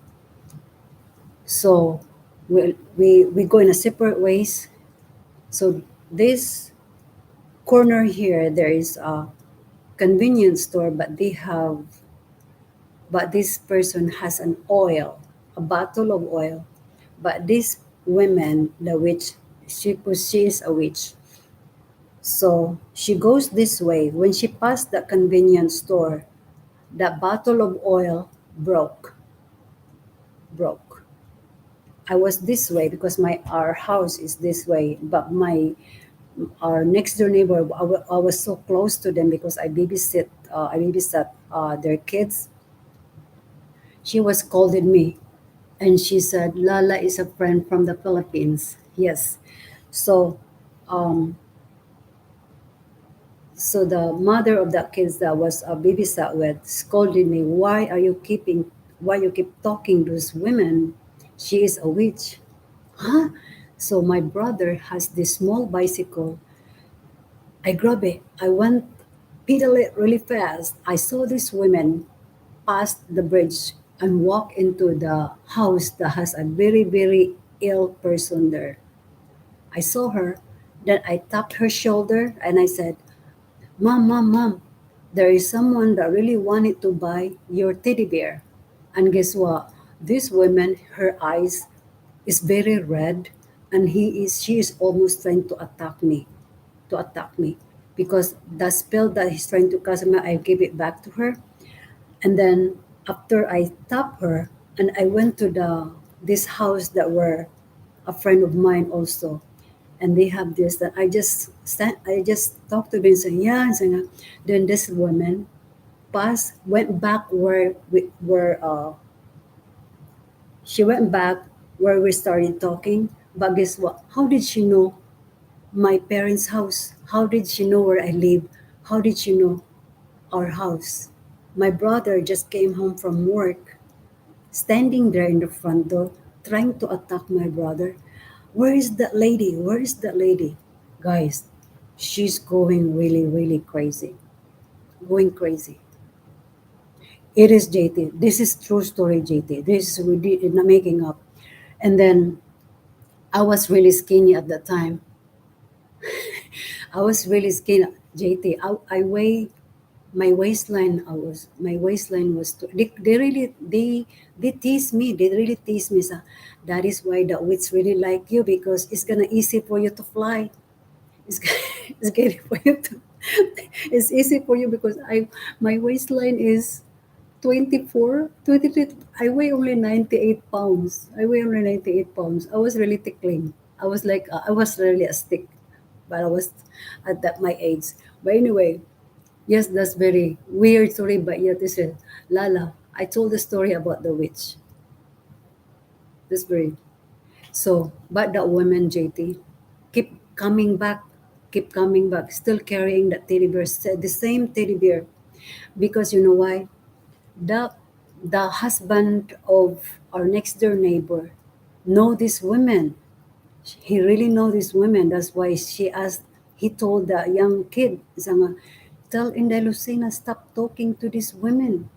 [SPEAKER 1] So we go in a separate ways. So this corner here there is a convenience store, but this person has an oil, a bottle of oil. But this woman, the witch, she is a witch. So she goes this way. When she passed the convenience store, that bottle of oil broke. I was this way because my our house is this way, but my our next door neighbor, I was so close to them because I babysat their kids. She was scolding me, and she said, "Lala is a friend from the Philippines." Yes, so um, so the mother of the kids that was a babysat with scolded me. Why you keep talking to this women? She is a witch, huh? So my brother has this small bicycle. I grab it. I went pedal it really fast. I saw this woman pass the bridge and walk into the house that has a very, very ill person there. I saw her. Then I tapped her shoulder and I said, Mom, there is someone that really wanted to buy your teddy bear. And guess what? This woman, her eyes is very red, and she is almost trying to attack me because the spell that he's trying to cast me, I gave it back to her. And then after I tapped her, and I went to this house that were a friend of mine also, and they have this that I just talked to them and said, yeah, and said, then this woman went back where she went back where we started talking. But guess what? How did she know my parents' house? How did she know where I live? How did she know our house? My brother just came home from work, standing there in the front door, trying to attack my brother. Where is that lady? Where is that lady? Guys, she's going really, really crazy. Going crazy. It is JT. This is true story, JT. This is we did not making up. And then I was really skinny at that time. I was really skinny, JT. I weigh my waistline was they really they tease me, they really tease me sa, that is why the wits really like you because it's gonna easy for you to fly. It's, it's getting for you to it's easy for you because my waistline is 24, 23. I weigh only 98 pounds. I weigh only 98 pounds. I was really tickling. I was like, I was really a stick, but I was at that my age. But anyway, yes, that's very weird story, but yet this is Lala. I told the story about the witch. That's very so. But that woman, JT, keep coming back, keep coming back, still carrying that teddy bear, the same teddy bear. Because you know why? The the husband of our next door neighbor know this woman. He really know this woman. That's why she asked. He told the young kid, "Sanga, tell Inday Lucina stop talking to this women."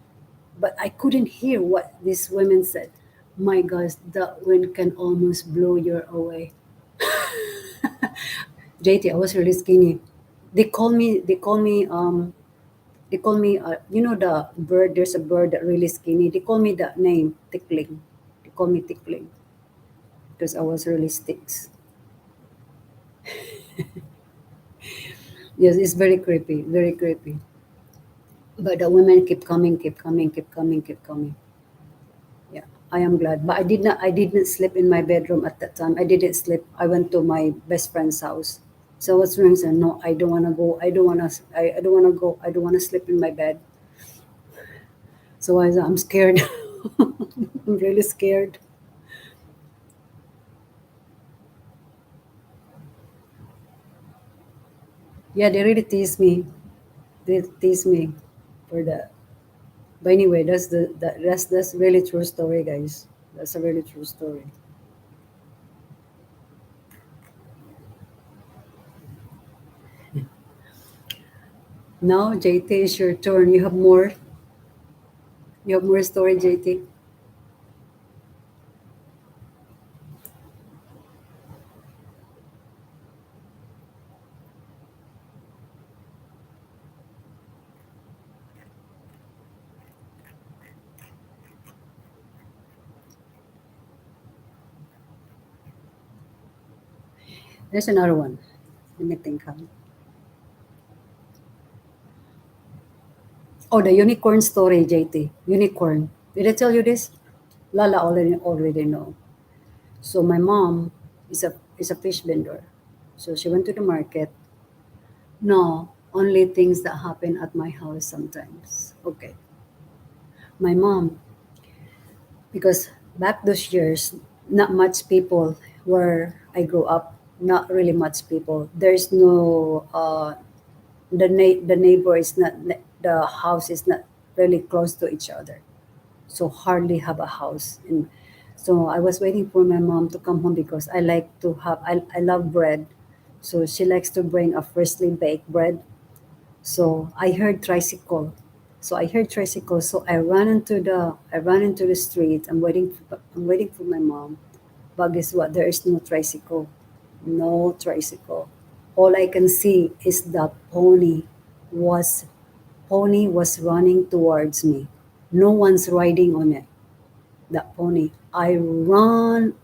[SPEAKER 1] But I couldn't hear what this woman said. My gosh, that wind can almost blow you away. JT, I was really skinny. They call me, you know, the bird, there's a bird that really skinny. They call me that name, Tickling. They call me Tickling because I was really sticks. Yes, it's very creepy, very creepy. But the women keep coming, keep coming, keep coming, keep coming. Yeah, I am glad. But I didn't sleep in my bedroom at that time. I didn't sleep. I went to my best friend's house. So what's wrong? Said, no, I don't want to go. I don't want to go. I don't want to sleep in my bed. So I said, I'm scared. I'm really scared. Yeah, they really tease me. They tease me for that. But anyway, that's really true story, guys. That's a really true story. Now, JT, it's your turn. You have more. You have more story, JT. There's another one. Let me think. Huh? Oh, the unicorn story, JT. Unicorn. Did I tell you this? Lala already know. So my mom is a fish vendor. So she went to the market. No, only things that happen at my house sometimes. Okay. My mom, because back those years, not much people where I grew up. Not really much people. There's no the neighbor is not the house is not really close to each other, so hardly have a house. And so I was waiting for my mom to come home because I love bread, so she likes to bring a freshly baked bread. So I heard tricycle. So I ran into the street. I'm waiting for my mom. But guess what? There is no tricycle. No tricycle. All I can see is the was pony was running towards me. No one's riding on it. That pony. I run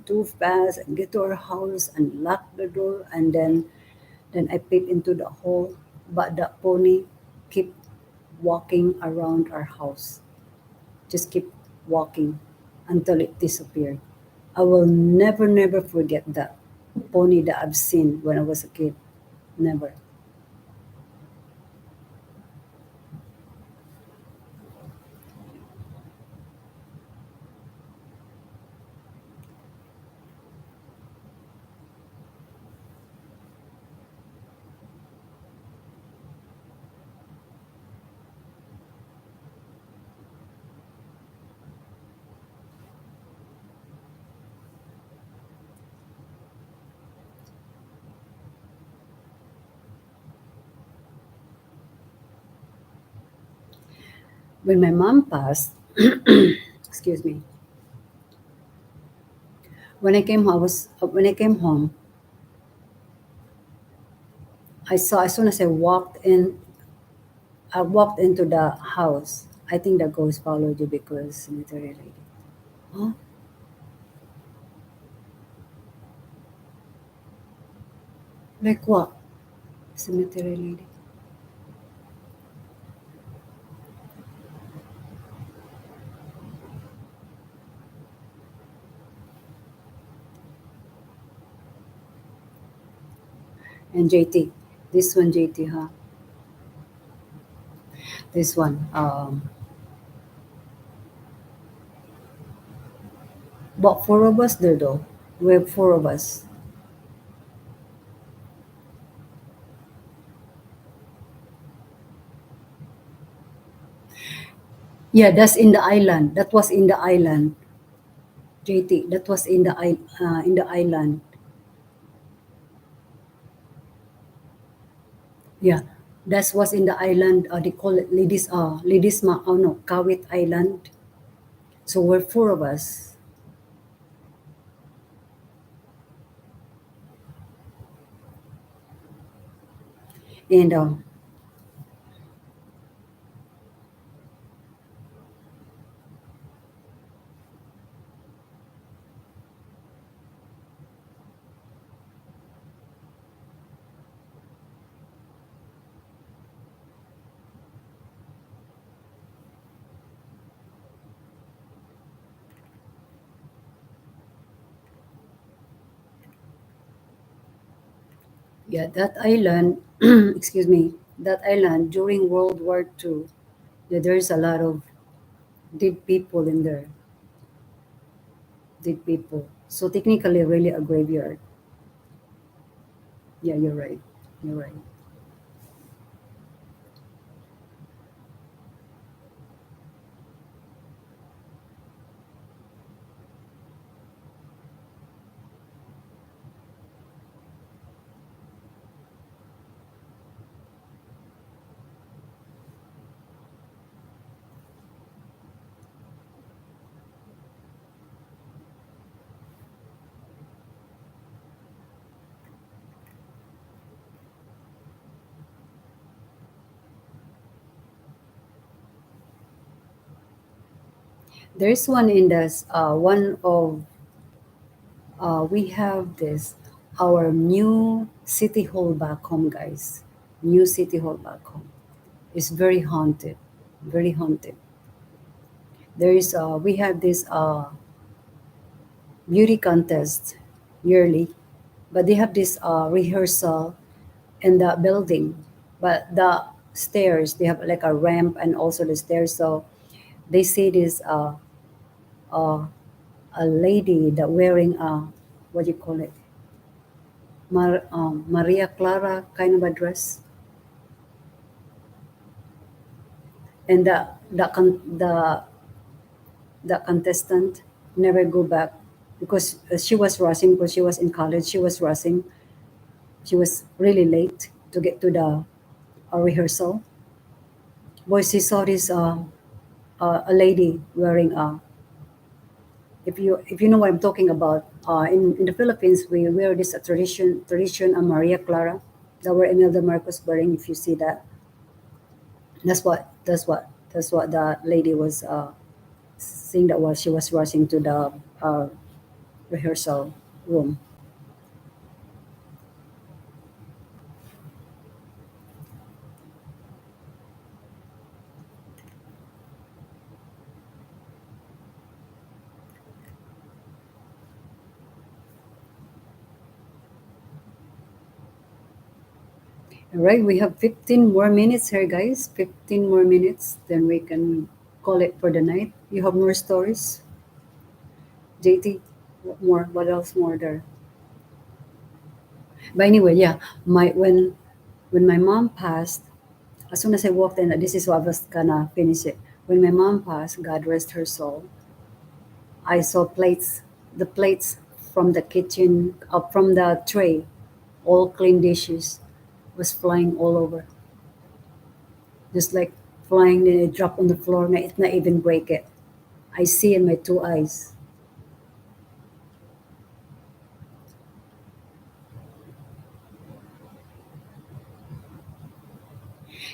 [SPEAKER 1] too fast and get to our house and lock the door, and then I peep into the hall. But that pony keep walking around our house. Just keep walking until it disappeared. I will never forget that pony that I've seen when I was a kid. Never. When my mom passed, excuse me, when I came home, I saw as soon as I walked in I walked into the house. I think the ghost followed you because cemetery lady. Huh? Like what? Cemetery lady. And JT. This one, JT, huh? This one. But four of us there though. We have four of us. Yeah, that's in the island. That was in the island. JT, that was in the island. Yeah, that was in the island. They call it oh no, Kawit Island. So we're four of us. And yeah, that island, excuse me, that island during World War II, yeah, there's a lot of dead people in there. Dead people. So technically, really a graveyard. Yeah, you're right. You're right. There's one in this. One of we have this our new city hall back home, guys. New city hall back home. It's very haunted. Very haunted. There is we have this beauty contest yearly, but they have this rehearsal in the building. But the stairs, they have like a ramp and also the stairs. So they say this uh, a lady that wearing a what do you call it? Maria Clara kind of a dress, and the contestant never go back because she was rushing because she was in college. She was rushing. She was really late to get to the rehearsal. Boy, she saw this a lady wearing a. If you know what I'm talking about, in the Philippines we wear this tradition a Maria Clara that were Imelda Marcos wearing. If you see that, that's what the lady was saying that while she was rushing to the uh, rehearsal room. All right, we have 15 more minutes here, guys. 15 more minutes, then we can call it for the night. You have more stories, JT? What more? What else more there? But anyway, yeah, my when my mom passed, as soon as I walked in, this is what I was gonna finish it. When my mom passed, God rest her soul, I saw the plates from the kitchen, from the tray, all clean dishes, was flying all over, just like flying. Then it dropped on the floor, and it not even break it. I see in my two eyes.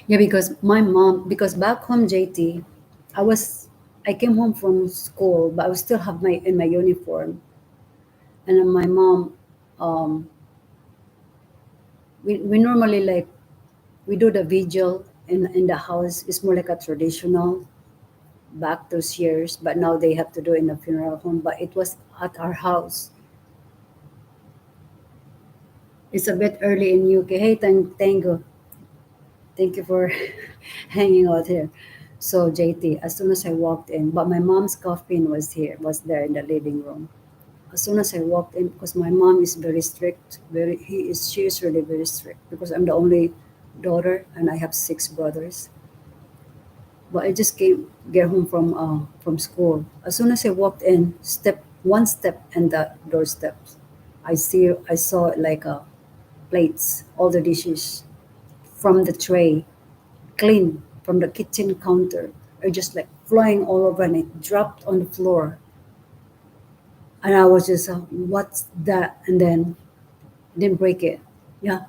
[SPEAKER 1] Yeah, because my mom, because back home, JT, I was, I came home from school, but I was still have my in my uniform, and then my mom, um, we normally like we do the vigil in the house. It's more like a traditional back those years, but now they have to do it in a funeral home. But it was at our house. It's a bit early in UK. Hey, thank you for hanging out here. So JT, as soon as I walked in, but my mom's coffin was there in the living room. As soon as I walked in, because my mom is very strict, she is really very strict because I'm the only daughter and I have six brothers. But I just get home from school. As soon as I walked in, step one step and the doorsteps, I saw like plates, all the dishes from the tray, clean from the kitchen counter, are just like flying all over and it dropped on the floor. And I was just, what's that? And then didn't break it. Yeah.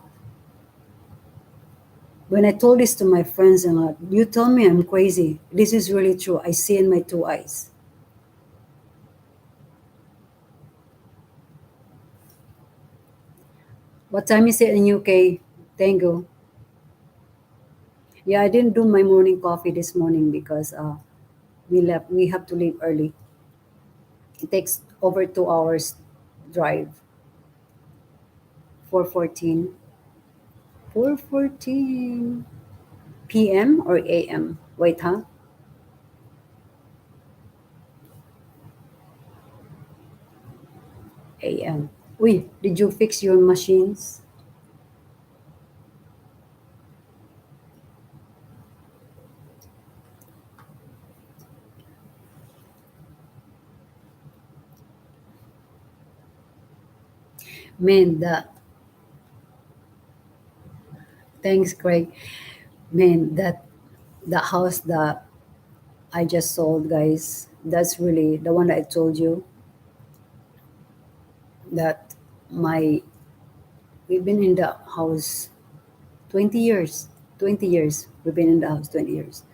[SPEAKER 1] When I told this to my friends, and you tell me I'm crazy. This is really true. I see in my two eyes. What time is it in UK? Tango. Yeah, I didn't do my morning coffee this morning because we left. We have to leave early. It takes over 2 hours drive. 4:14. 4:14 p.m. or a.m. Wait, huh? A.m. Uy, did you fix your machines? Man, thanks, Craig. Man, the house that I just sold, guys, that's really the one that I told you that my we've been in the house 20 years. 20 years. We've been in the house 20 years.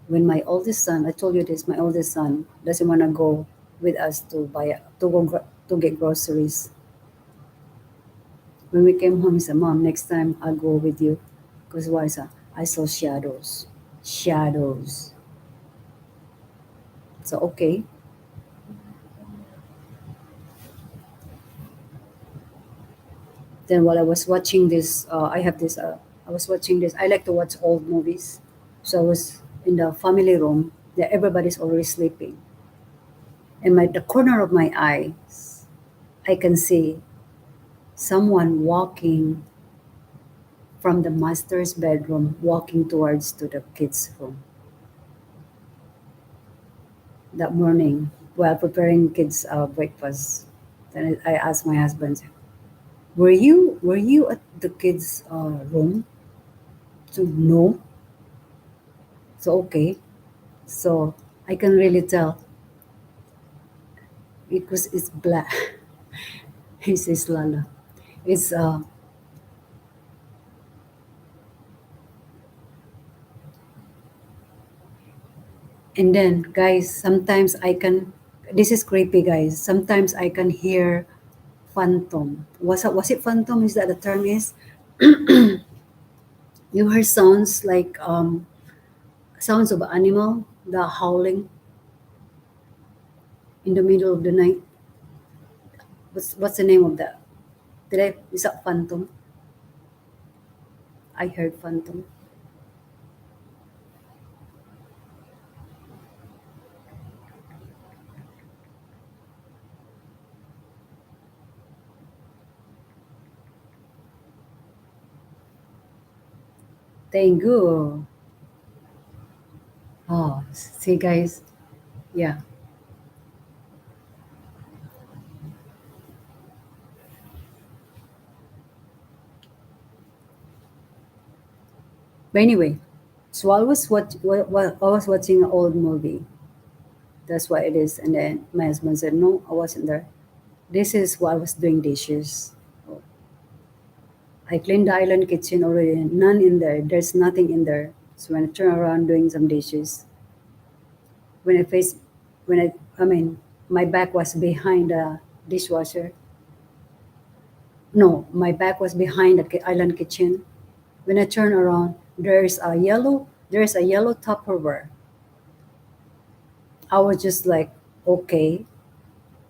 [SPEAKER 1] When my oldest son, I told you this, my oldest son doesn't want to go with us to get groceries. When we came home, he said, "Mom, next time I'll go with you." Because why, sir? I saw shadows. Shadows. So, okay. Then while I was watching this, I was watching this. I like to watch old movies. So I was in the family room. Yeah, everybody's already sleeping. And the corner of my eyes, I can see someone walking from the master's bedroom, walking towards to the kids' room that morning while preparing kids' breakfast. Then I asked my husband, "Were you at the kids' room?" So no. So okay. So I can really tell because it's black. He says, "Lala." It's and then guys, sometimes I can. This is creepy, guys. Sometimes I can hear phantom. Was it phantom? Is that the term is? You hear sounds like sounds of animal, the howling in the middle of the night. What's the name of that? Is that phantom? I heard phantom. Tengu. Oh, see guys. Yeah. But anyway, so I was watching an old movie. That's what it is. And then my husband said, "No, I wasn't there. This is while I was doing dishes. I cleaned the island kitchen already. None in there. There's nothing in there." So when I turn around doing some dishes, when I face, when I mean, my back was behind the dishwasher. No, my back was behind the island kitchen. When I turn around, there's a yellow Tupperware. I was just like, okay,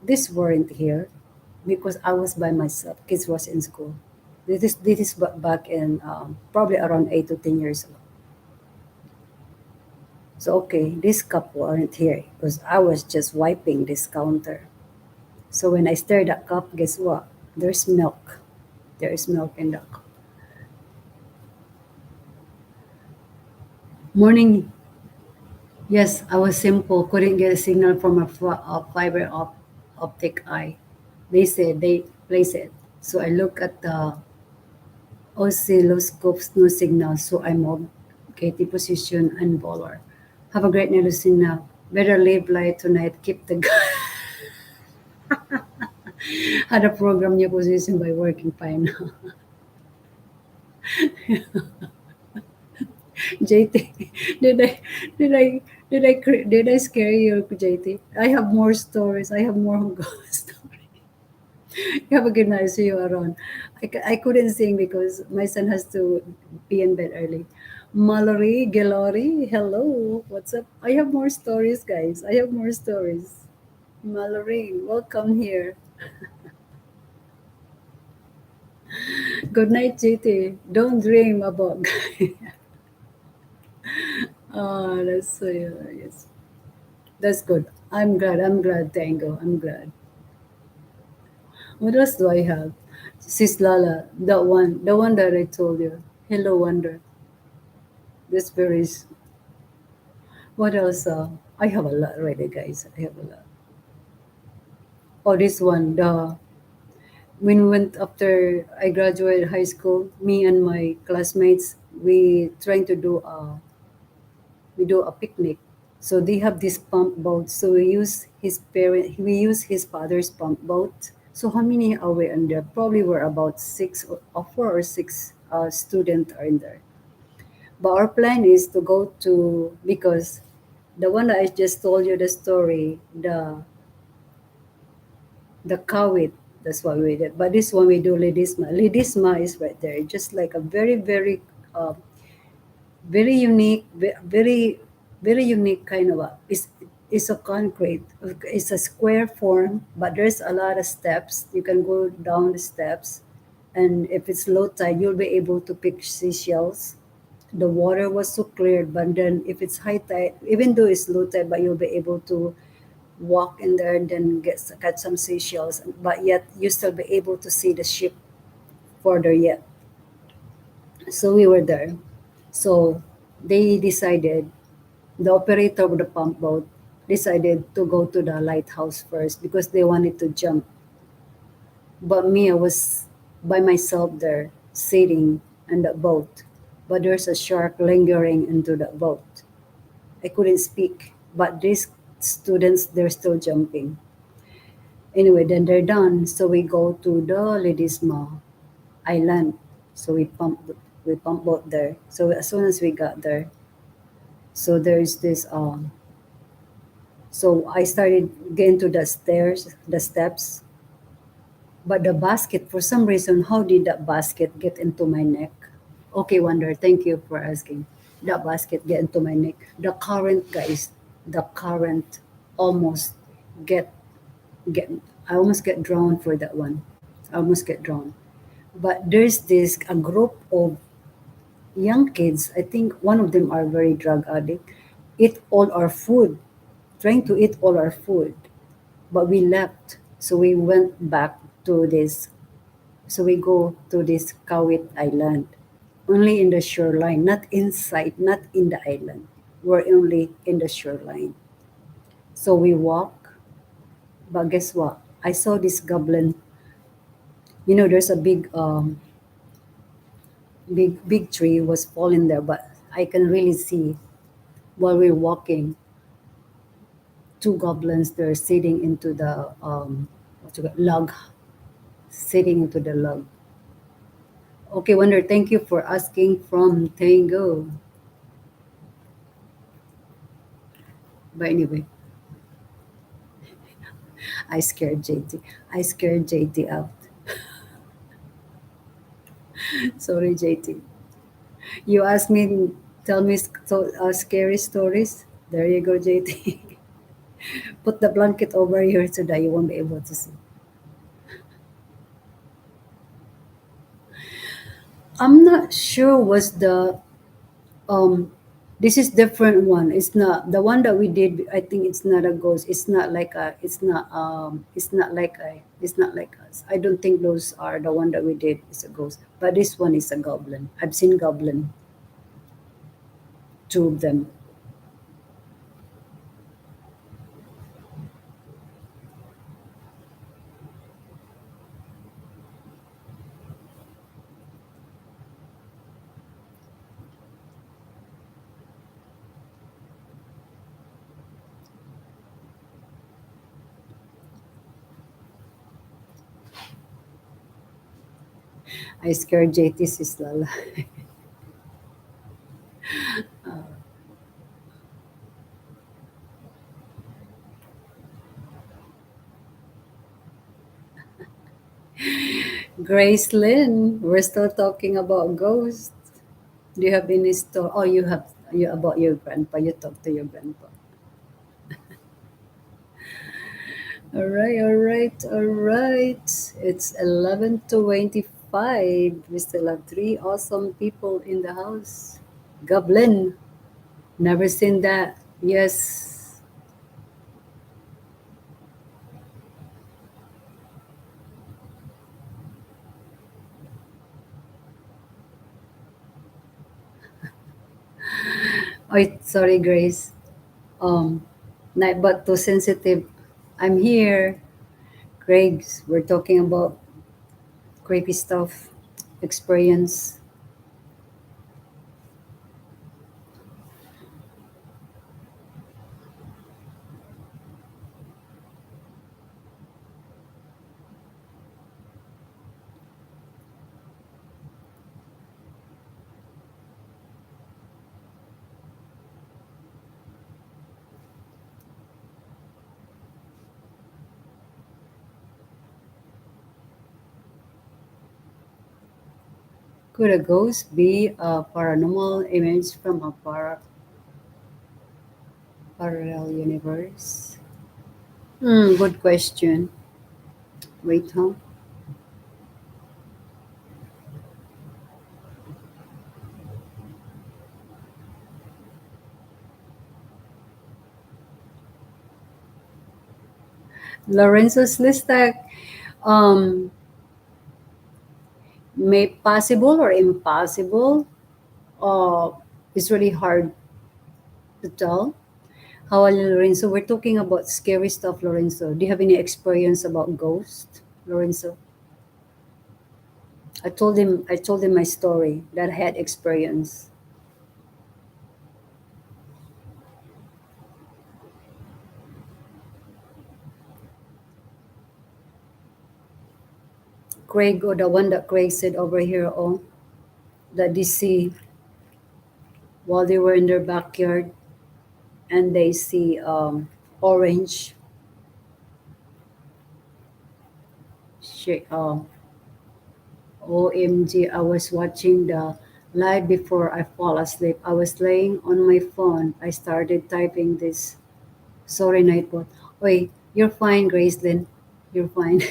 [SPEAKER 1] this weren't here because I was by myself. Kids was in school. This is back in probably around 8 to 10 years ago. So okay, this cup weren't here because I was just wiping this counter. So when I stir that cup, guess what? There's milk. There is milk in the cup. Morning. Yes, I was simple. Couldn't get a signal from a fiber optic eye. They said they place it. So I look at the oscilloscope's no signal. So I moved Katie position and Bowler. Have a great night, Lucina. Better live light tonight. Keep the had a program niya position by working fine. JT, did I did I did I scare you, JT? I have more stories. I have more ghost stories. You have a good night. See you around. I couldn't sing because my son has to be in bed early. Mallory, Gelori, hello. What's up? I have more stories, guys. I have more stories. Mallory, welcome here. Good night, JT. Don't dream about. Oh, that's so yes. That's good. I'm glad. I'm glad, Tango. I'm glad. What else do I have? Sis Lala, the one that I told you. Hello, Wonder. This very. What else? I have a lot already, guys. I have a lot. Oh, this one. The when we went after I graduated high school, me and my classmates, trying to do a picnic. So they have this pump boat. So we use his father's pump boat. So how many are we in there? Probably we're about or 4 or 6 students are in there. But our plan is to go to because the one that I just told you the story, the Kawit, that's what we did. But this one we do Lidisma. Lidisma is right there, just like a uh, very unique, very unique kind of it's a concrete. It's a square form, but there's a lot of steps. You can go down the steps, and if it's low tide, you'll be able to pick seashells. The water was so clear, but then if it's high tide, even though it's low tide, but you'll be able to walk in there and then catch some seashells. But yet you still be able to see the ship further yet. So we were there. So they decided, the operator of the pump boat decided to go to the lighthouse first because they wanted to jump. But me, I was by myself there, sitting in the boat. But there's a shark lingering into the boat. I couldn't speak, but these students, they're still jumping. Anyway, then they're done. So we go to the Ledesma Island. So we pump boat there. So as soon as we got there, so there's this so I started getting to the steps, but the basket, for some reason, how did that basket get into my neck? Okay, Wonder, thank you for asking. That basket get into my neck. The current, guys, the current almost get get I almost get drowned for that one. I almost get drowned. But there's this a group of young kids. I think one of them are very drug addict. Eat all our food, trying to eat all our food. But we left. So we went back to this. So we go to this Kawit Island, only in the shoreline, not inside, not in the island. We're only in the shoreline. So we walk, but guess what? I saw this goblin. There's a big tree was falling there, but I can really see while we're walking, two goblins. They're sitting into the log, sitting into the log. Okay, Wonder, thank you for asking from Tango. But anyway, I scared JT. I scared JT out. Sorry, JT. You asked me, tell me scary stories. There you go, JT. Put the blanket over here so that you won't be able to see. I'm not sure was the um this is different one. It's not the one that we did. I think it's not a ghost. It's not like a. It's not like a. It's not like us. I don't think those are the one that we did. Is a ghost. But this one is a goblin. I've seen goblin. Two of them. I scared JT sis Lala. Grace Lynn, we're still talking about ghosts. Do you have any story? Oh, you have you about your grandpa. You talk to your grandpa. All right, all right, all right. It's 11:25. We still have three awesome people in the house. Goblin, never seen that. Yes. Oh, sorry, Grace. Um, Not but too sensitive. I'm here. Greg's. We're talking about creepy stuff, experience. Could a ghost be a paranormal image from a parallel universe? Good question. Wait, huh? Lorenzo's Listak, um, may possible or impossible. Uh, it's really hard to tell. How are you, Lorenzo? We're talking about scary stuff, Lorenzo. Do you have any experience about ghosts, Lorenzo? I told him my story that I had experience. Craig, or the one that Craig said over here, oh, that they see while they were in their backyard and they see orange shit. OMG, I was watching the live before I fall asleep. I was laying on my phone. I started typing this. Sorry, Nightbot. Wait, you're fine, Gracelyn. You're fine.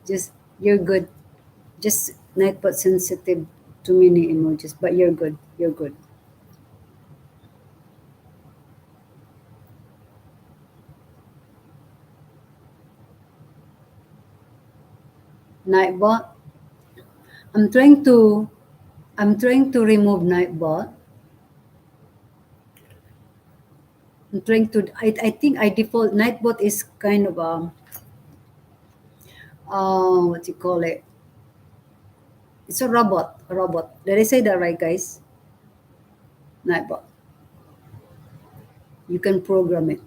[SPEAKER 1] Just, you're good. Just Nightbot sensitive to many emojis, but you're good. You're good. Nightbot, I'm trying to, I'm trying to remove Nightbot. I'm trying to, I think I default, Nightbot is kind of what you call it? It's a robot. A robot. Did I say that right, guys? Nightbot. You can program it.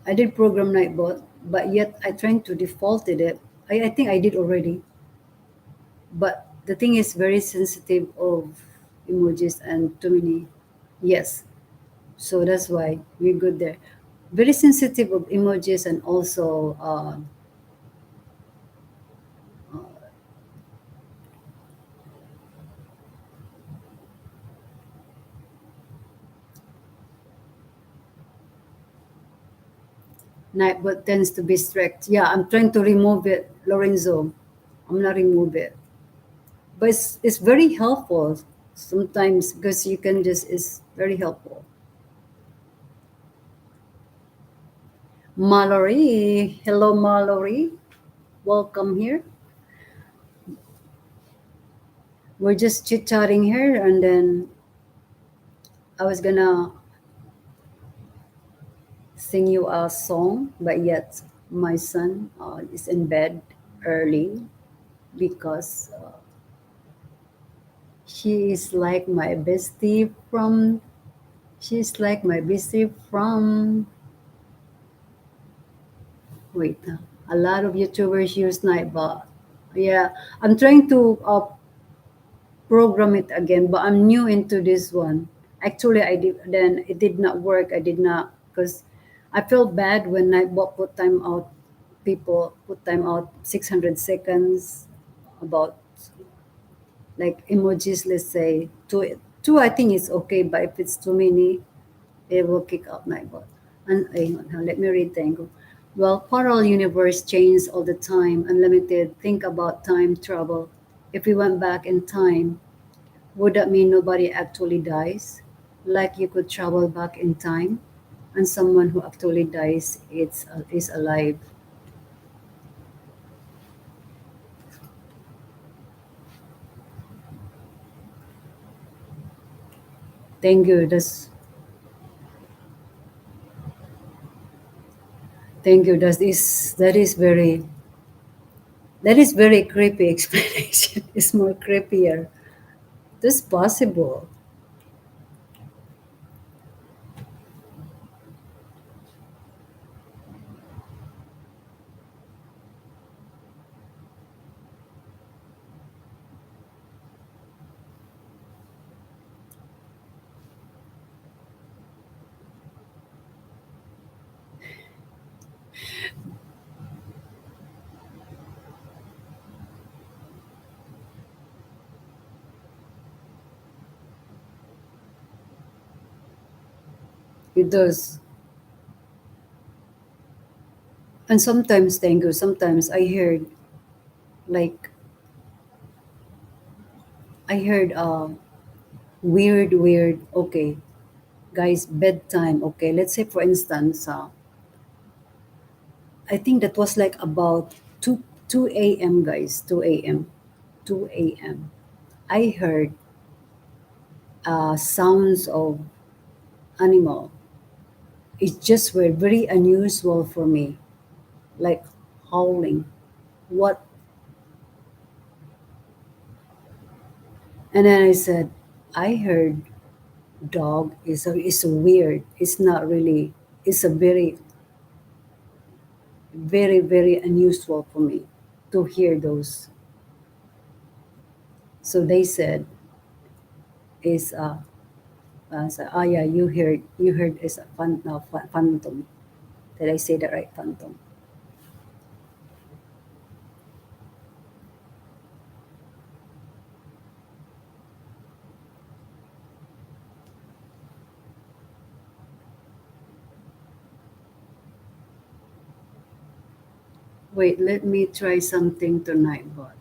[SPEAKER 1] I did program Nightbot, but yet I trying to defaulted it. I think I did already. But the thing is very sensitive of emojis and too many. Yes. So that's why we're good there. Very sensitive of emojis and also night, but tends to be strict. Yeah, I'm trying to remove it, Lorenzo. I'm not remove it, but it's very helpful sometimes because you can just it's very helpful. Mallory, hello Mallory, welcome here. We're just chit chatting here, and then I was gonna sing you a song, but yet my son is in bed early because she is like my bestie from. She's like my bestie from. Wait, a lot of YouTubers use Nightbot. Yeah, I'm trying to program it again, but I'm new into this one. Actually, I did then it did not work. I did not because I felt bad when Nightbot put time out. People put time out 600 seconds about like emojis. Let's say two. I think it's okay, but if it's too many, it will kick out Nightbot. And hang on, let me read Tango. Well, parallel universe changes all the time, unlimited. Think about time travel. If we went back in time, would that mean nobody actually dies? Like you could travel back in time, and someone who actually dies is alive. Thank you. Thank you. That is very creepy explanation. It's more creepier. That's possible. It does. And sometimes, thank you. Sometimes like I heard weird. Okay, guys, bedtime. Okay, let's say for instance, I think that was like about two a.m. guys, 2 a.m. 2 a.m. I heard sounds of animal. It just were very unusual for me, like howling. What? And then I said, I heard dog is weird. It's not really. It's a very unusual for me to hear those. So they said is so, yeah, you heard is a phantom. Did I say that right? Phantom. Wait, let me try something tonight, bot.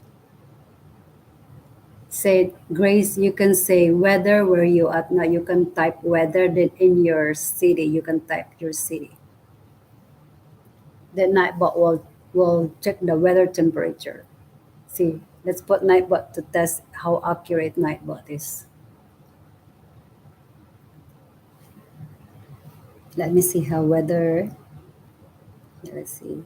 [SPEAKER 1] Say Grace, you can say weather where you at now. You can type weather, then in your city, you can type your city. Then Nightbot will check the weather temperature. See, let's put Nightbot to test how accurate Nightbot is. Let me see how weather. Let's see.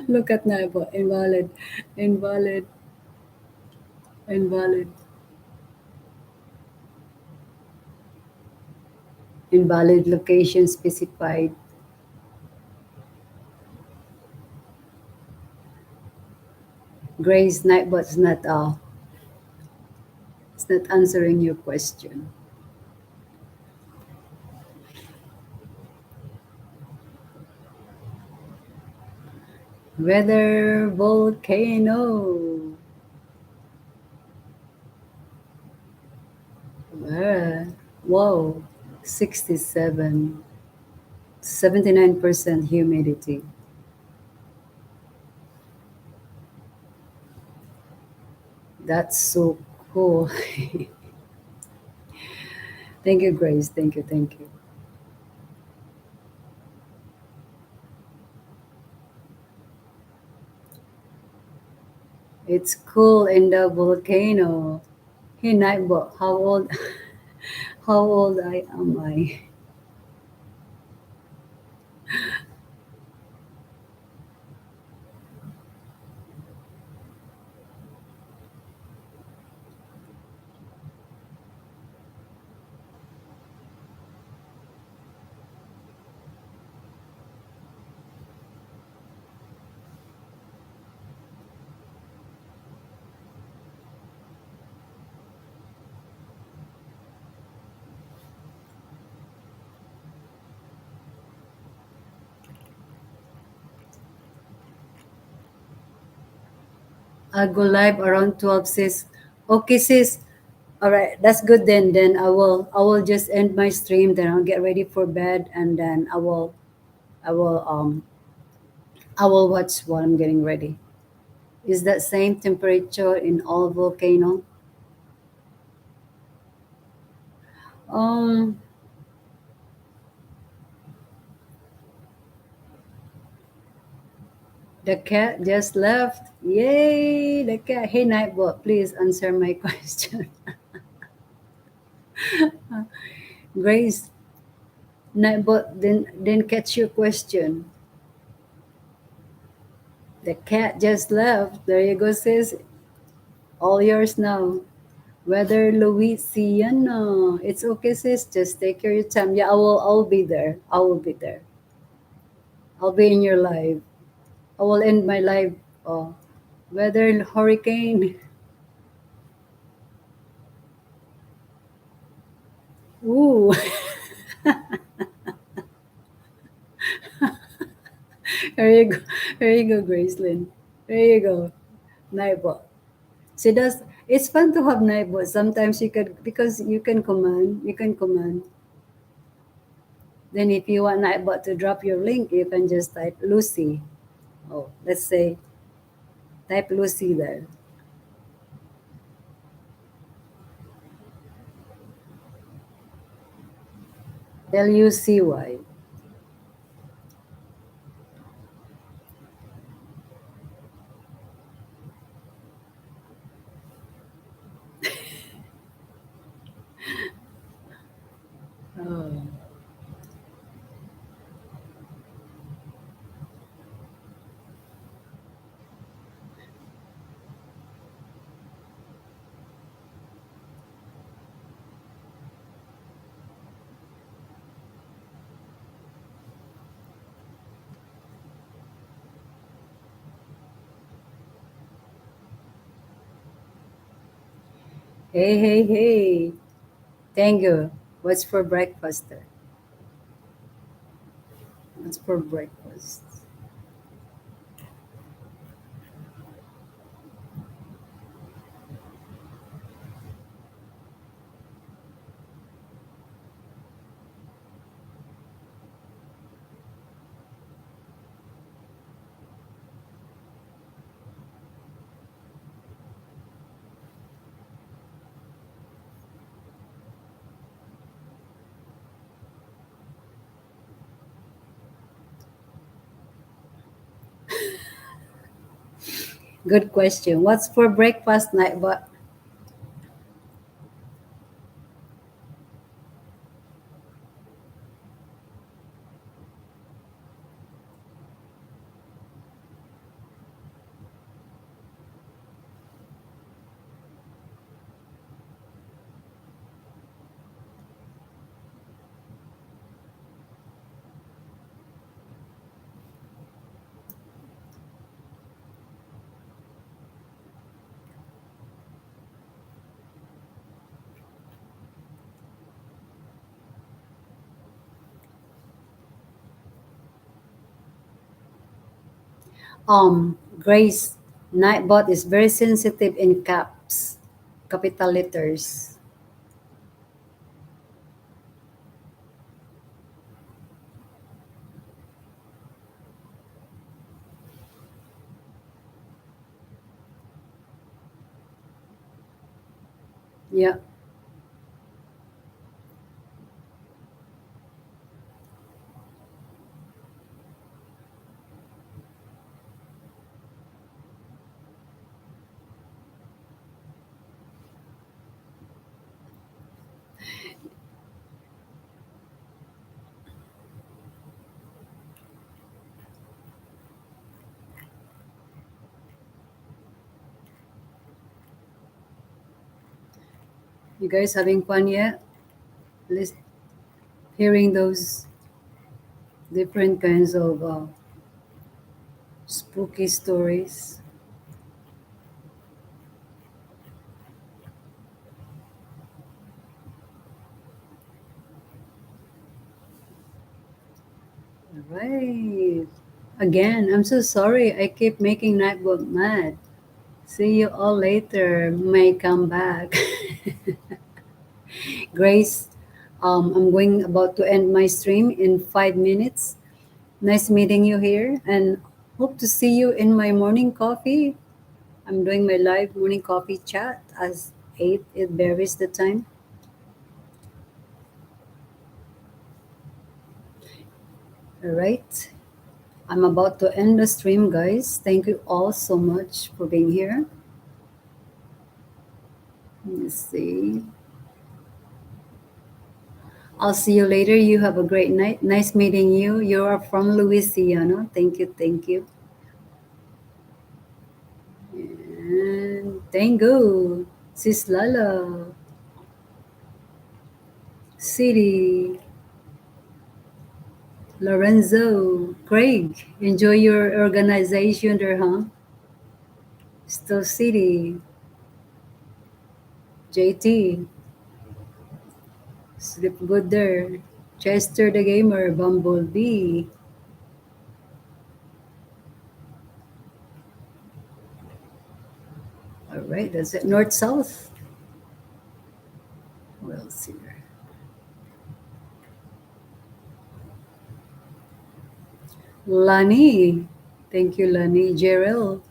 [SPEAKER 1] Look at Naibo. Invalid. Invalid. Invalid. Invalid location specified. Grace Nightbot's not it's not answering your question. Weather volcano. Whoa. 67. 79% humidity. That's so cool. Thank you, Grace. Thank you. Thank you. It's cool in the volcano. Hey, Nightbot, how old? How old I am I? I'll go live around 12, sis. Okay, sis. All right, that's good then. Then I will just end my stream. Then I'll get ready for bed, and then I will watch while I'm getting ready. Is that same temperature in all volcano? Um, the cat just left. Yay, the cat. Hey, Nightbot, please answer my question. Grace, Nightbot didn't catch your question. The cat just left. There you go, sis. All yours now. Whether Louisiana. It's okay, sis. Just take your time. Yeah, I'll be there. I will be there. I'll be in your live. I will end my live. Oh, weather hurricane. Ooh. There you go. There you go, Gracelyn. There you go. Naibo. See, that's it's fun to have Naibo. Sometimes you could because you can command. You can command. Then if you want Nightbot to drop your link, you can just type Lucy. Oh, let's say type Lucy there. Lucy. Oh. Hey, hey, hey. Thank you. What's for breakfast there? What's for breakfast? Good question. What's for breakfast night? But Grace, Nightbot is very sensitive in caps, capital letters. Yeah. You guys having fun yet? Lis- Hearing those different kinds of spooky stories. All right. Again, I'm so sorry. I keep making Nightbot mad. See you all later. May come back. Grace, I'm going about to end my stream in 5 minutes. Nice meeting you here and hope to see you in my morning coffee. I'm doing my live morning coffee chat as 8 it varies the time. All right. I'm about to end the stream, guys. Thank you all so much for being here. Let me see. I'll see you later. You have a great night. Nice meeting you. You are from Louisiana. Thank you. Thank you. And Tango, Sis Lala, City, Lorenzo, Craig. Enjoy your organization there, huh? Still City, JT, sleep good there. Chester the Gamer, Bumblebee. All right, that's it. North South. We'll see there. Lani. Thank you, Lani. Gerald.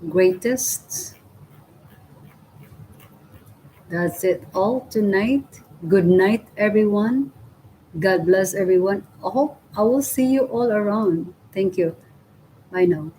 [SPEAKER 1] Greatest. That's it all tonight. Good night, everyone. God bless everyone. I hope I will see you all around. Thank you. Bye now.